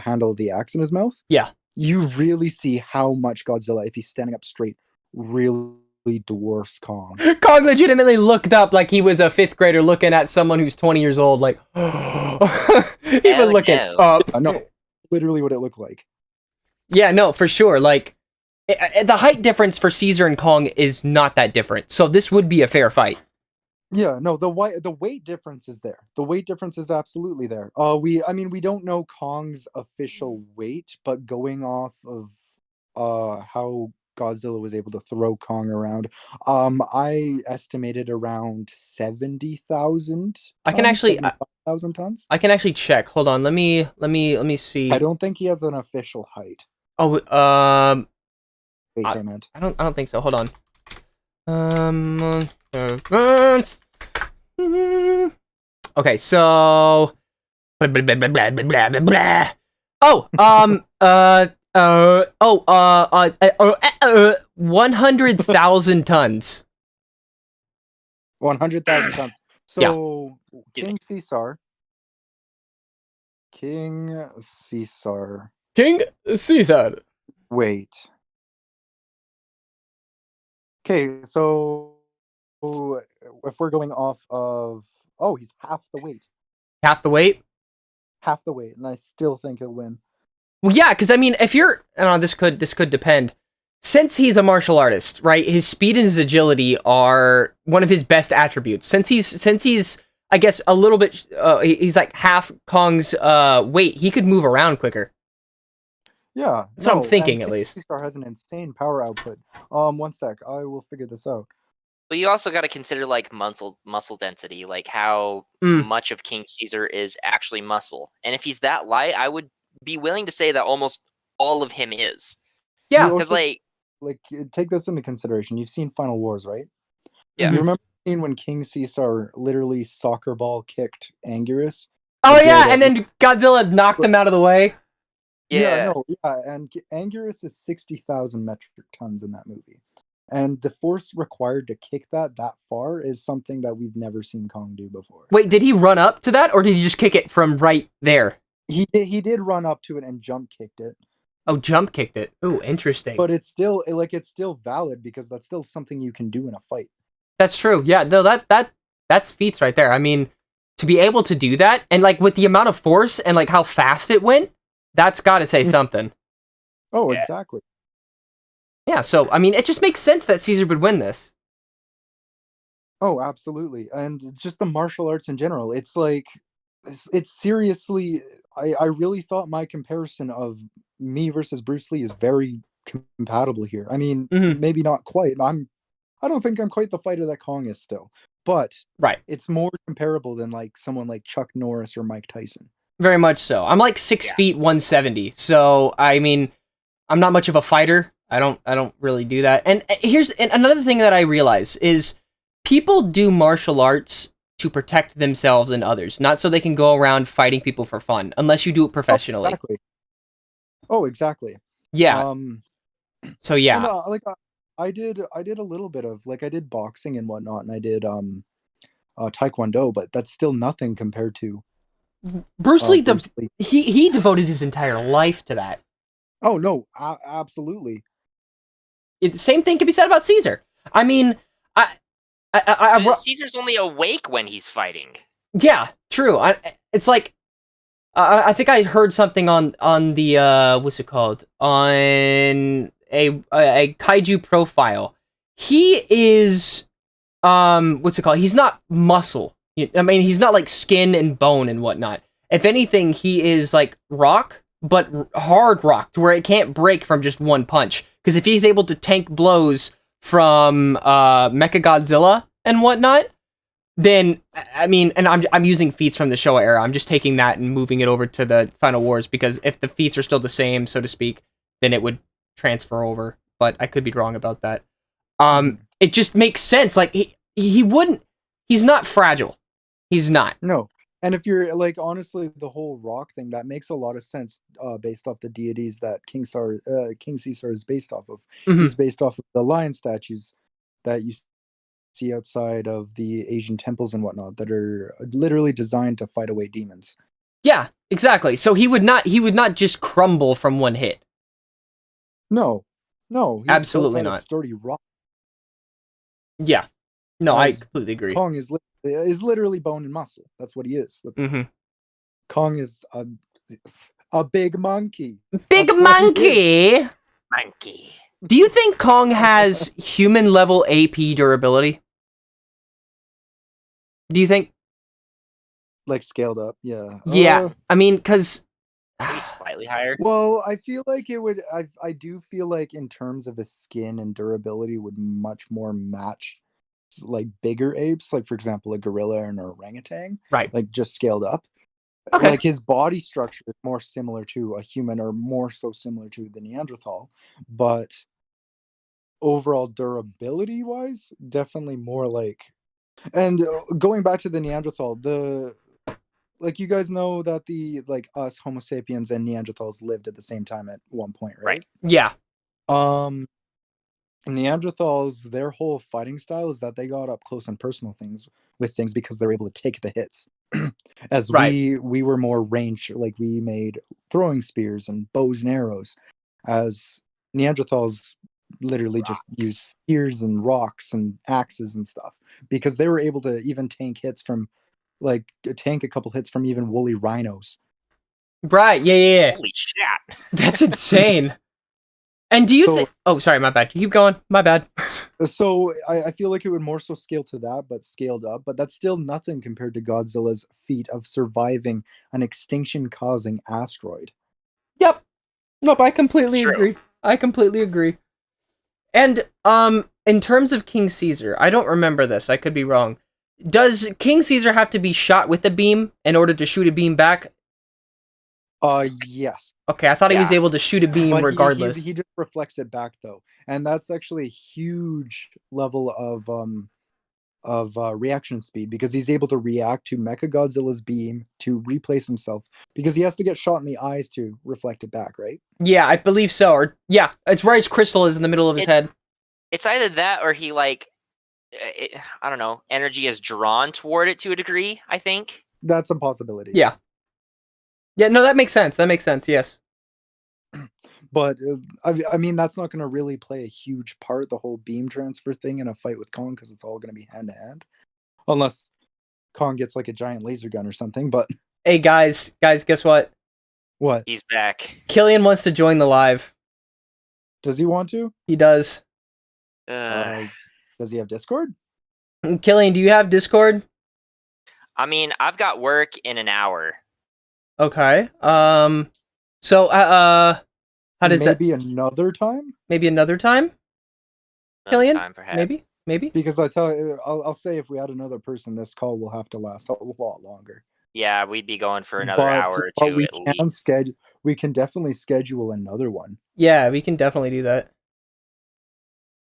handle of the axe in his mouth.
Yeah.
You really see how much Godzilla, if he's standing up straight, really dwarfs Kong.
Kong legitimately looked up like he was a 5th grader looking at someone who's 20 years old, like, he was looking up.
No, literally what it looked like.
Yeah, no, for sure. Like, the height difference for Caesar and Kong is not that different, so this would be a fair fight.
Yeah, no, the weight difference is there. The weight difference is absolutely there. We don't know Kong's official weight, but going off of how Godzilla was able to throw Kong around, I estimated around 70,000.
I can actually
75,000 tons.
I can actually check. Hold on. Let me see.
I don't think he has an official height.
Oh,
Wait, I meant.
I don't think so. Hold on. Okay, so 100,000 tons.
100,000 tons. So
Yeah.
King Caesar. Wait. Okay, so if we're going off of he's half the weight.
Half the weight?
Half the weight, and I still think he'll win.
Well, yeah, because I mean, if you're, I don't know, this could depend. Since he's a martial artist, right? His speed and his agility are one of his best attributes. Since he's, I guess, a little bit, he's like half Kong's weight. He could move around quicker.
Yeah,
that's what I'm thinking, at least.
Caesar has an insane power output. 1 sec, I will figure this out.
But you also got to consider like muscle density, like how much of King Caesar is actually muscle. And if he's that light, I would be willing to say that almost all of him is.
Yeah,
because like
take this into consideration. You've seen Final Wars, right?
Yeah.
You remember the scene when King Caesar literally soccer ball kicked Anguirus?
Oh yeah, and then Godzilla knocked him out of the way.
Yeah, and Anguirus is 60,000 metric tons in that movie. And the force required to kick that far is something that we've never seen Kong do before.
Wait, did he run up to that, or did he just kick it from right there?
He did run up to it and jump kicked it.
Oh, jump kicked it. Ooh, interesting.
But it's still it's still valid because that's still something you can do in a fight.
That's true. Yeah, no, that's feats right there. I mean, to be able to do that, and like with the amount of force and like how fast it went, that's got to say something.
Oh,
Yeah.
exactly.
Yeah, so I mean, it just makes sense that Caesar would win this.
Oh, absolutely. And just the martial arts in general. It's like it's seriously I really thought my comparison of me versus Bruce Lee is very compatible here. I mean,
Mhm.
maybe not quite. I don't think I'm quite the fighter that Kong is still. But
Right.
it's more comparable than like someone like Chuck Norris or Mike Tyson.
Very much so. I'm like 6
Yeah.
feet 170. So I mean, I'm not much of a fighter. I don't really do that. And here's another thing that I realize is people do martial arts to protect themselves and others, not so they can go around fighting people for fun, unless you do it professionally.
Exactly. Oh, exactly.
Yeah.
Um
So
and
yeah.
I did a little bit of like I did boxing and whatnot, and I did taekwondo, but that's still nothing compared to
Bruce Lee,
Bruce Lee.
he devoted his entire life to that.
Oh no, absolutely.
The same thing can be said about Caesar. I mean,
Caesar's only awake when he's fighting.
yeah, true. It's like I think I heard something on the what's it called, on a kaiju profile. He is what's it called? He's not muscle. I mean, he's not like skin and bone and whatnot. If anything, he is like rock, but hard rock to where it can't break from just one punch. Because if he's able to tank blows from Mechagodzilla and whatnot, then I mean, and I'm using feats from the Showa era. I'm just taking that and moving it over to the Final Wars because if the feats are still the same, so to speak, then it would transfer over. But I could be wrong about that. It just makes sense. Like he wouldn't. He's not fragile. He's not.
No. And if you're like honestly, the whole rock thing that makes a lot of sense based off the deities that King Caesar is based off of.
Mhm.
He's based off of the lion statues that you see outside of the Asian temples and whatnot that are literally designed to fight away demons.
Yeah, exactly. So he would not just crumble from one hit.
No, he's
Absolutely
built out
not.
of sturdy rock.
Yeah. No, I
As
completely agree.
Kong is literally bone and muscle. That's what he is.
Mm-hmm.
Kong is a big monkey.
Big
That's what he is.
Monkey.
Do you think Kong has human level AP durability? Do you think?
Like scaled up, yeah.
Yeah. I mean, because
Maybe slightly higher.
Well, I feel like it would. I do feel like in terms of his skin and durability, would much more match like bigger apes, like for example, a gorilla and an orangutan,
right.
like just scaled up.
Okay.
Like his body structure is more similar to a human, or more so similar to the Neanderthal, but overall durability wise, definitely more like. And going back to the Neanderthal, like you guys know that the like us Homo sapiens and Neanderthals lived at the same time at one point, right?
Yeah.
Neanderthals, their whole fighting style is that they got up close and personal with things because they're able to take the hits. As
Right.
we were more range, like we made throwing spears and bows and arrows, as Neanderthals literally just used spears and rocks and axes and stuff because they were able to even tank a couple hits from even woolly rhinos.
Right. Yeah.
Holy shit.
That's insane. And do you think? Oh, sorry, my bad. Keep going. My bad.
So I feel like it would more so scale to that, but scaled up. But that's still nothing compared to Godzilla's feat of surviving an extinction-causing asteroid.
Yep. Nope. I completely
True.
agree. I completely agree. And in terms of King Caesar, I don't remember this. I could be wrong. Does King Caesar have to be shot with a beam in order to shoot a beam back?
Yes.
Okay, I thought he was able to shoot a beam
But
regardless.
he just reflects it back though, and that's actually a huge level of reaction speed because he's able to react to Mechagodzilla's beam to replace himself because he has to get shot in the eyes to reflect it back, right?
Yeah, I believe so. Or yeah, it's where his crystal is in the middle of his head.
It's either that or he I don't know, energy is drawn toward it to a degree, I think.
That's a possibility.
Yeah. Yeah, no, that makes sense. That makes sense, yes.
But I mean, that's not going to really play a huge part, the whole beam transfer thing in a fight with Kong, because it's all going to be hand to hand, unless Kong gets like a giant laser gun or something. But
Hey guys, guess what?
what
He's back.
Killian wants to join the live.
does he want to?
He does.
Does he have Discord?
Killian, do you have Discord?
I mean, I've got work in an hour.
Okay. So how does that?
Maybe another time?
Maybe another time?
Another
Killian?
time, perhaps.
Maybe.
Because I'll say if we had another person, this call will have to last a lot longer.
Yeah, we'd be going for another hour or two
we
at least.
We can definitely schedule another one.
Yeah, we can definitely do that.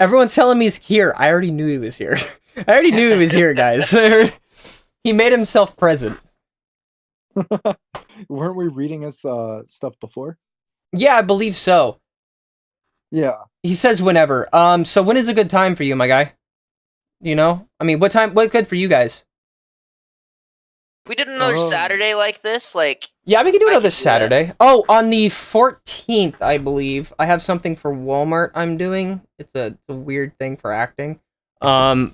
Everyone's telling me he's here. I already knew he was here. I already knew he was here, guys. He made himself present.
Weren't we reading his stuff before?
Yeah, I believe so.
Yeah.
He says whenever. So when is a good time for you, my guy? You know? I mean, what good for you guys?
We did another Saturday like this,
Yeah, we can do
I
another
can do
Saturday. Oh, on the 14th, I believe. I have something for Walmart I'm doing. It's a weird thing for acting. But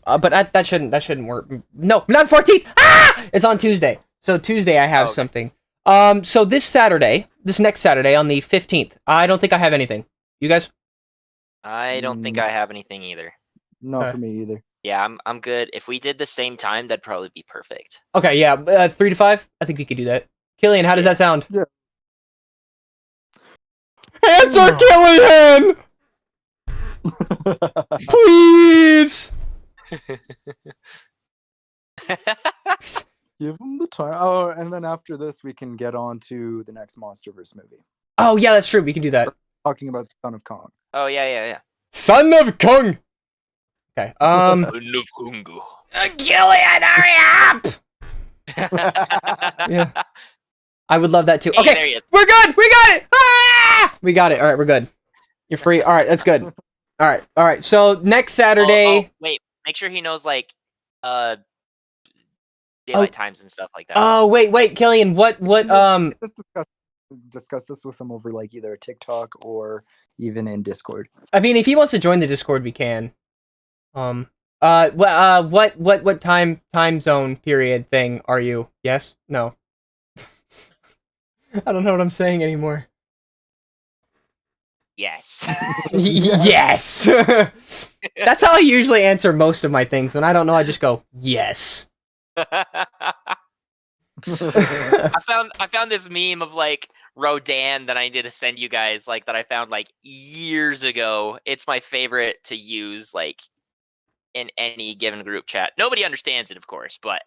that shouldn't work. No, not 14th! Ah! It's on Tuesday. So Tuesday I have something. So this next Saturday on the 15th, I don't think I have anything. You guys?
I don't think I have anything either.
Not for me either.
Yeah, I'm good. If we did the same time, that'd probably be perfect.
Okay, yeah, 3 to 5. I think we could do that. Killian, how does that sound?
Yeah.
Answer, Killian! Please!
Give him the time. Oh, and then after this, we can get on to the next Monsterverse movie.
Oh, yeah, that's true. We can do that.
Talking about Son of Kong.
Oh, yeah.
Son of Kong! Okay, Killian, hurry up! Yeah. I would love that too.
Hey,
Okay,
there he is.
we're good! We got it! Ah! We got it. Alright, we're good. You're free. Alright, that's good. Alright. So, next Saturday...
wait, make sure he knows, daylight times and stuff like that.
Oh, wait, Killian, what,
Just discuss this with him over, either a TikTok or even in Discord.
I mean, if he wants to join the Discord, we can. What time zone period thing are you? Yes? No? I don't know what I'm saying anymore.
Yes.
Yes! That's how I usually answer most of my things. When I don't know, I just go, yes.
I found this meme of Rodan that I need to send you guys, that I found years ago. It's my favorite to use in any given group chat. Nobody understands it, of course, but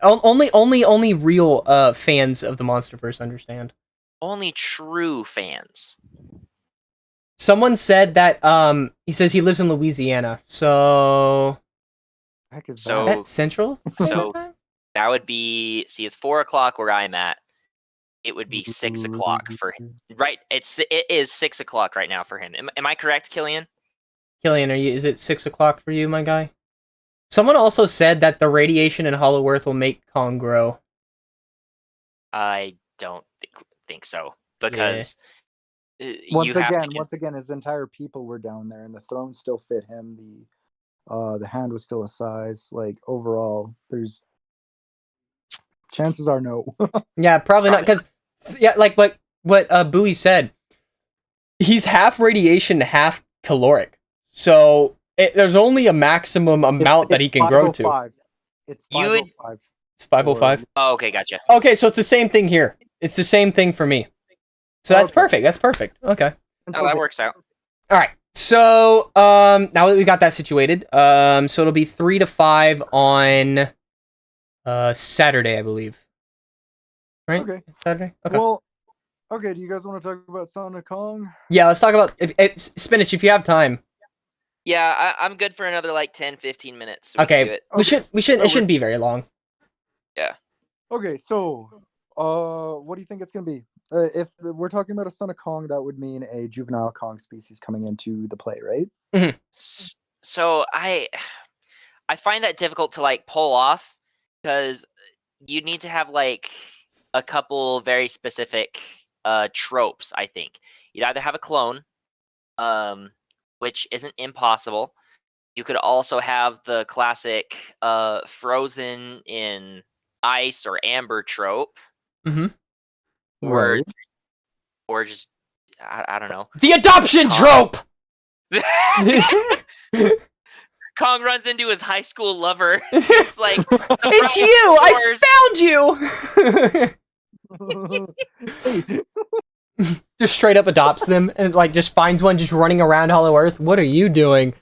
only real fans of the Monsterverse understand.
Only true fans.
Someone said that he says he lives in Louisiana, so
Heck is
So-
that's Central.
So that would be it's 4 o'clock where I'm at. It would be 6 o'clock for him. Right? It is 6 o'clock right now for him. Am I correct, Killian?
Killian, is it 6 o'clock for you, my guy? Someone also said that the radiation in Hollow Earth will make Kong grow.
I don't think so, because
once again, his entire people were down there, and the throne still fit him. The hand was still a size. Overall, there's chances are no.
Yeah, probably not, because what Bowie said, he's half radiation, half caloric. So there's only a maximum amount that he can grow to.
It's 505.
It's 505.
Oh, okay, gotcha.
Okay, so it's the same thing here. It's the same thing for me. So that's perfect. That's perfect. Okay.
Oh, that works out.
All right. So now that we got that situated, so it'll be 3 to 5 on Saturday, I believe. Right?
Okay.
Saturday. Okay.
Well, okay. Do you guys want to talk about Son of Kong?
Yeah, let's talk about Spinach if you have time.
Yeah, I'm good for another 10-15 minutes. So
Okay. We should. It shouldn't be very long.
Yeah.
Okay. So, what do you think it's gonna be? If we're talking about a Son of Kong, that would mean a juvenile Kong species coming into the play, right?
Mm-hmm.
So I find that difficult to pull off, because you need to have a couple very specific tropes. I think you'd either have a clone, which isn't impossible. You could also have the classic frozen in ice or amber trope,
Right.
or just I don't know.
The adoption trope.
Kong runs into his high school lover. It's like,
It's you! I found you! Just straight up adopts them and like just finds one just running around Hollow Earth. What are you doing?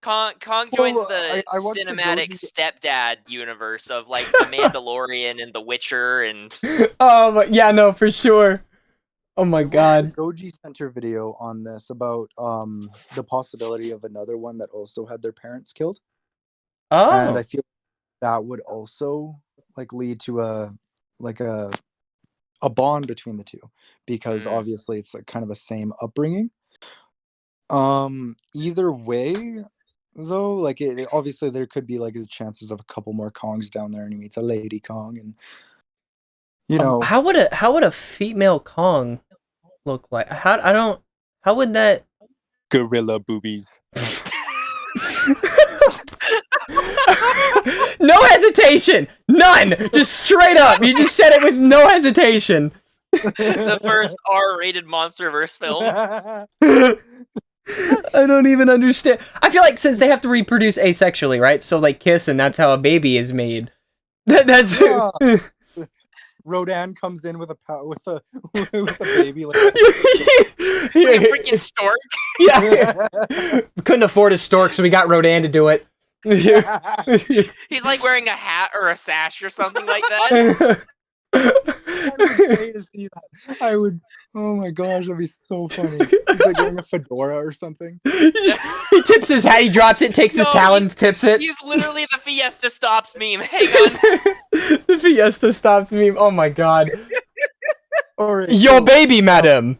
Kong joins
Well,
the
I watched the
cinematic
Goji-
stepdad universe of like the Mandalorian and The Witcher and
Yeah, no, for sure. Oh my god.
Goji Center video on this about the possibility of another one that also had their parents killed. And
Oh.
I feel that would also like lead to a bond between the two, because obviously it's like kind of the same upbringing. Either way though, like obviously there could be like the chances of a couple more Kongs down there, and he meets a lady Kong, and you know,
How would a female Kong look like? How would that
gorilla boobies.
No hesitation! None! Just straight up! You just said it with no hesitation.
the first R-rated Monsterverse film.
I don't even understand. I feel like since they have to reproduce asexually, right? So like kiss, and that's how a baby is made. That's
Yeah. Rodan comes in with a baby like
Like a freaking stork.
Yeah. We couldn't afford a stork, so we got Rodan to do it.
He's like wearing a hat or a sash or something like that.
I would pay to see that. I would. Oh my gosh, that'd be so funny. He's like wearing a fedora or something.
He tips his hat, he drops it, takes his
No,
talon, tips it.
He's literally the Fiesta Stops meme. Hang on.
The Fiesta Stops meme. Oh my god.
All right,
Your
so
baby, madam.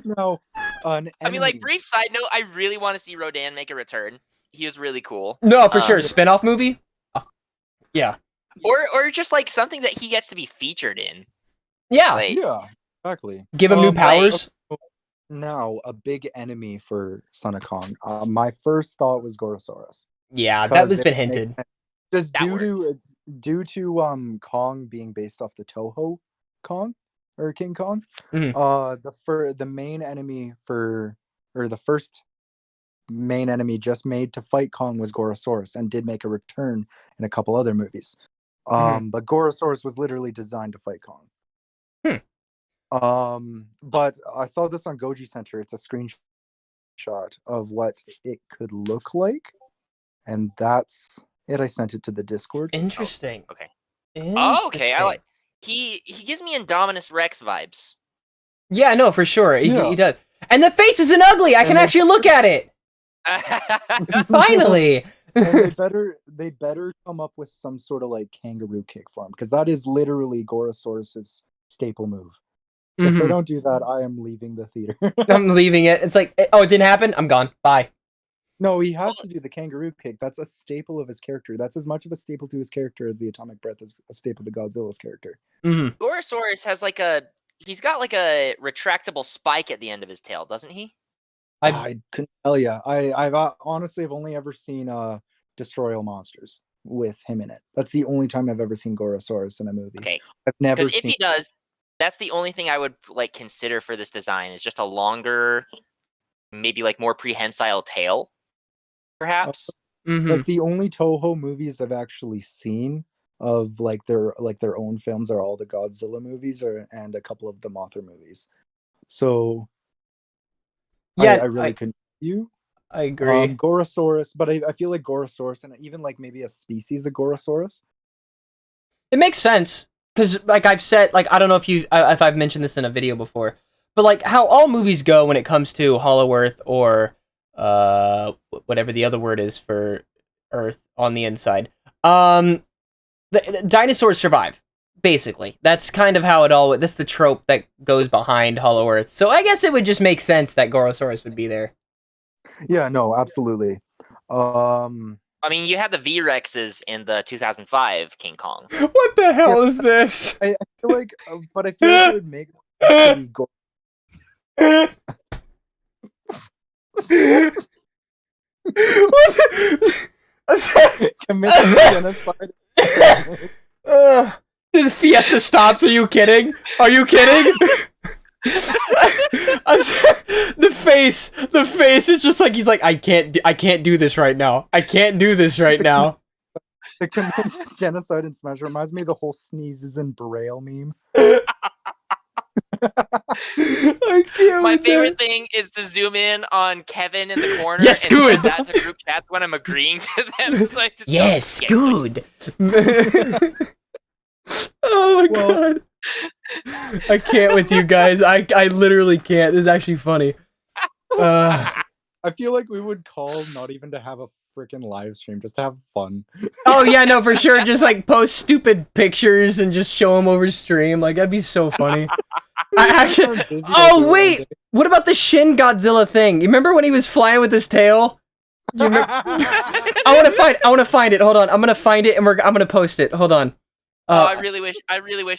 now, an
I mean, like,
enemy-
brief side note, I really want to see Rodan make a return. He was really cool.
No, for sure. Spin-off movie? Yeah.
Or just like something that he gets to be featured in.
Yeah.
Like,
Yeah, exactly.
Give him new powers.
Now, a big enemy for Son of Kong. My first thought was Gorosaurus.
Yeah, that
Because
has been
it makes
hinted.
sense. Just
That
due to Kong being based off the Toho Kong or King Kong.
Mhm.
The main enemy the first main enemy just made to fight Kong was Gorosaurus, and did make a return in a couple other movies. But Gorosaurus was literally designed to fight Kong. But I saw this on Goji Center. It's a screenshot of what it could look like, and that's it. I sent it to the Discord.
Interesting.
okay. Oh, okay. I
Interesting.
like. He gives me Indominus Rex vibes.
Yeah, no, for sure. He
Yeah.
does. And the face isn't ugly. I can
And they-
actually look at it. Finally.
And they better come up with some sort of like kangaroo kick for him, because that is literally Gorosaurus's staple move. If they
Mhm.
don't do that, I am leaving the theater.
I'm leaving it. It's like, oh, it didn't happen? I'm gone. Bye.
No, he has to do the kangaroo kick. That's a staple of his character. That's as much of a staple to his character as the atomic breath is a staple to Godzilla's character.
Mhm.
Gorosaurus has like he's got like a retractable spike at the end of his tail, doesn't he?
I couldn't tell you. I've honestly I've only ever seen Destroy All Monsters with him in it. That's the only time I've ever seen Gorosaurus in a movie.
Okay.
I've never
Because if
seen.
he does, that's the only thing I would like consider for this design is just a longer, maybe like more prehensile tail, perhaps.
Mhm.
Like the only Toho movies I've actually seen of like their own films are all the Godzilla movies and a couple of the Mothra movies. So
Yeah,
I really couldn't tell you.
I agree.
Gorosaurus, but I feel like Gorosaurus and even like maybe a species of Gorosaurus.
It makes sense because, like I've said, like I don't know if I've mentioned this in a video before, but like how all movies go when it comes to Hollow Earth or whatever the other word is for Earth on the inside, the dinosaurs survive. Basically, that's kind of how it all. That's the trope that goes behind Hollow Earth. So I guess it would just make sense that Gorosaurus would be there.
Yeah, no, absolutely.
I mean, you had the V-Rexes in the 2005 King Kong.
What the hell is this?
I feel like, but I feel like it would make it be gore. Commit genocide.
The Fiesta stops. Are you kidding? Are you kidding? The face is just like he's like I can't do this right now. I can't do this right now.
The commit genocide in Smash reminds me of the whole sneezes in Braille meme.
I can't.
My favorite thing is to zoom in on Kevin in the corner.
Yes,
and
good.
That's a group chat when I'm agreeing to them. So I just
Yes,
go,
good. Oh my god. I can't with you guys. I literally can't. This is actually funny.
I feel like we would call not even to have a freaking live stream, just to have fun.
Oh yeah, no, for sure. Just like post stupid pictures and just show them over stream. Like that'd be so funny. I actually. Oh wait, what about the Shin Godzilla thing? You remember when he was flying with his tail? I want to find it. Hold on, I'm gonna find it and I'm gonna post it. Hold on.
I really wish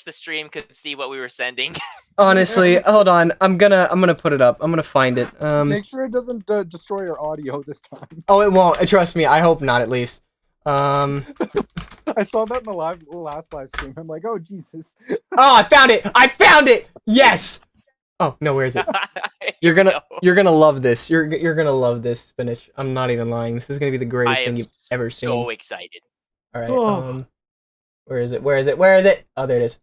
the stream could see what we were sending.
Honestly, hold on. I'm gonna put it up. I'm gonna find it.
Make sure it doesn't destroy your audio this time.
Oh, it won't. Trust me. I hope not. At least.
I saw that in the last live stream. I'm like, oh Jesus.
Oh, I found it. I found it. Yes. Oh no, where is it? You're gonna love this. You're gonna love this, Spinach. I'm not even lying. This is gonna be the greatest thing you've ever seen.
So excited.
All right. Where is it? Where is it? Where is it? Oh, there it is.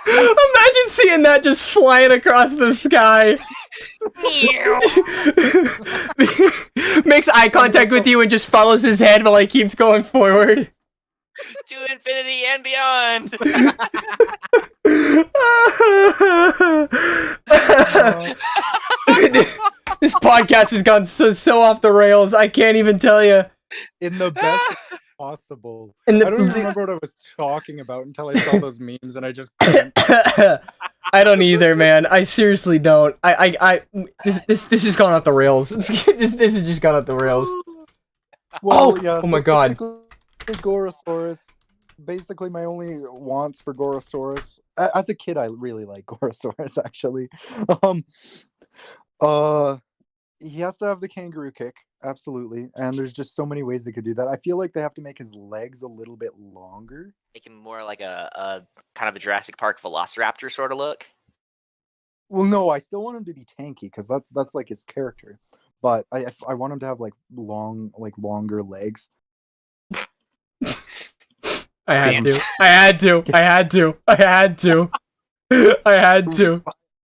Imagine seeing that just flying across the sky. Makes eye contact with you and just follows his head while he keeps going forward.
To infinity and beyond.
This podcast has gone so off the rails. I can't even tell you.
In the best possible. I don't even remember what I was talking about until I saw those memes, and I just couldn't.
I don't either, man. I seriously don't. This has gone off the rails. This has just gone off the rails.
Well, yeah,
oh my god.
Gorosaurus. Basically, my only wants for Gorosaurus. As a kid, I really like Gorosaurus. Actually, he has to have the kangaroo kick, absolutely. And there's just so many ways they could do that. I feel like they have to make his legs a little bit longer.
Make him more like a kind of a Jurassic Park Velociraptor sort of look.
Well, no, I still want him to be tanky because that's like his character. But I want him to have like longer legs.
I had to.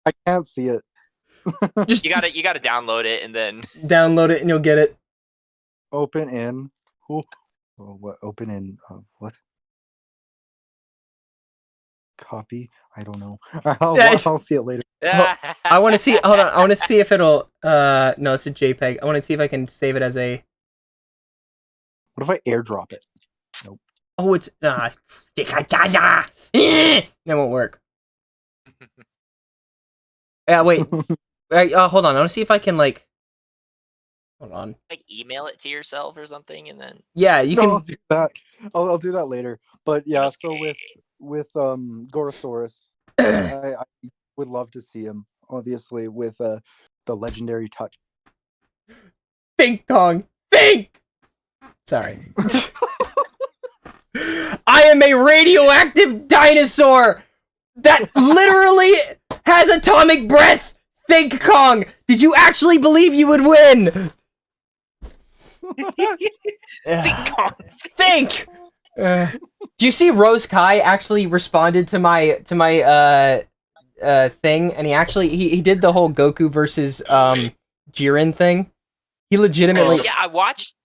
I
can't see it.
Just you gotta download it and then
download it and you'll get it.
Open in. What? Open in. What? Copy. I don't know. I'll see it later.
I want to see. Hold on. I want to see if it'll. No, it's a JPEG. I want to see if I can save it as a.
What if I airdrop it? Nope.
Oh, it's that won't work. Yeah, wait. Hold on. I want to see if I can like. Hold on.
Like email it to yourself or something, and then.
Yeah, you can.
I'll do that. I'll do that later. But yeah, so with Gorosaurus, I would love to see him. Obviously, with the legendary touch.
Think, Kong. Think. Sorry. I am a radioactive dinosaur that literally has atomic breath. Think, Kong. Did you actually believe you would win?
Think, Kong.
Think. Do you see Rose Kai actually responded to my thing, and he did the whole Goku versus Jiren thing. He legitimately.
Yeah, I watched that.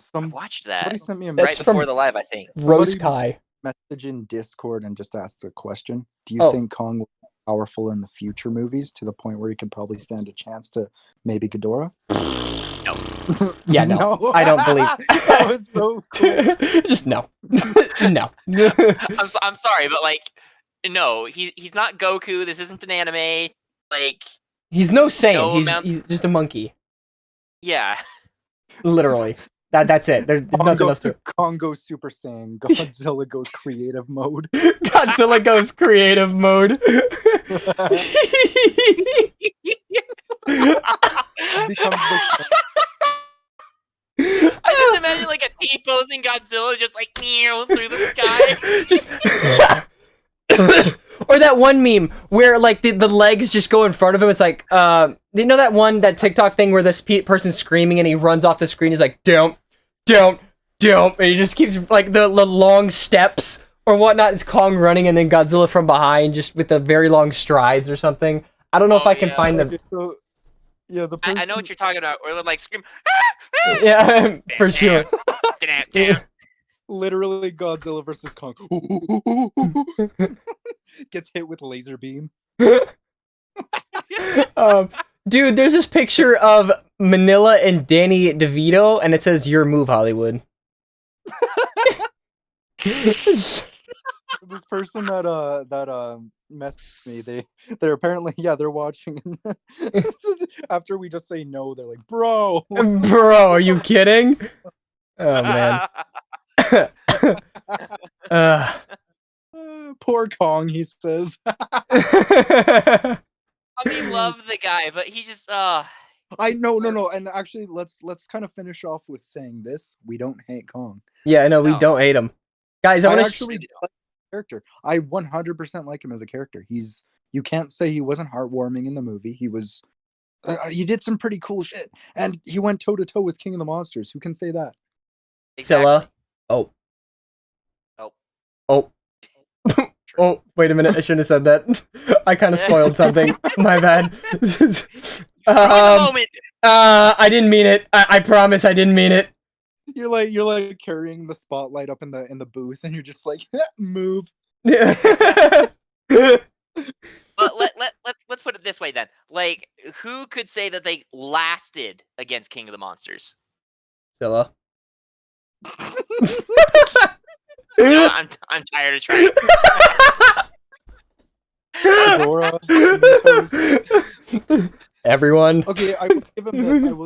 Somebody sent me a
right before the live, I think.
Rose Kai
message in Discord and just asked a question. Do you think Kong will be powerful in the future movies to the point where he can probably stand a chance to maybe Ghidorah?
No.
Yeah, no. I don't believe.
That was so cool.
Just no. No.
I'm sorry, but like no, he's not Goku. This isn't an anime. Like,
He's no Saiyan.
No
he's,
amount-
he's just a monkey.
yeah.
Literally. That's it. There's nothing else to it.
Kong goes Super Saiyan. Godzilla goes creative mode.
Godzilla goes creative mode.
Becomes the
I just imagine like a T-posing Godzilla just like through the sky.
Just or that one meme where like the legs just go in front of him. It's like you know that TikTok thing where this person's screaming and he runs off the screen. He's like don't, and he just keeps like the long steps or whatnot. It's Kong running and then Godzilla from behind just with the very long strides or something. I don't know if I can find them.
Okay, so yeah, the person...
I know what you're talking about. Or like scream.
Yeah, for sure.
Literally Godzilla versus Kong. Gets hit with laser beam.
Dude, there's this picture of Manila and Danny DeVito, and it says "Your move, Hollywood."
This person that messaged me, they're apparently they're watching. After we just say no, they're like, bro,
are you kidding? Oh man.
Poor Kong, he says.
I mean, love the guy, but he just
no, and actually, let's kind of finish off with saying this: we don't hate Kong.
Yeah, no, we don't hate him, guys.
I actually like the character. I 100% like him as a character. You can't say he wasn't heartwarming in the movie. He was. He did some pretty cool shit, and he went toe to toe with King of the Monsters. Who can say that?
exactly.
Scylla. Oh, wait a minute. I shouldn't have said that. I kind of spoiled something. My bad.
Moment.
I didn't mean it. I promise I didn't mean it.
You're like carrying the spotlight up in the booth, and you're just like, move.
But let's put it this way then. Like, who could say that they lasted against King of the Monsters?
Scylla.
No, I'm tired of trying.
Dora.
Everyone.
Okay, I will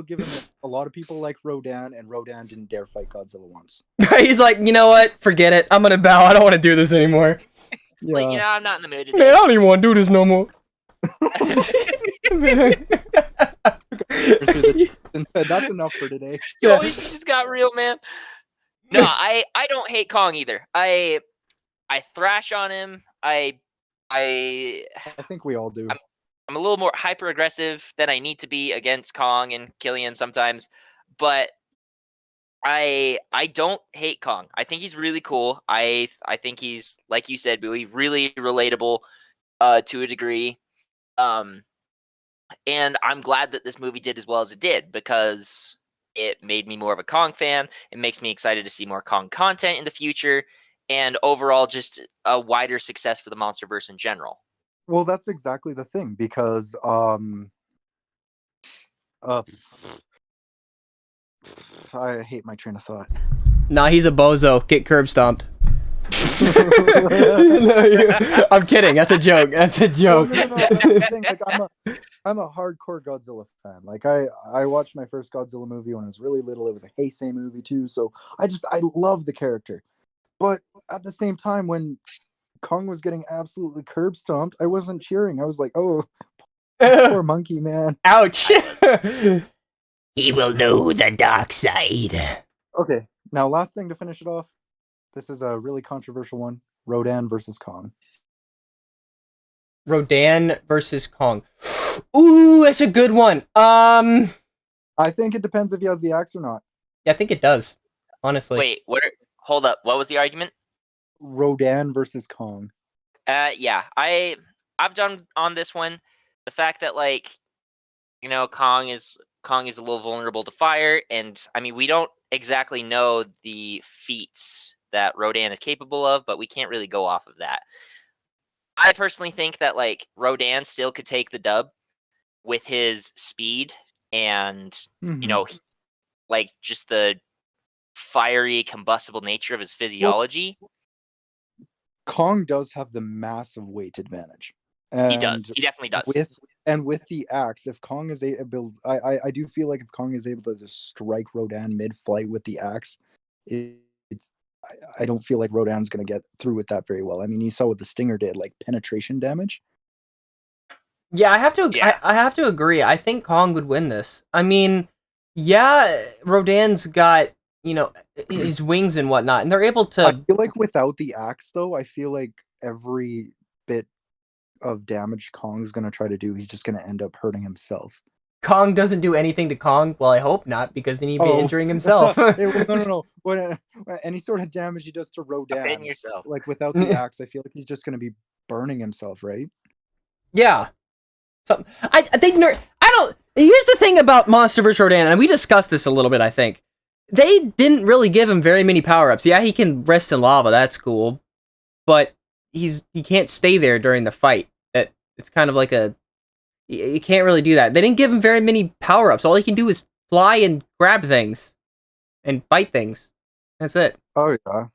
give him this. A lot of people like Rodan, and Rodan didn't dare fight Godzilla once.
He's like, you know what? Forget it. I'm gonna bow. I don't want to do this anymore.
Like, I'm not in the mood today.
Man, I don't even want to do this no more.
That's enough for today.
Yo, it just got real, man. No, I don't hate Kong either. I thrash on him. I
think we all do.
I'm a little more hyper aggressive than I need to be against Kong and Killian sometimes, but I don't hate Kong. I think he's really cool. I think he's, like you said, Bowie, really relatable to a degree. And I'm glad that this movie did as well as it did, because it made me more of a Kong fan. It makes me excited to see more Kong content in the future, and overall just a wider success for the Monsterverse in general.
Well, that's exactly the thing, because I hate my train of thought.
Nah, he's a bozo. Get curb stomped. I'm kidding. That's a joke. That's a joke.
No. That's the thing. Like, I'm a hardcore Godzilla fan. Like, I watched my first Godzilla movie when I was really little. It was a Heisei movie too, so I love the character. But at the same time, when Kong was getting absolutely curb stomped, I wasn't cheering. I was like, oh, poor monkey man.
Ouch.
He will know the dark side.
Okay, now last thing to finish it off. This is a really controversial one. Rodan versus Kong.
Rodan versus Kong. Ooh, that's a good one.
I think it depends if he has the axe or not.
Yeah, I think it does. Honestly.
Wait, hold up. What was the argument?
Rodan versus Kong.
Yeah, I've done on this one. The fact that, like, you know, Kong is a little vulnerable to fire, and I mean, we don't exactly know the feats that Rodan is capable of, but we can't really go off of that. I personally think that, like, Rodan still could take the dub with his speed and, you know, like, just the fiery, combustible nature of his physiology.
Kong does have the massive weight advantage.
He does. He definitely does.
With the axe, if Kong is able, I do feel like if Kong is able to just strike Rodan mid-flight with the axe, I don't feel like Rodan's going to get through with that very well. I mean, you saw what the Stinger did, like penetration damage.
Yeah, I have to.
Yeah.
I have to agree. I think Kong would win this. I mean, yeah, Rodan's got his wings and whatnot, and they're able to.
I feel like without the axe, though, I feel like every bit of damage Kong's going to try to do, he's just going to end up hurting himself.
Kong doesn't do anything to Kong. Well, I hope not, because then he'd be injuring himself.
No. When any sort of damage he does to Rodan,
yourself.
like without the axe, I feel like he's just going to be burning himself, right?
Yeah. So I think I don't. Here's the thing about Monsterverse Rodan, and we discussed this a little bit. I think they didn't really give him very many power-ups. Yeah, he can rest in lava. That's cool, but he can't stay there during the fight. It's kind of like you can't really do that. They didn't give him very many power-ups. All he can do is fly and grab things and bite things. That's it.
Oh yeah.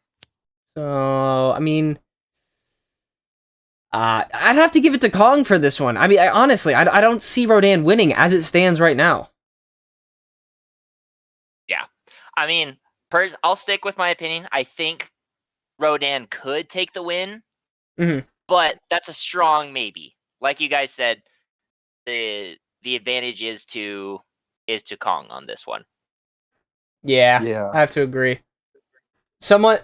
So I mean, I'd have to give it to Kong for this one. I mean, honestly, I don't see Rodan winning as it stands right now.
Yeah. I mean, I'll stick with my opinion. I think Rodan could take the win, but that's a strong maybe. Like you guys said, the advantage is to Kong on this one.
Yeah. I have to agree. Someone,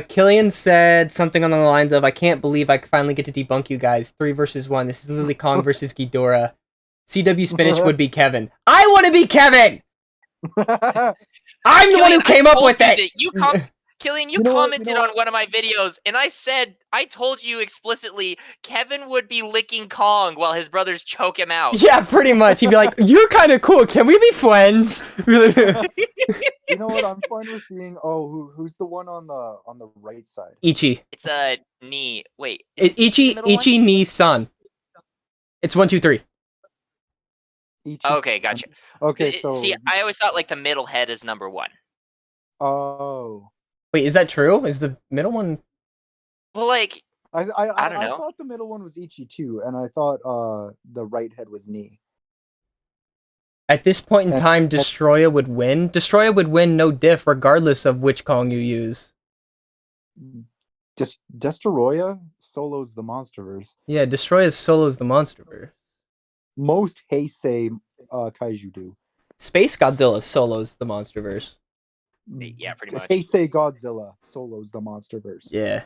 Killian said something on the lines of, "I can't believe I finally get to debunk you guys. 3 versus 1. This is literally Kong versus Ghidorah. CWSpinach would be Kevin. I want to be Kevin! I'm the one who came up with it!
Killian, you commented on one of my videos, and I told you explicitly, Kevin would be licking Kong while his brothers choke him out.
Yeah, pretty much. He'd be like, "You're kind of cool. Can we be friends?"
You know what? I'm fine with being. Oh, who's the one on the right side?
Ichi.
It's a knee. Wait.
Ichi, knee, son. It's 1, 2, 3.
Ichi.
Okay, gotcha.
Okay, so
see, I always thought like the middle head is number 1.
Oh.
Wait, is that true? Is the middle one?
Well, like
I don't know. I thought the middle one was Ichi too, and I thought the right head was knee.
At this point in time, Destroya would win. Destroya would win no diff, regardless of which Kong you use.
Destoroyah solos the Monsterverse.
Yeah, Destroya solos the Monsterverse.
Most Heisei kaiju do.
Space Godzilla solos the Monsterverse.
Yeah, pretty much.
Heisei Godzilla solos the Monsterverse.
Yeah.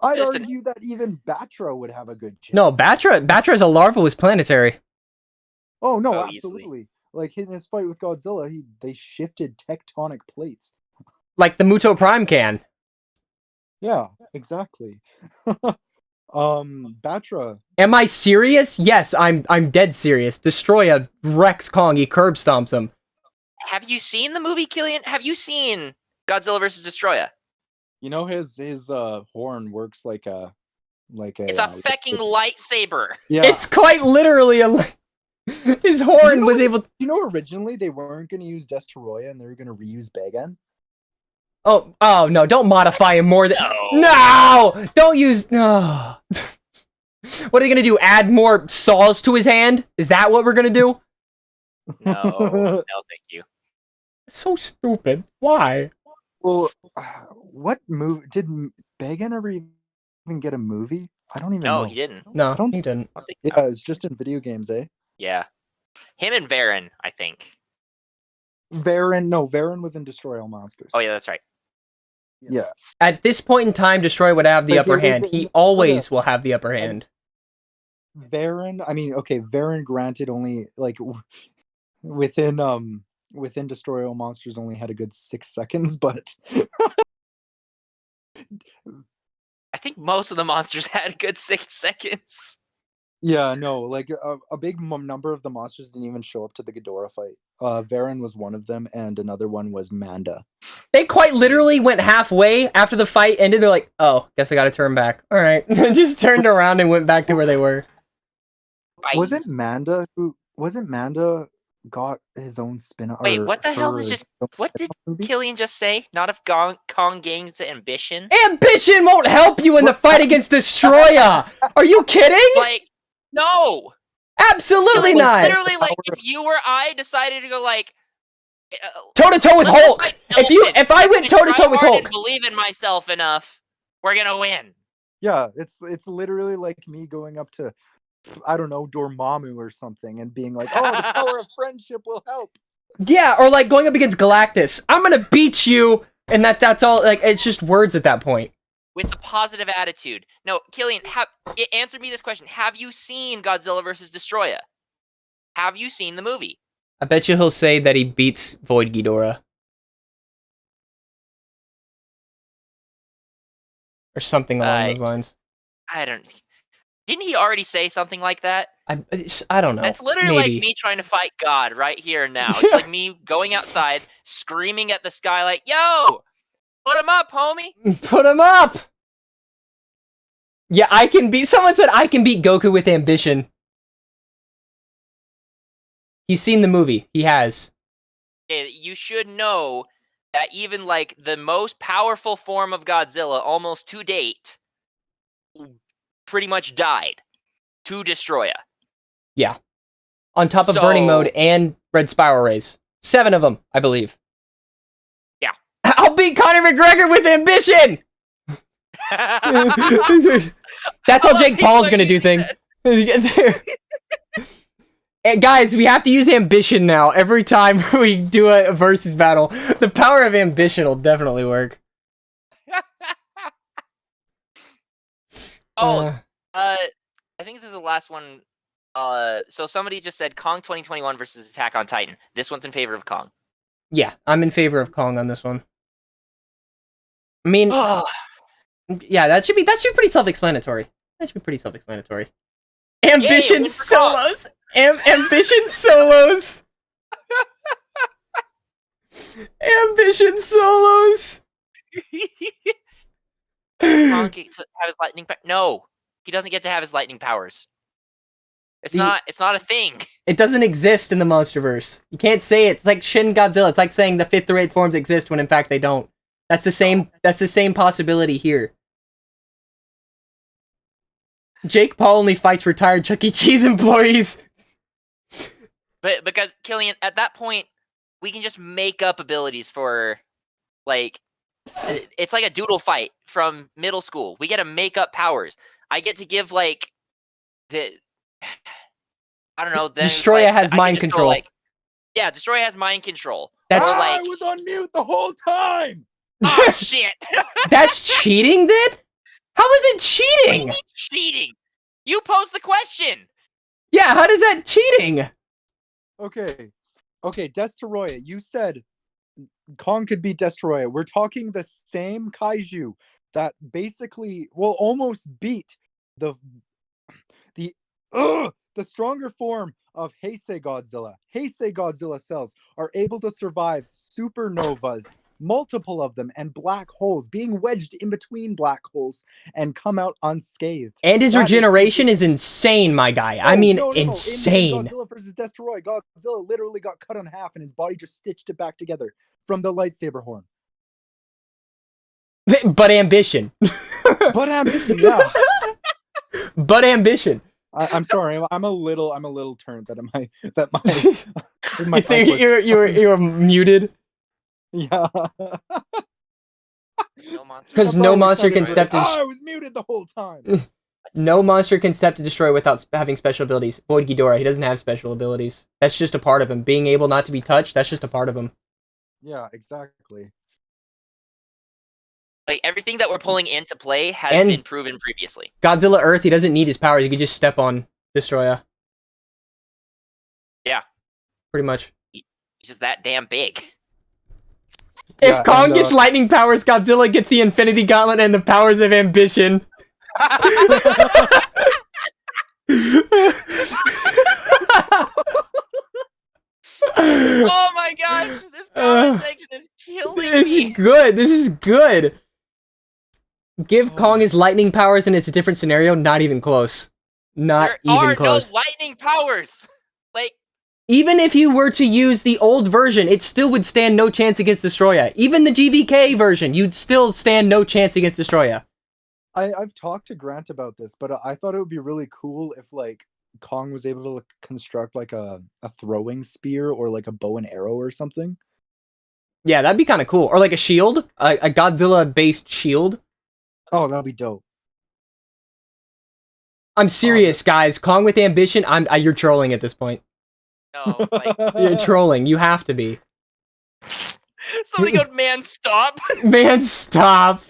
I'd argue that even Batra would have a good chance.
No, Batra as a larva was planetary.
Oh no,
Easily.
absolutely. Like in his fight with Godzilla, they shifted tectonic plates.
Like the Muto Prime can.
Yeah, exactly. Batra.
Am I serious? Yes, I'm dead serious. Destroya wrecks Kong, he curb stomps him.
Have you seen the movie, Killian? Have you seen Godzilla vs. Destroya?
You know his horn works like a.
It's a fucking lightsaber.
Yeah.
It's quite literally his horn was able.
You know, originally they weren't going to use Destoroyah and they were going to reuse Bagan.
Oh no! Don't modify him more than. No! Don't use. No. What are you gonna do? Add more saws to his hand? Is that what we're gonna do?
No, thank you.
So stupid. Why?
Well, what movie did Bagan ever even get a movie? I don't even know.
No, he didn't.
No, he didn't.
Yeah, it's just in video games, eh?
Yeah, him and Varen, I think.
Varen was in Destroy All Monsters.
Oh yeah, that's right.
Yeah.
At this point in time, Destroy would have the upper hand. He always will have the upper hand.
Varen granted only within Destroy All Monsters only had a good 6 seconds, but
I think most of the monsters had a good 6 seconds.
Yeah, no, a big number of the monsters didn't even show up to the Ghidorah fight. Varen was one of them, and another one was Manda.
They quite literally went halfway after the fight ended. They're like, "Oh, guess I got to turn back." All right, just turned around and went back to where they were.
Wasn't Manda got his own spin-off.
Wait, what the hell what did Killian just say? Not if Kong gains ambition?
Ambition won't help you in the fight against Destroyer! Are you kidding?
Like, no!
Absolutely
It's
not!
literally like, if you or I decided to go like...
Toe-to-toe with
let's
Hulk!
fight
If I went
If
toe-to-toe with
try hard
Hulk...
and believe in myself enough, we're gonna win.
Yeah, it's literally like me going up to, I don't know, Dormammu or something and being like, oh, the power of friendship will help.
Yeah, or like going up against Galactus. I'm gonna beat you, and that's all, like, it's just words at that point.
With a positive attitude. No, Killian, answer me this question. Have you seen Godzilla vs. Destroyer? Have you seen the movie?
I bet you he'll say that he beats Void Ghidorah. Or something along those lines.
I don't... Didn't he already say something like that?
I don't know.
That's literally
Maybe.
like me trying to fight God right here and now. It's like me going outside, screaming at the sky like, yo! Put him up, homie!
Put him up! Yeah, someone said I can beat Goku with ambition. He's seen the movie. He has.
You should know that even like the most powerful form of Godzilla, almost to date, pretty much died to Destroyer.
Yeah. On top of Burning Mode and Red Spiral Rays. 7 of them, I believe.
Yeah.
I'll beat Conor McGregor with ambition! That's how Jake Paul's gonna do thing. And guys, we have to use ambition now every time we do a versus battle. The power of ambition will definitely work.
I think this is the last one. So somebody just said Kong 2021 versus Attack on Titan. This one's in favor of Kong.
Yeah, I'm in favor of Kong on this one. I mean, yeah, that should be pretty self-explanatory. That should be pretty self-explanatory. Ambition solos. Ambition solos. Ambition solos.
Kong get to have his lightning power? No, he doesn't get to have his lightning powers. It's not a thing.
It doesn't exist in the Monsterverse. You can't say it. It's like Shin Godzilla. It's like saying the 5th or 8th forms exist when in fact they don't. That's the same possibility here. Jake Paul only fights retired Chuck E. Cheese employees.
But because Killian, at that point, we can just make up abilities for, like, it's like a doodle fight from middle school. We get to make up powers. I get to give like I don't know. Then
Destroyer has mind control.
Yeah, Destroyer has mind control.
I was on mute the whole time.
Oh shit!
That's cheating, then? How is it cheating?
What do you mean cheating? You posed the question.
Yeah, how does that cheating?
Okay, Destoroyah, you said Kong could beat Destoroyah. We're talking the same kaiju that basically will almost beat the stronger form of Heisei Godzilla. Heisei Godzilla cells are able to survive supernovas, multiple of them, and black holes, being wedged in between black holes and come out unscathed.
And his regeneration is insane, my guy. Insane.
In Godzilla vs. Destoroyah, Godzilla literally got cut in half and his body just stitched it back together from the lightsaber horn.
But ambition.
But ambition, yeah.
But ambition.
I'm sorry. I'm a little turned that my
you were muted.
Yeah.
Because no monster can step to.
I was muted the whole time.
No monster can step to destroy without having special abilities. Void Ghidorah, he doesn't have special abilities. That's just a part of him. Being able not to be touched, that's just a part of him.
Yeah, exactly.
Like, everything that we're pulling into play has been proven previously.
Godzilla Earth, he doesn't need his powers. He can just step on Destroyer.
Yeah.
Pretty much.
He's just that damn big.
If Kong gets lightning powers, Godzilla gets the Infinity Gauntlet and the powers of ambition.
Oh my gosh, this comment section is killing me.
This is good. This is good. Give Kong his lightning powers and it's a different scenario. Not even close. Not even close.
There are no lightning powers. Like,
Even if you were to use the old version, it still would stand no chance against Destroya. Even the GVK version, you'd still stand no chance against Destroya.
I've talked to Grant about this, but I thought it would be really cool if like Kong was able to construct like a throwing spear or like a bow and arrow or something.
Yeah, that'd be kind of cool. Or like a shield, a Godzilla-based shield.
Oh, that'd be dope.
I'm serious, guys. Kong with ambition. You're trolling at this point.
No, like
You're trolling. You have to be.
somebody go, man, stop.
Man, stop.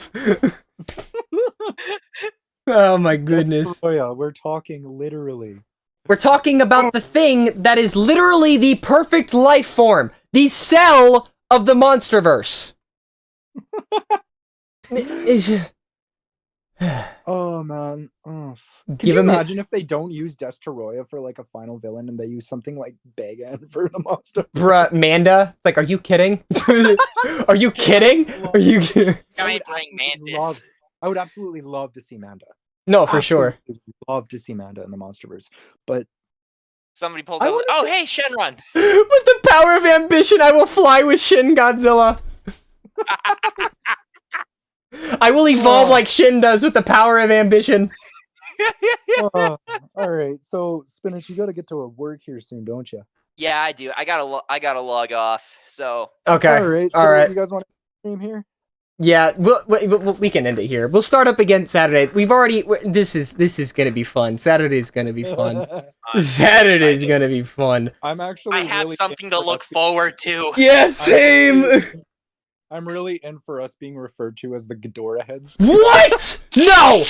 Oh my goodness.
Oh yeah, we're talking literally.
We're talking about the thing that is literally the perfect life form. The cell of the Monsterverse.
Oh man. Oh. Could
Give
you
him
imagine if they don't use Destoroyah for like a final villain and they use something like Bagan for the monster?
Bruh, Manda. It's like, are you kidding? Are you kidding? Are you kidding?
Guy playing Mantis.
I would absolutely love to see Manda.
No, for sure.
Absolutely love to see Manda in the Monsterverse. But
Somebody pulls
I
out.
wanna
Oh,
see-
hey, Shenron.
With the power of ambition, I will fly with Shin Godzilla. I will evolve like Shin does with the power of ambition.
all right, so Spinach, you got to get to work here soon, don't you?
Yeah, I do. I gotta log off. So
Okay.
All right. So
All right.
you guys want to name here?
Yeah, we can end it here. We'll start up again Saturday. This is gonna be fun. Saturday's gonna be fun. Saturday's gonna be fun.
I'm actually.
I have
really
something
in
to
for
look
us
forward to.
Yeah, same.
I'm really in for us being referred to as the Ghidorah heads.
What? No.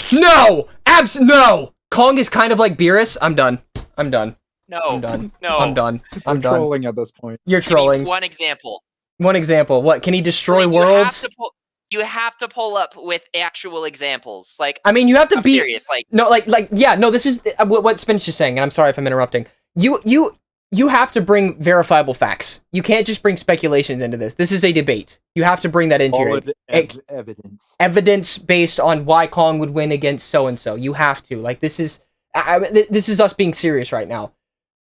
No. Kong is kind of like Beerus. I'm done. I'm done.
No,
I'm done.
no.
I'm done. I'm
You're
done.
trolling at this point.
You're
Give me
trolling.
one example.
One example. What? Can he destroy
Like,
worlds?
You have to pull up with actual examples. Like,
I mean, you have to
I'm
be
serious. Like,
no, yeah, no. This is what Spinach is saying, and I'm sorry if I'm interrupting. You have to bring verifiable facts. You can't just bring speculations into this. This is a debate. You have to bring that into your
Evidence.
evidence based on why Kong would win against so and so. You have to this is this is us being serious right now.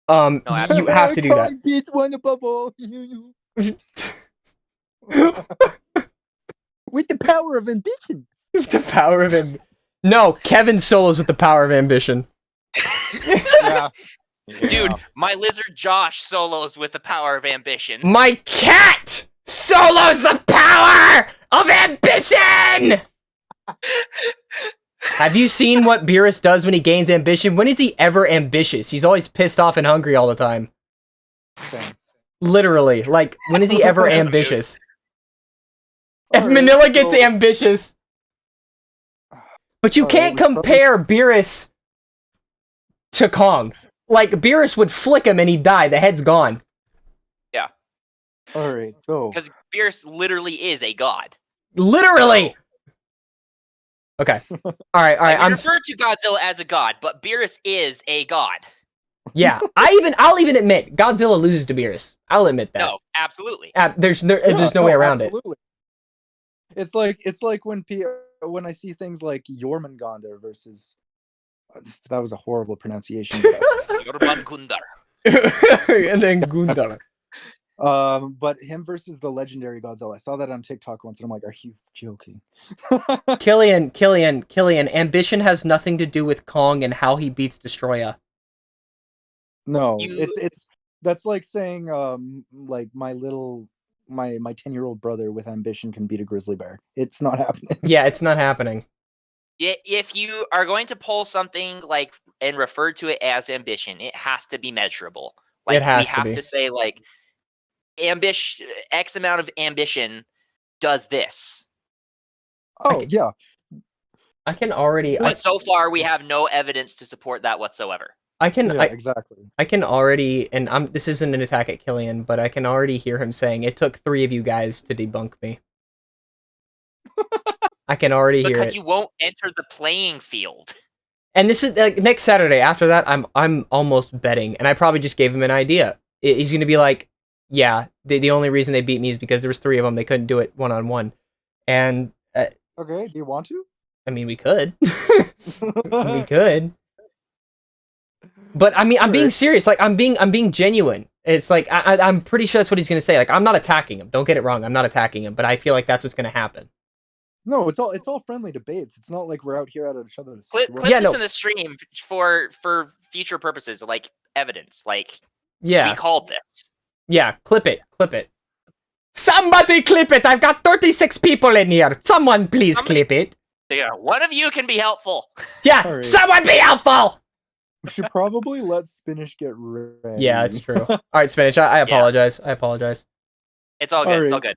You
absolutely.
have to do that.
Kong beats one above all. With the power of ambition.
The power of No, Kevin solos with the power of ambition.
Yeah.
dude, my lizard Josh solos with the power of ambition.
My cat solos the power of ambition! Have you seen what Beerus does when he gains ambition? When is he ever ambitious? He's always pissed off and hungry all the time.
Same.
Literally. Like, when is he ever ambitious? If
Alright,
Manila gets
so-
ambitious. But you
Alright,
can't
we probably-
compare Beerus to Kong. Like, Beerus would flick him and he'd die. The head's gone.
All right, so
Because Beerus literally is a god.
Literally! Okay. Alright,
Like, we
I'm...
refer to Godzilla as a god, but Beerus is a god.
Yeah, I'll even admit Godzilla loses to Beerus. I'll admit that.
No, absolutely.
There's no way around
absolutely. It's like when I see things like Jormungandr versus that was a horrible pronunciation.
Yorban Gundar.
it. And then Gundar.
But him versus the legendary Godzilla. I saw that on TikTok once, and I'm like, are you joking?
Killian. Ambition has nothing to do with Kong and how he beats Destroya.
No,
You-
it's that's like saying like my 10-year-old brother with ambition can beat a grizzly bear. It's not happening.
Yeah, it's not happening.
If you are going to pull something like and refer to it as ambition, it has to be measurable. Like,
It has
we
to
have
be.
to say like X amount of ambition does this.
Oh yeah,
I can already
But so far we have no evidence to support that whatsoever.
exactly.
I can already, and this isn't an attack at Killian, but I can already hear him saying, it took 3 of you guys to debunk me. I can already hear
Because
it.
you won't enter the playing field.
And this is like next Saturday. After that, I'm almost betting, and I probably just gave him an idea. He's gonna be like, yeah, the only reason they beat me is because there was 3 of them. They couldn't do it 1-on-1. And
Okay, do you want to?
I mean, we could. We could. But I mean, I'm being serious. Like, I'm being genuine. It's like I'm pretty sure that's what he's gonna say. Like, I'm not attacking him. Don't get it wrong. I'm not attacking him, but I feel like that's what's gonna happen.
No, it's all friendly debates. It's not like we're out here at each other's.
Clip
Yeah,
this
no.
in the stream for future purposes, like evidence. Like,
Yeah,
we called this.
yeah. Clip it. Somebody clip it. I've got 36 people in here. Someone please clip it.
Yeah, one of you can be helpful.
Yeah,
Alright.
someone be helpful.
We should probably let Spinach get ready.
Yeah, that's true. All right, Spinach. I apologize. I apologize.
It's all good. It's all
Alright.
good.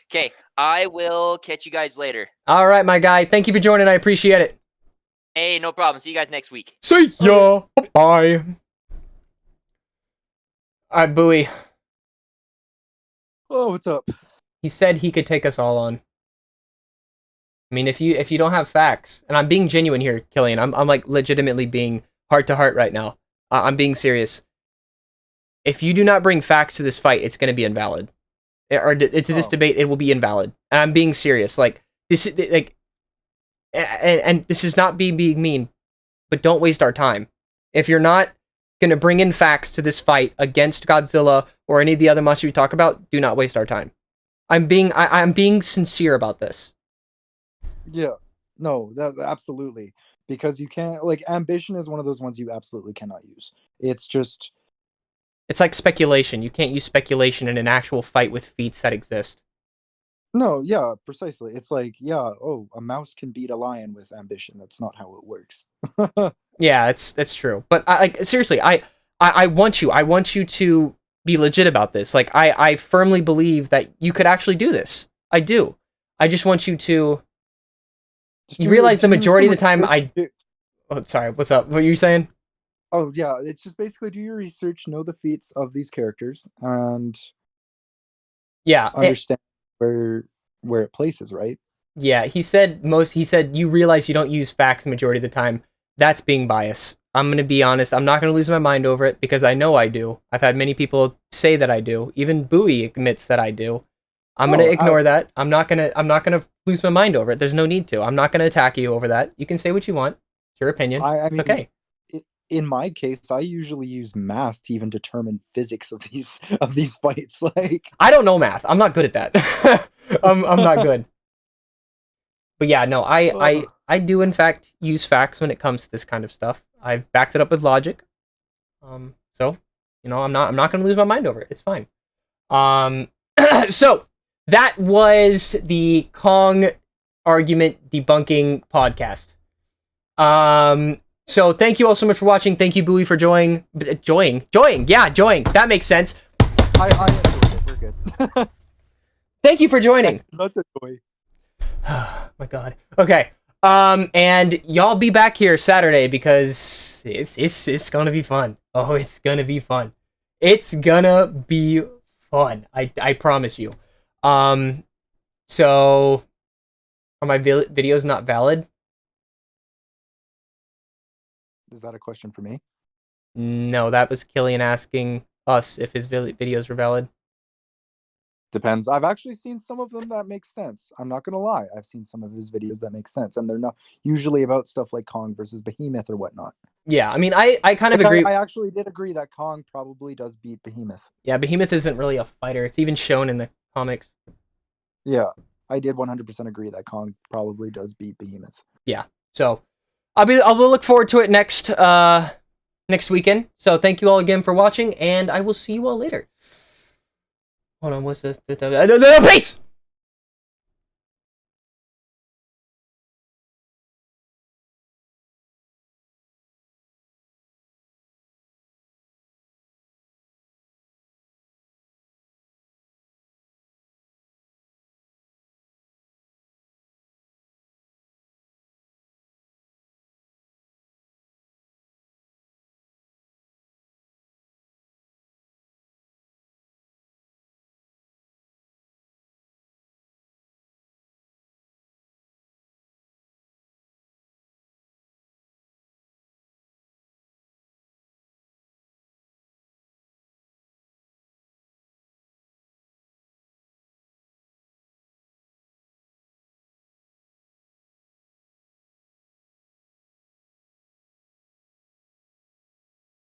Okay, I will catch you guys later.
All right, my guy. Thank you for joining. I appreciate it.
Hey, no problem. See you guys next week.
See ya. Bye. All right, Bowie.
Oh, what's up?
He said he could take us all on. I mean, if you don't have facts, and I'm being genuine here, Killian, I'm like legitimately being heart to heart right now. I'm being serious. If you do not bring facts to this fight, it's going to be invalid. Or to this debate, it will be invalid. And I'm being serious. Like this, like, and this is not being mean, but don't waste our time. If you're not going to bring in facts to this fight against Godzilla or any of the other monsters we talk about, do not waste our time. I'm being sincere about this.
Yeah. No, that absolutely. Because you can't, like, ambition is one of those ones you absolutely cannot use. It's just...
It's like speculation. You can't use speculation in an actual fight with feats that exist.
No, yeah, precisely. It's like, yeah, oh, a mouse can beat a lion with ambition. That's not how it works.
Yeah, that's true. But seriously, I want you to be legit about this. Like, I firmly believe that you could actually do this. I do. I just want you to... You realize the majority of the time Oh, sorry, what's up? What were you saying?
Oh, yeah, it's just basically do your research, know the feats of these characters, and
Yeah.
understand where it places, right?
Yeah, he said you realize you don't use facts the majority of the time. That's being biased. I'm going to be honest. I'm not going to lose my mind over it because I know I do. I've had many people say that I do. Even Bowie admits that I do. I'm going to ignore that. I'm not going to lose my mind over it. There's no need to. I'm not going to attack you over that. You can say what you want. It's your opinion.
I mean,
it's okay.
In my case, I usually use math to even determine physics of these fights. Like,
I don't know math. I'm not good at that. I'm not good. But yeah, no, I do in fact use facts when it comes to this kind of stuff. I've backed it up with logic. So, I'm not going to lose my mind over it. It's fine. So that was the Kong argument debunking podcast. So thank you all so much for watching. Thank you, Bowie, for joining. Yeah, joining. That makes sense.
I enjoyed it. We're good.
Thank you for joining.
That's a joy.
My God. Okay. And y'all be back here Saturday because it's gonna be fun. Oh, it's gonna be fun. It's gonna be fun. I promise you. So are my videos not valid?
Is that a question for me?
No, that was Killian asking us if his videos were valid.
Depends. I've actually seen some of them that make sense. I'm not gonna lie. I've seen some of his videos that make sense, and they're not usually about stuff like Kong versus Behemoth or whatnot.
Yeah, I mean, I kind of
Like,
agree.
I actually did agree that Kong probably does beat Behemoth.
Yeah, Behemoth isn't really a fighter. It's even shown in the comics.
Yeah, I did 100% agree that Kong probably does beat Behemoth.
Yeah, so I'll look forward to it next weekend. So thank you all again for watching, and I will see you all later. Hold on, what's this? Peace!